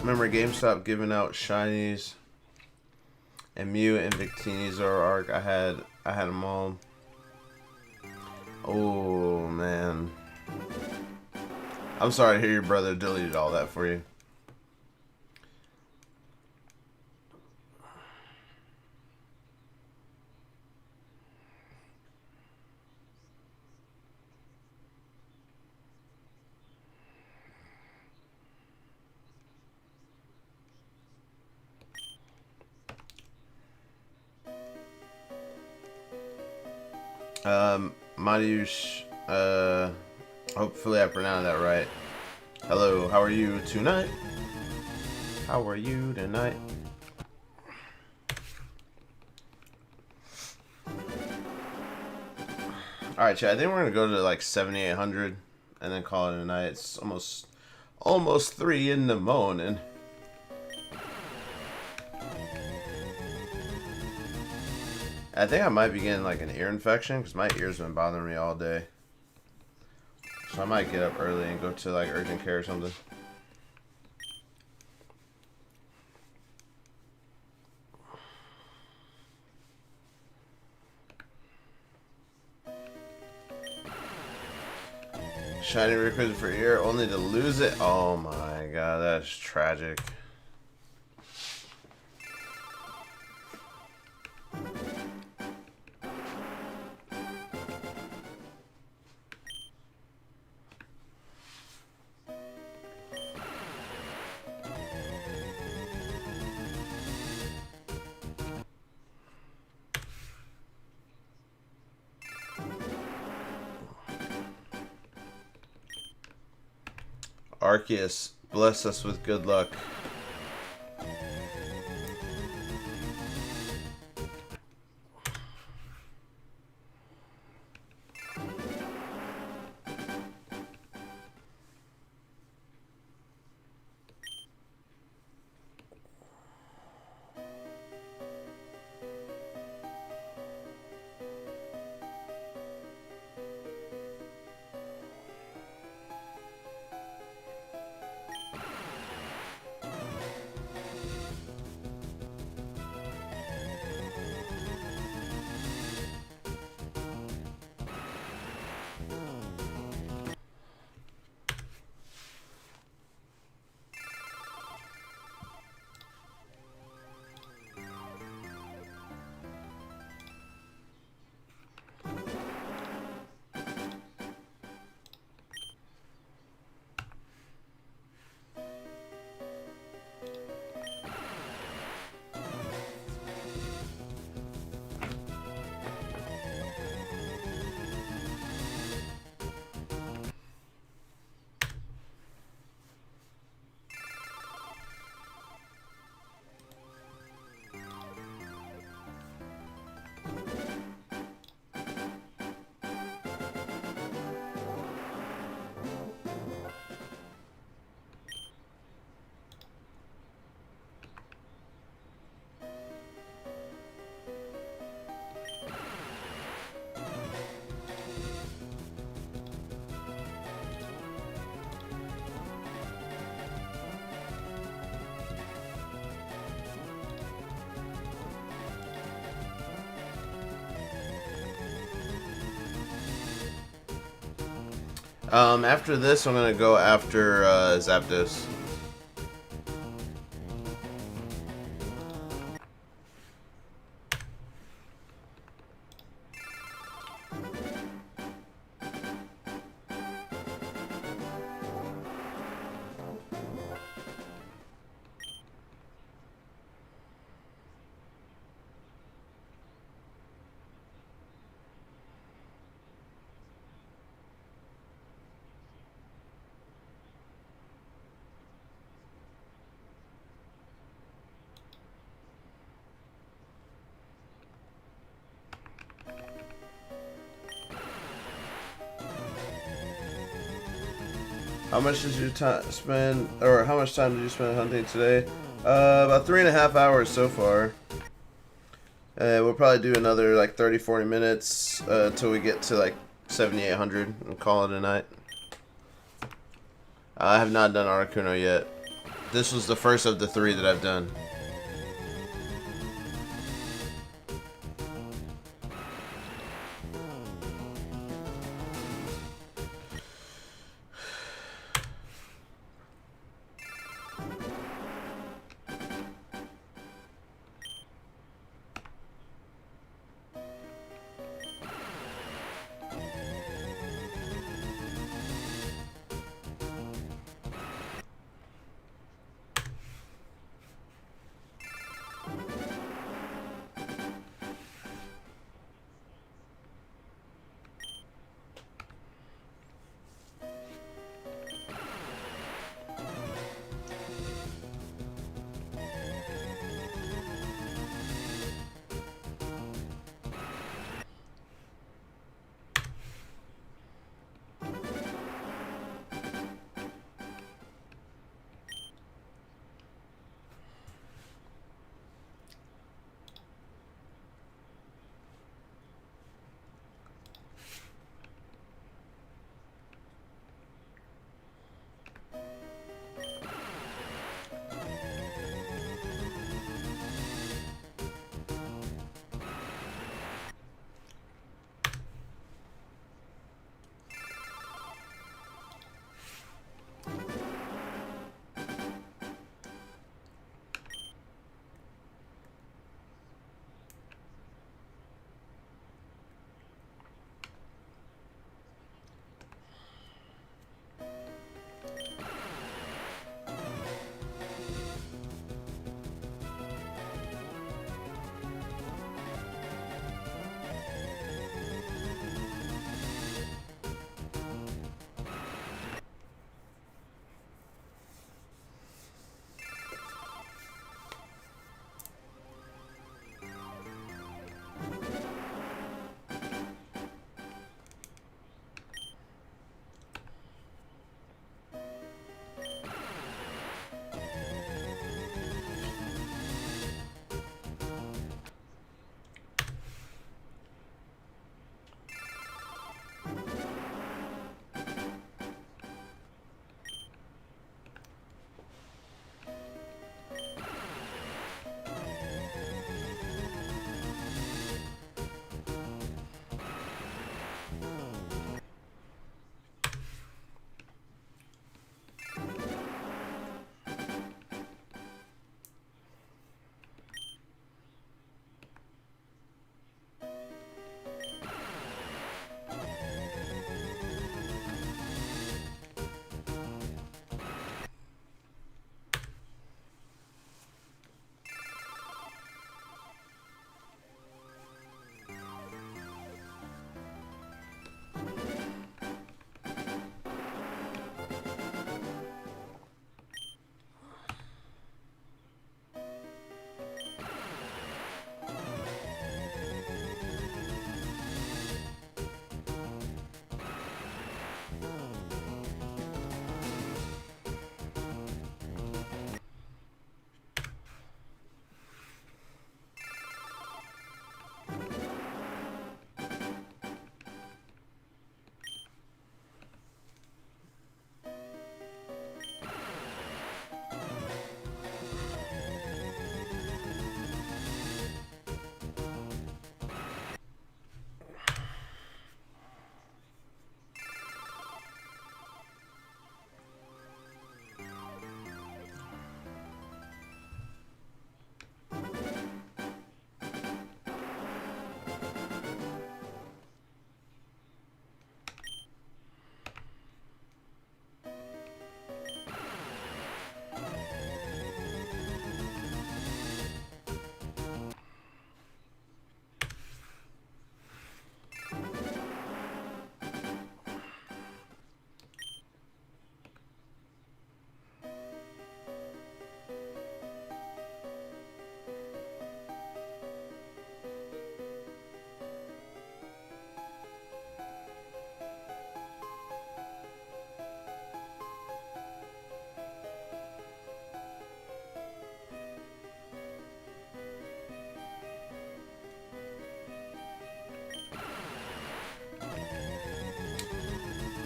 remember GameStop giving out shinies and Mew and Victini Zoroark. I had them all. Oh man, I'm sorry to hear your brother deleted all that for you. Mariusz, hopefully I pronounced that right. Hello, how are you tonight? How are you tonight? Alright, chat, I think we're gonna go to like 7,800 and then call it a night. It's almost 3 in the morning. I think I might be getting like an ear infection because my ears been bothering me all day. So I might get up early and go to like urgent care or something. Shiny Rayquaza for ear only to lose it. Oh my god, that's tragic. Arceus, bless us with good luck. After this, I'm gonna go after Zapdos. How much did you spend, or how much time did you spend hunting today? About 3.5 hours so far. We'll probably do another like 30-40 minutes until we get to like 7,800 and call it a night. I have not done Articuno yet. This was the first of the 3 that I've done.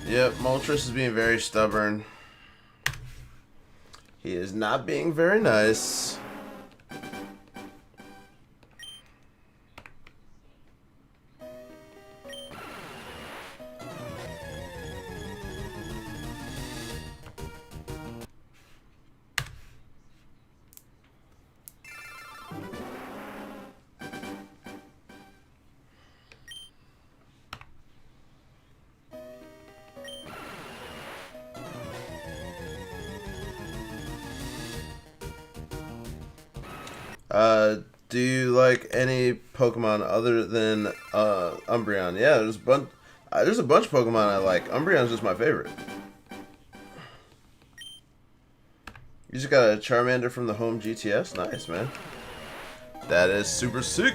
Yep, Moltres is being very stubborn. He is not being very nice. Do you like any Pokemon other than Umbreon? Yeah, there's a bunch of Pokemon I like. Umbreon's just my favorite. You just got a Charmander from the home GTS? Nice, man. That is super sick.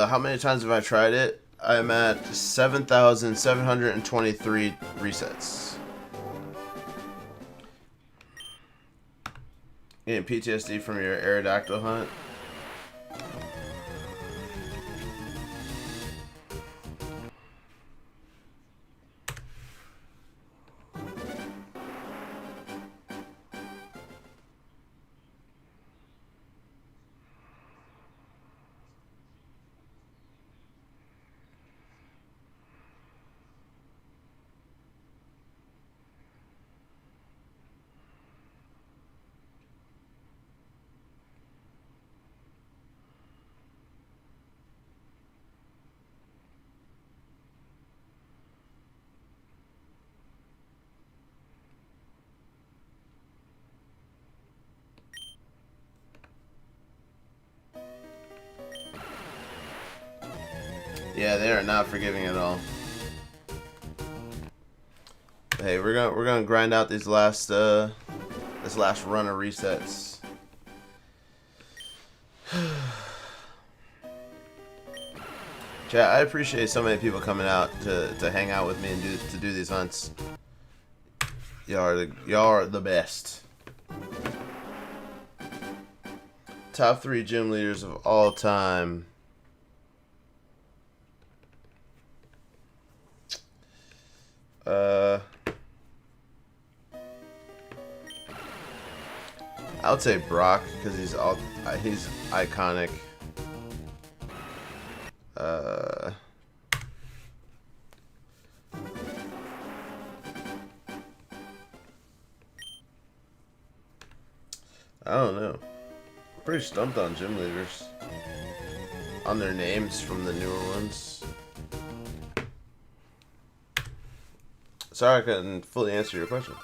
How many times have I tried it? I'm at 7,723 resets. Getting PTSD from your Aerodactyl hunt? Yeah, they are not forgiving at all. Hey, we're gonna grind out these last this last run of resets. Chat, I appreciate so many people coming out to hang out with me and do these hunts. Y'all are the best. Top 3 gym leaders of all time. I would say Brock because he's iconic. I don't know. I'm pretty stumped on gym leaders. On their names from the newer ones. Sorry I couldn't fully answer your question.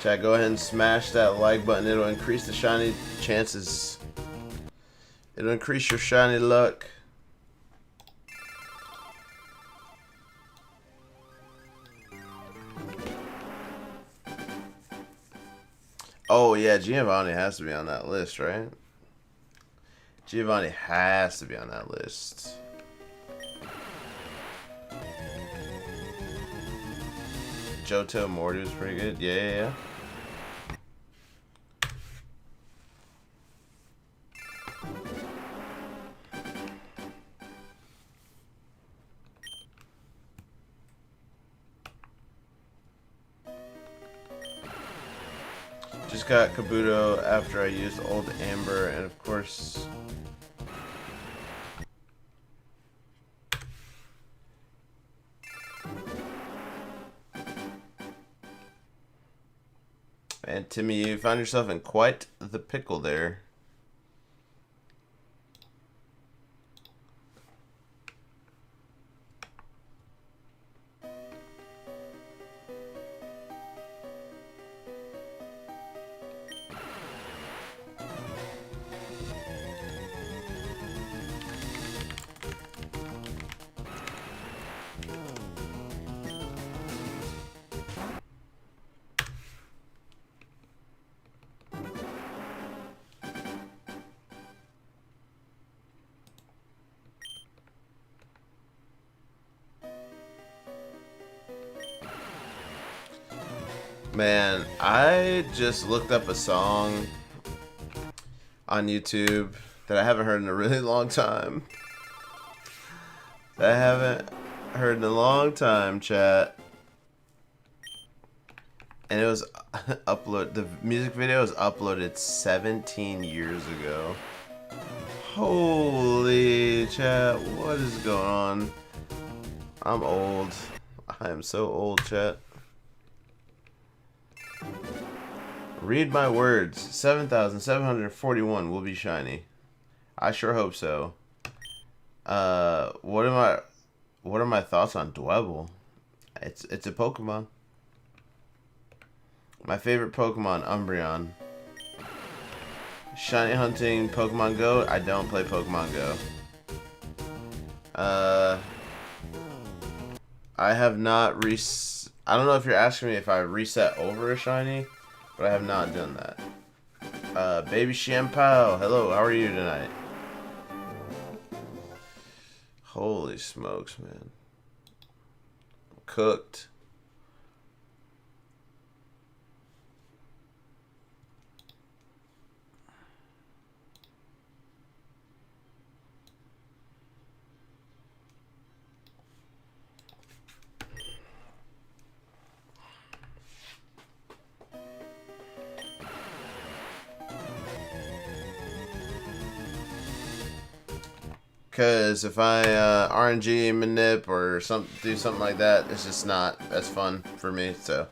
Chat, go ahead and smash that like button. It'll increase the shiny chances. It'll increase your shiny luck. Oh yeah, Giovanni has to be on that list, right? Giovanni has to be on that list. Johto Mordu's pretty good. Yeah. Just got Kabuto after I used Old Amber, and of course... And Timmy, you found yourself in quite the pickle there. Man, I just looked up a song on YouTube that I haven't heard in a really long time. That I haven't heard in a long time, chat. And it was the music video was uploaded 17 years ago. Holy chat, what is going on? I'm old. I am so old, chat. Read my words. 7,741 will be shiny. I sure hope so. What are my thoughts on Dwebble? It's a Pokemon. My favorite Pokemon, Umbreon. Shiny hunting, Pokemon Go. I don't play Pokemon Go. I have not I don't know if you're asking me if I reset over a shiny, but I have not done that. Baby Shampoo, hello, how are you tonight? Holy smokes, man. Cooked. Because if I RNG manip or do something like that, it's just not as fun for me, so.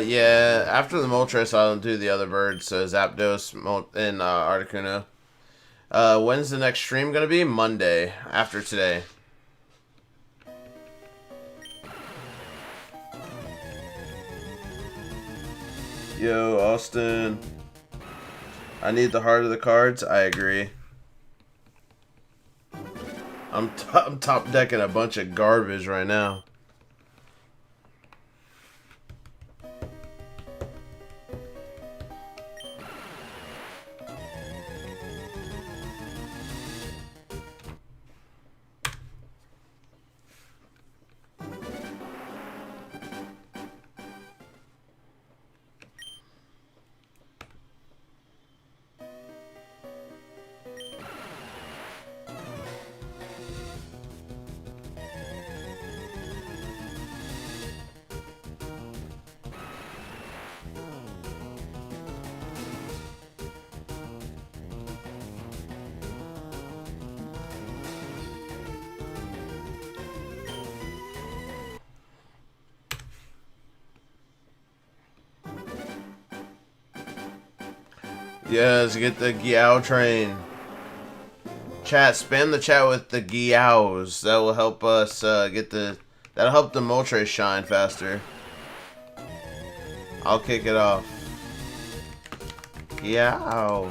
Yeah, after the Moltres, I'll do the other birds, so Zapdos and Articuno. When's the next stream gonna be? Monday, after today. Yo, Austin. I need the heart of the cards. I agree. I'm top decking a bunch of garbage right now. Yes, get the Gyao train. Chat, spam the chat with the Gyaos. That will help us that'll help the Moltres shine faster. I'll kick it off. Gyao.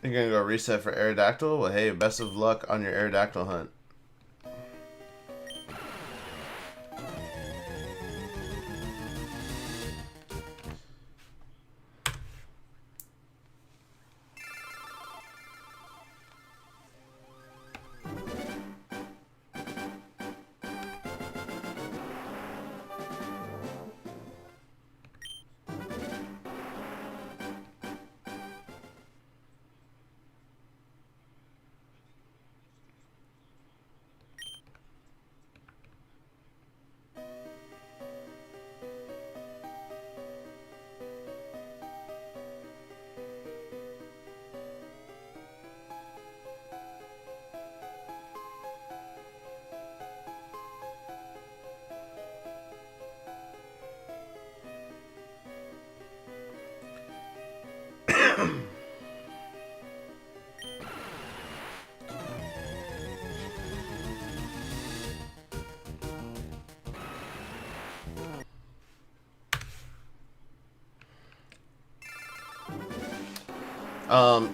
You're gonna go reset for Aerodactyl? Well, hey, best of luck on your Aerodactyl hunt.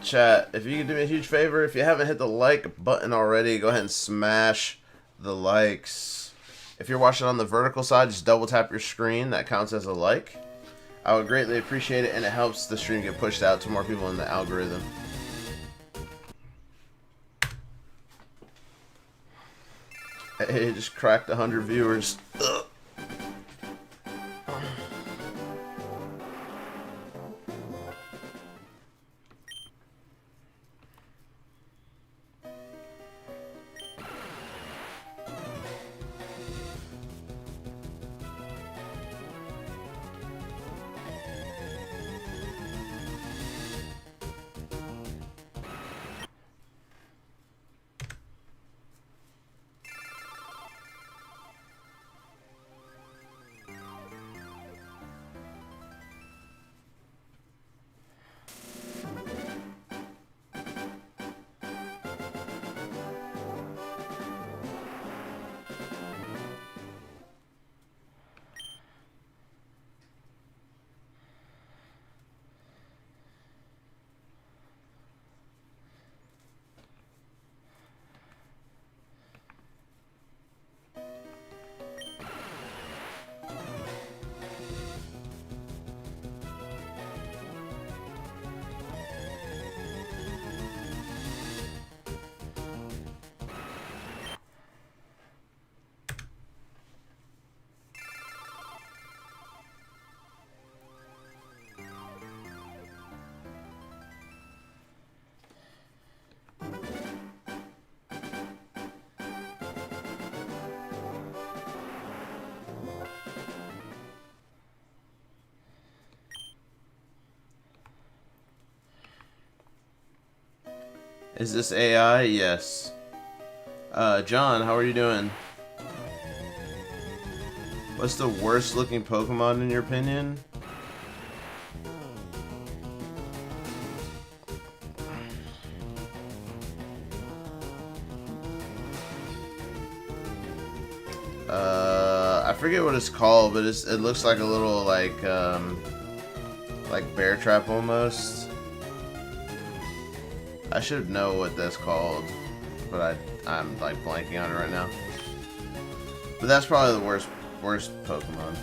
Chat, if you could do me a huge favor, if you haven't hit the like button already, go ahead and smash the likes. If you're watching on the vertical side, just double tap your screen. That counts as a like. I would greatly appreciate it, and it helps the stream get pushed out to more people in the algorithm. Hey, just cracked 100 viewers. Ugh. Is this AI? Yes. John, how are you doing? What's the worst looking Pokemon in your opinion? I forget what it's called, but it looks like a little like bear trap almost. I should know what that's called, but I'm like blanking on it right now. But that's probably the worst Pokemon.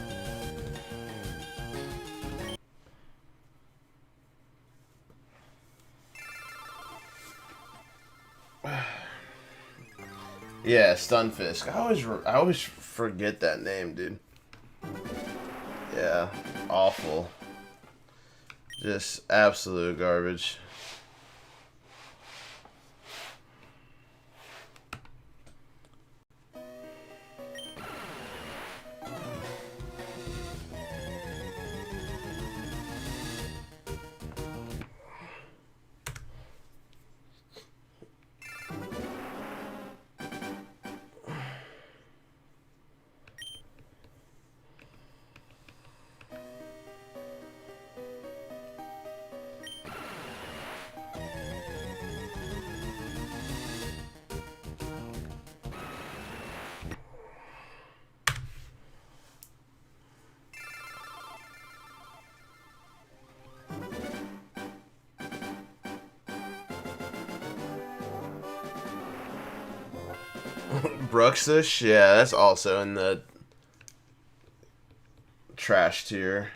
Yeah, Stunfisk. I always forget that name, dude. Yeah, awful. Just absolute garbage. Bruxish, yeah, that's also in the trash tier.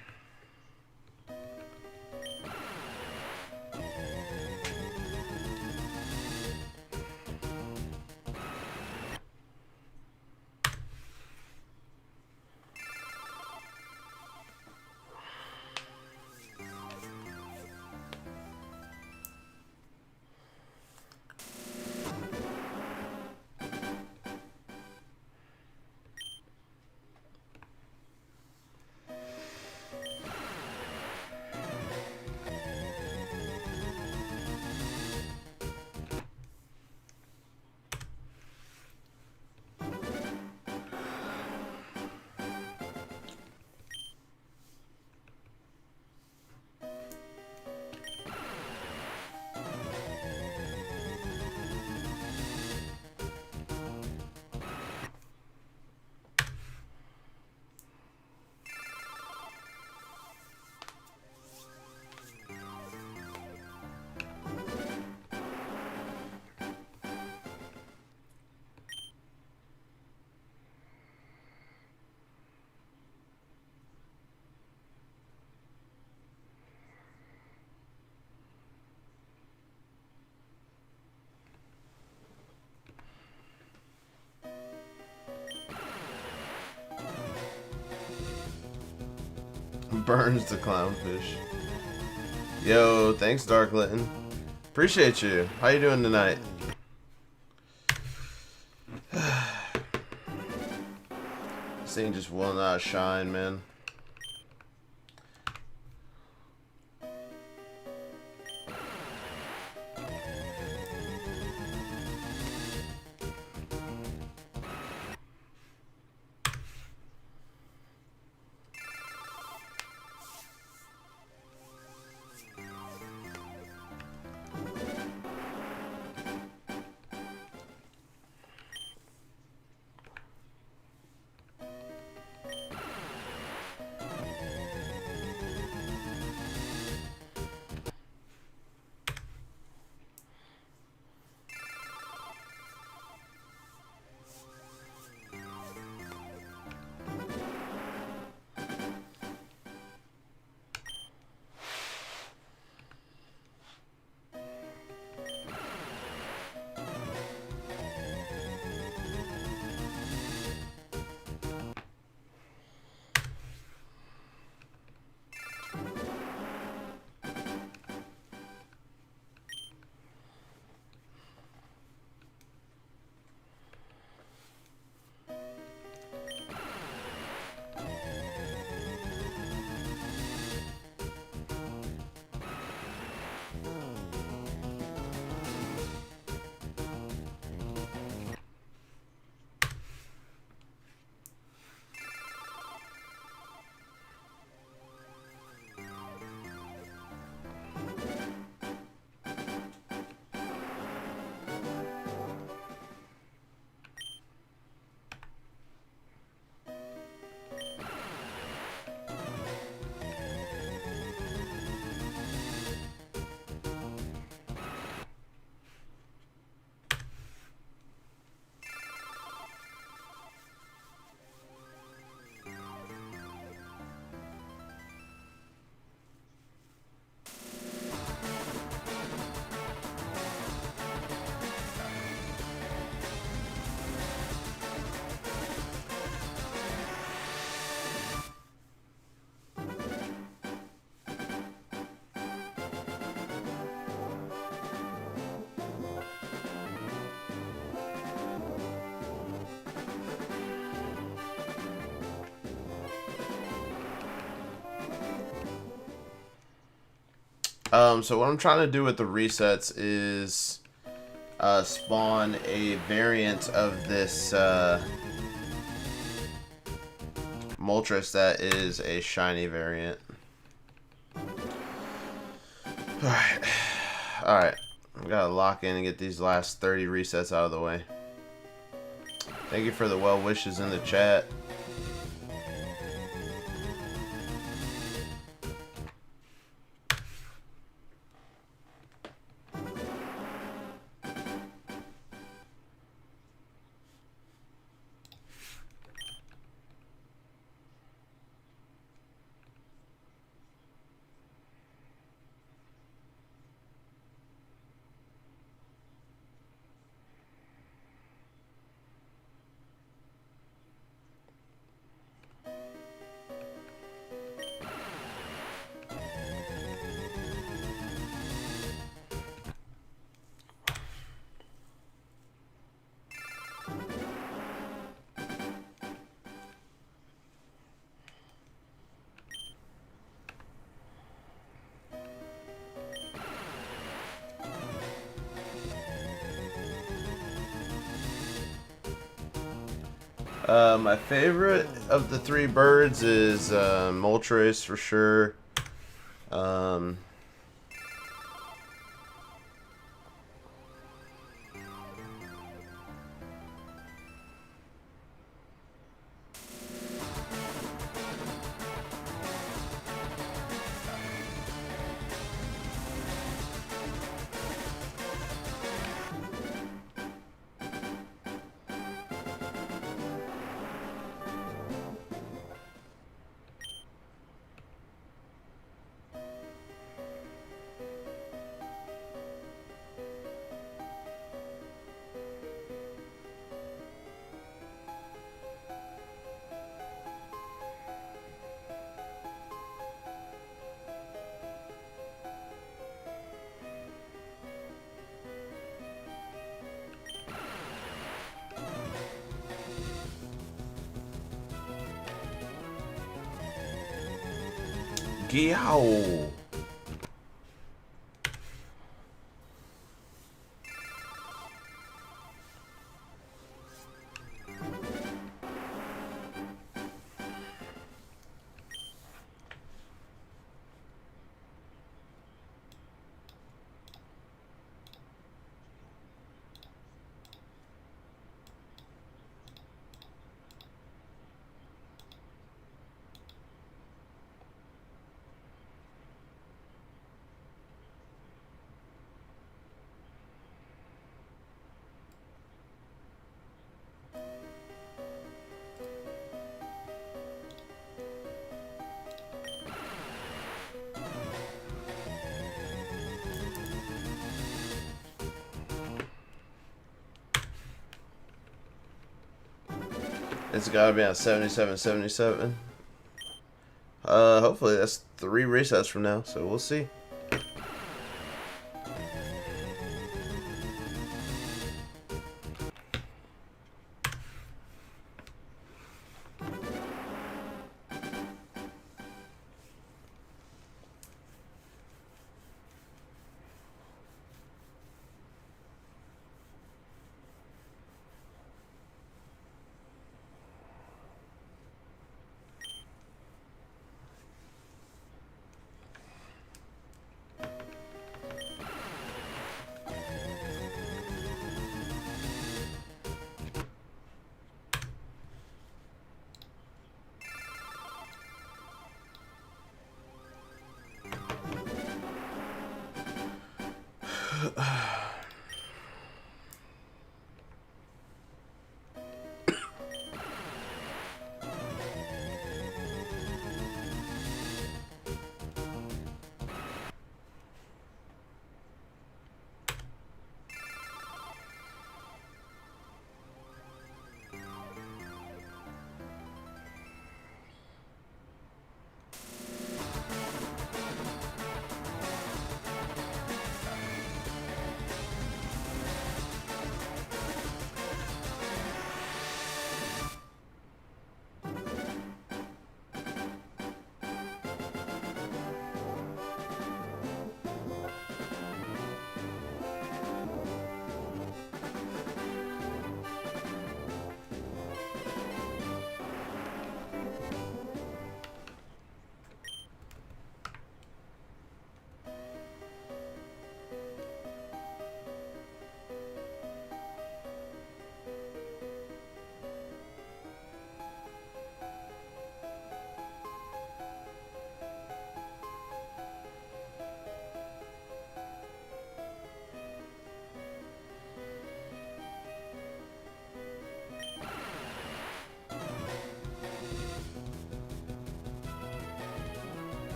Burns the clownfish. Yo, thanks, Dark Litten. Appreciate you. How you doing tonight? This thing just will not shine, man. So what I'm trying to do with the resets is spawn a variant of this Moltres that is a shiny variant. Alright. Alright. I gotta lock in and get these last 30 resets out of the way. Thank you for the well wishes in the chat. My favorite of the three birds is Moltres for sure. Um, Geow. It's gotta be on 77, 77. Hopefully that's 3 resets from now, so we'll see.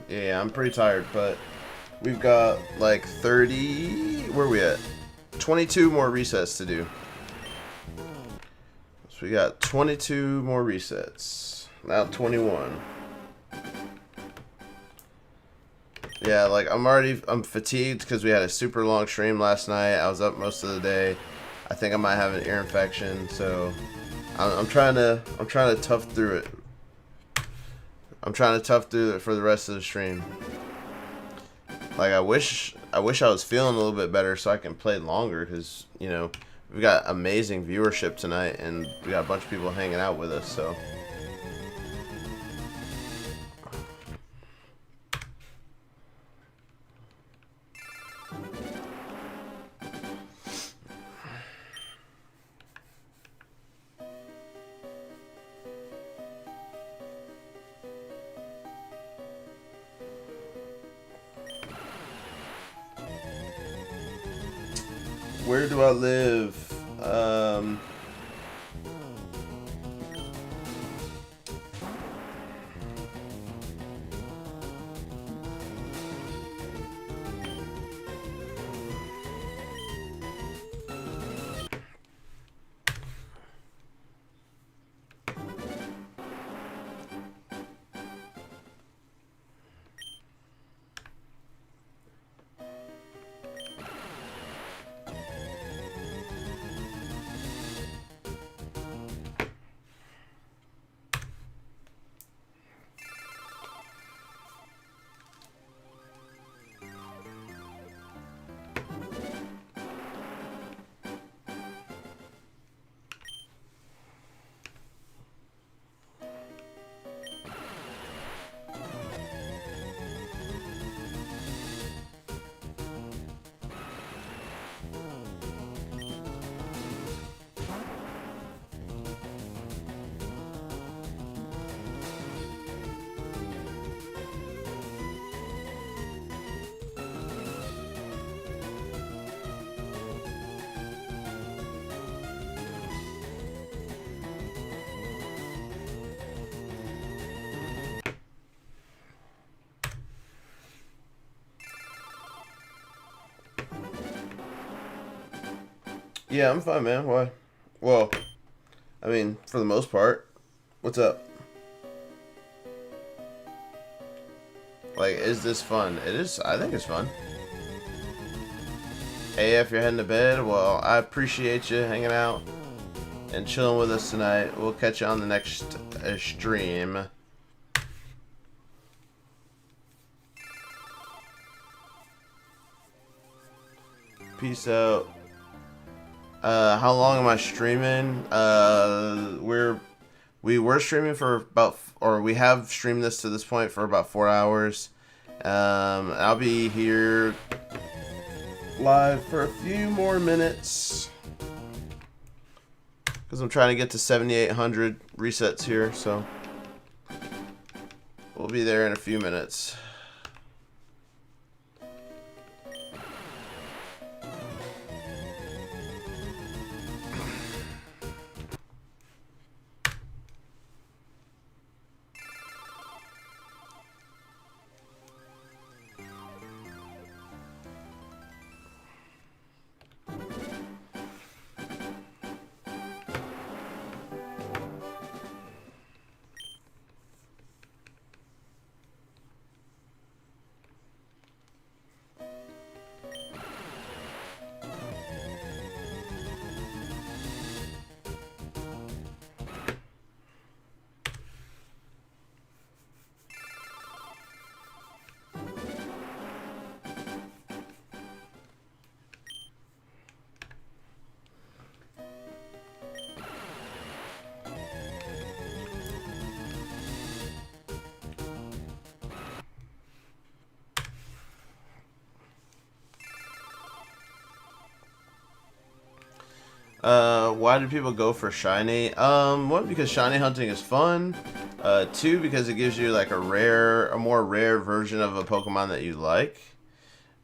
Yeah, I'm pretty tired, but we've got like 30, where are we at? 22 more resets to do. So we got 22 more resets. Now 21. Yeah, like I'm fatigued because we had a super long stream last night. I was up most of the day. I think I might have an ear infection, so I'm trying to tough through it. I'm trying to tough through it for the rest of the stream. Like I wish I was feeling a little bit better so I can play longer, because you know we got amazing viewership tonight and we got a bunch of people hanging out with us. So. Where do I live? Yeah, I'm fine, man. Why? Well, I mean, for the most part. What's up? Like, is this fun? It is. I think it's fun. Hey, if you're heading to bed, well, I appreciate you hanging out and chilling with us tonight. We'll catch you on the next stream. Peace out. How long am I streaming? We were streaming for about, or we have streamed this to this point for about 4 hours. I'll be here live for a few more minutes because I'm trying to get to 7,800 resets here, so we'll be there in a few minutes. Why do people go for shiny? One, because shiny hunting is fun. Two, because it gives you like a more rare version of a Pokemon that you like.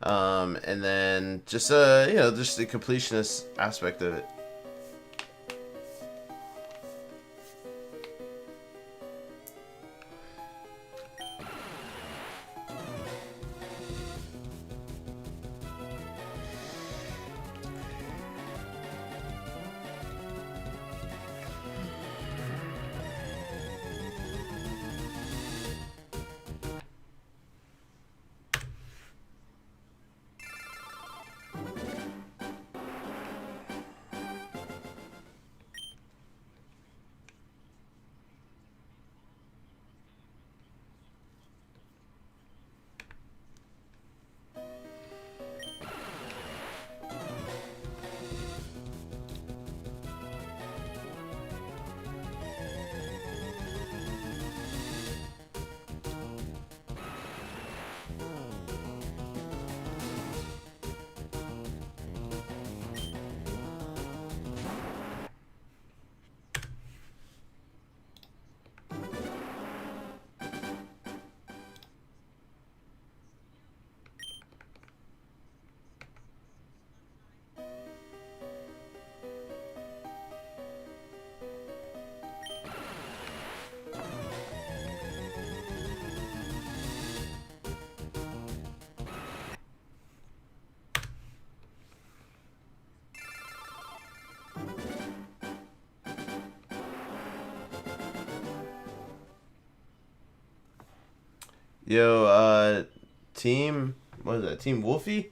And then just just the completionist aspect of it. Yo, team, what is that? Team Wolfie?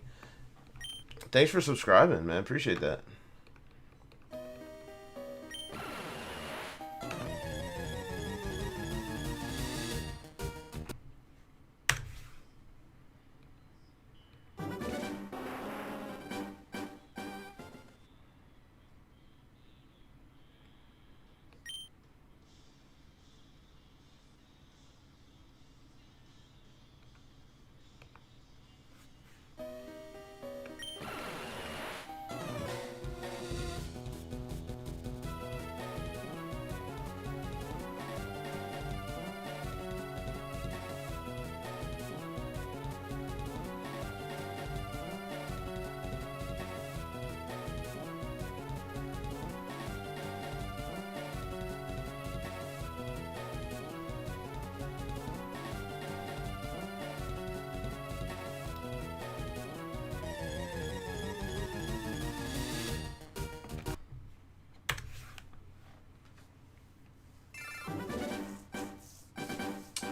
Thanks for subscribing, man. Appreciate that.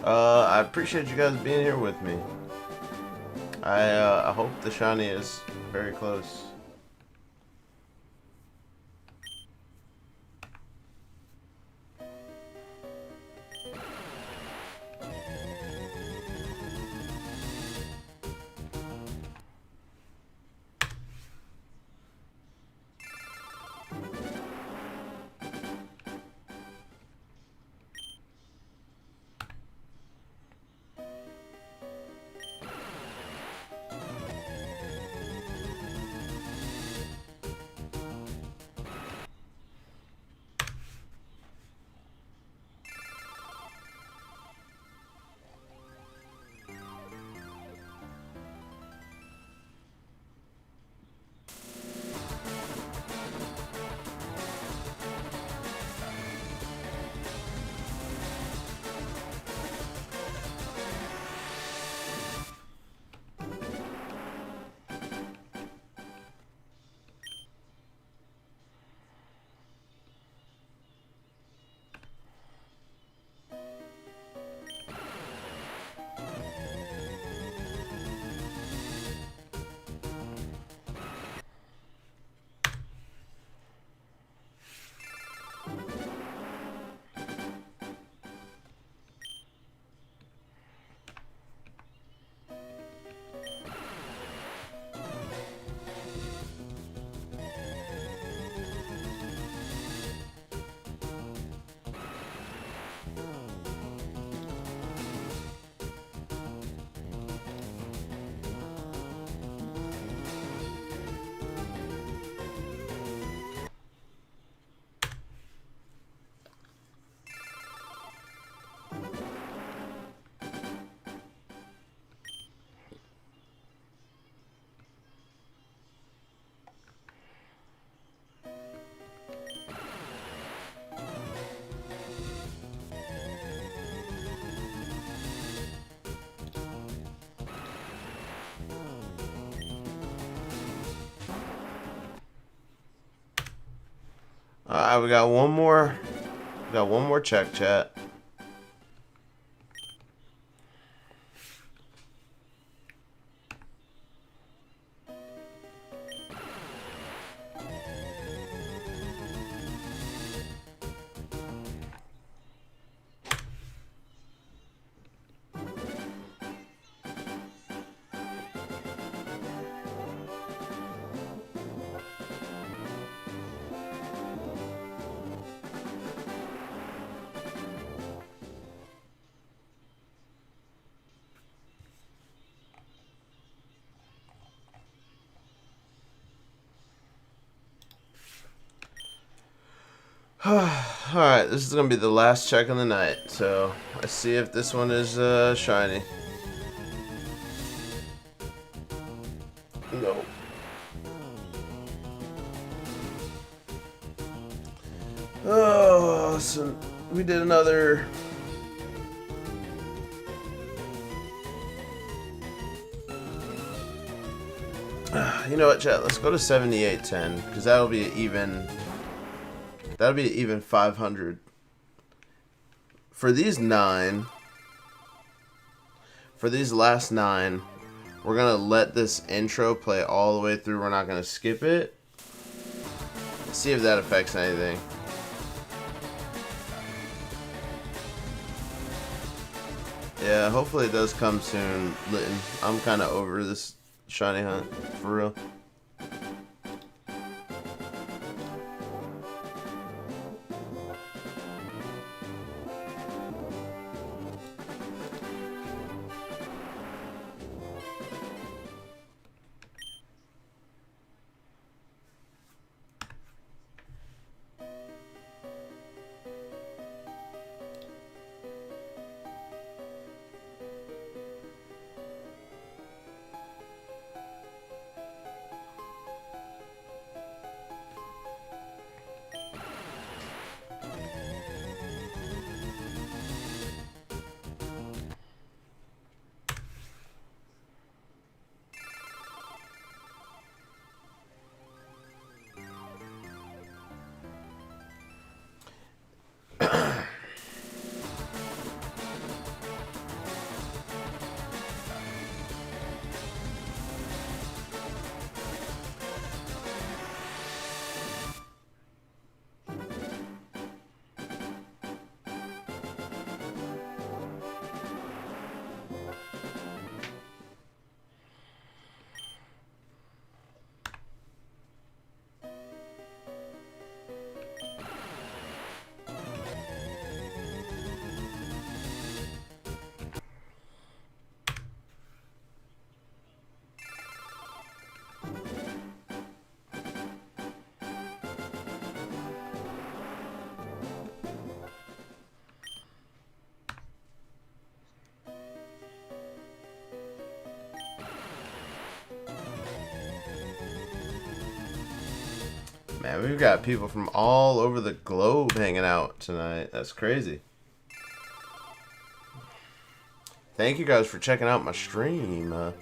I appreciate you guys being here with me. I hope the shiny is very close. Alright, we got one more. We got one more check, chat. Alright, this is going to be the last check of the night, so let's see if this one is shiny. No. Oh, so we did another... You know what, chat? Let's go to 7810, because that'll be even... That'll be even 500. For these 9... for these last 9, we're gonna let this intro play all the way through. We're not gonna skip it. Let's see if that affects anything. Yeah, hopefully it does come soon, Litton. I'm kind of over this shiny hunt, for real. Man, we've got people from all over the globe hanging out tonight. That's crazy. Thank you guys for checking out my stream.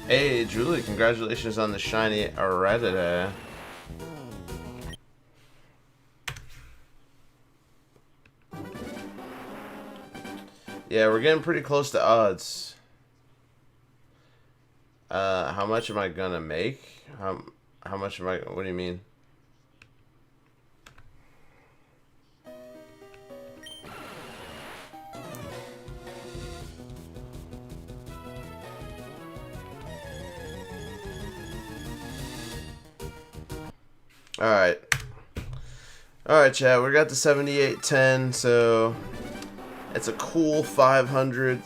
Hey, Julie, congratulations on the shiny Reddit. Yeah, we're getting pretty close to odds. How much am I gonna make? How much am I? What do you mean? Alright. Alright, chat. We got the 7810, so it's a cool 500.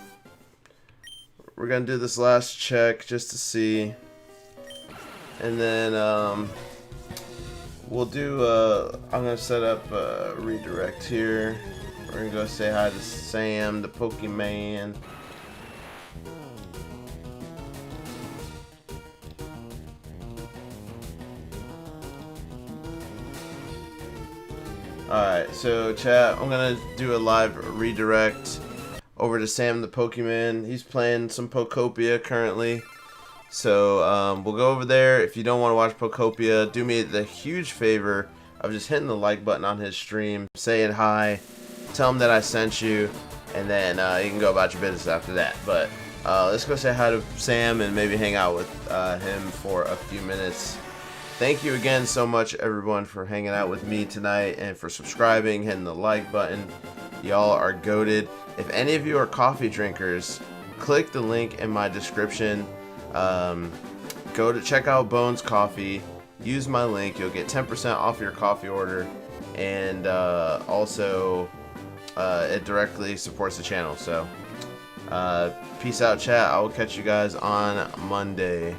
We're going to do this last check just to see. And then we'll do, I'm going to set up a redirect here. We're going to go say hi to Sam, the Pokemon. Alright, so chat, I'm going to do a live redirect over to Sam the Pokemon. He's playing some Pokopia currently. So we'll go over there. If you don't want to watch Pokopia, do me the huge favor of just hitting the like button on his stream, saying hi, tell him that I sent you, and then you can go about your business after that. But let's go say hi to Sam and maybe hang out with him for a few minutes. Thank you again so much, everyone, for hanging out with me tonight and for subscribing, hitting the like button. Y'all are goated. If any of you are coffee drinkers, click the link in my description. Go to check out Bones Coffee. Use my link. You'll get 10% off your coffee order. And also, it directly supports the channel. So, peace out, chat. I will catch you guys on Monday.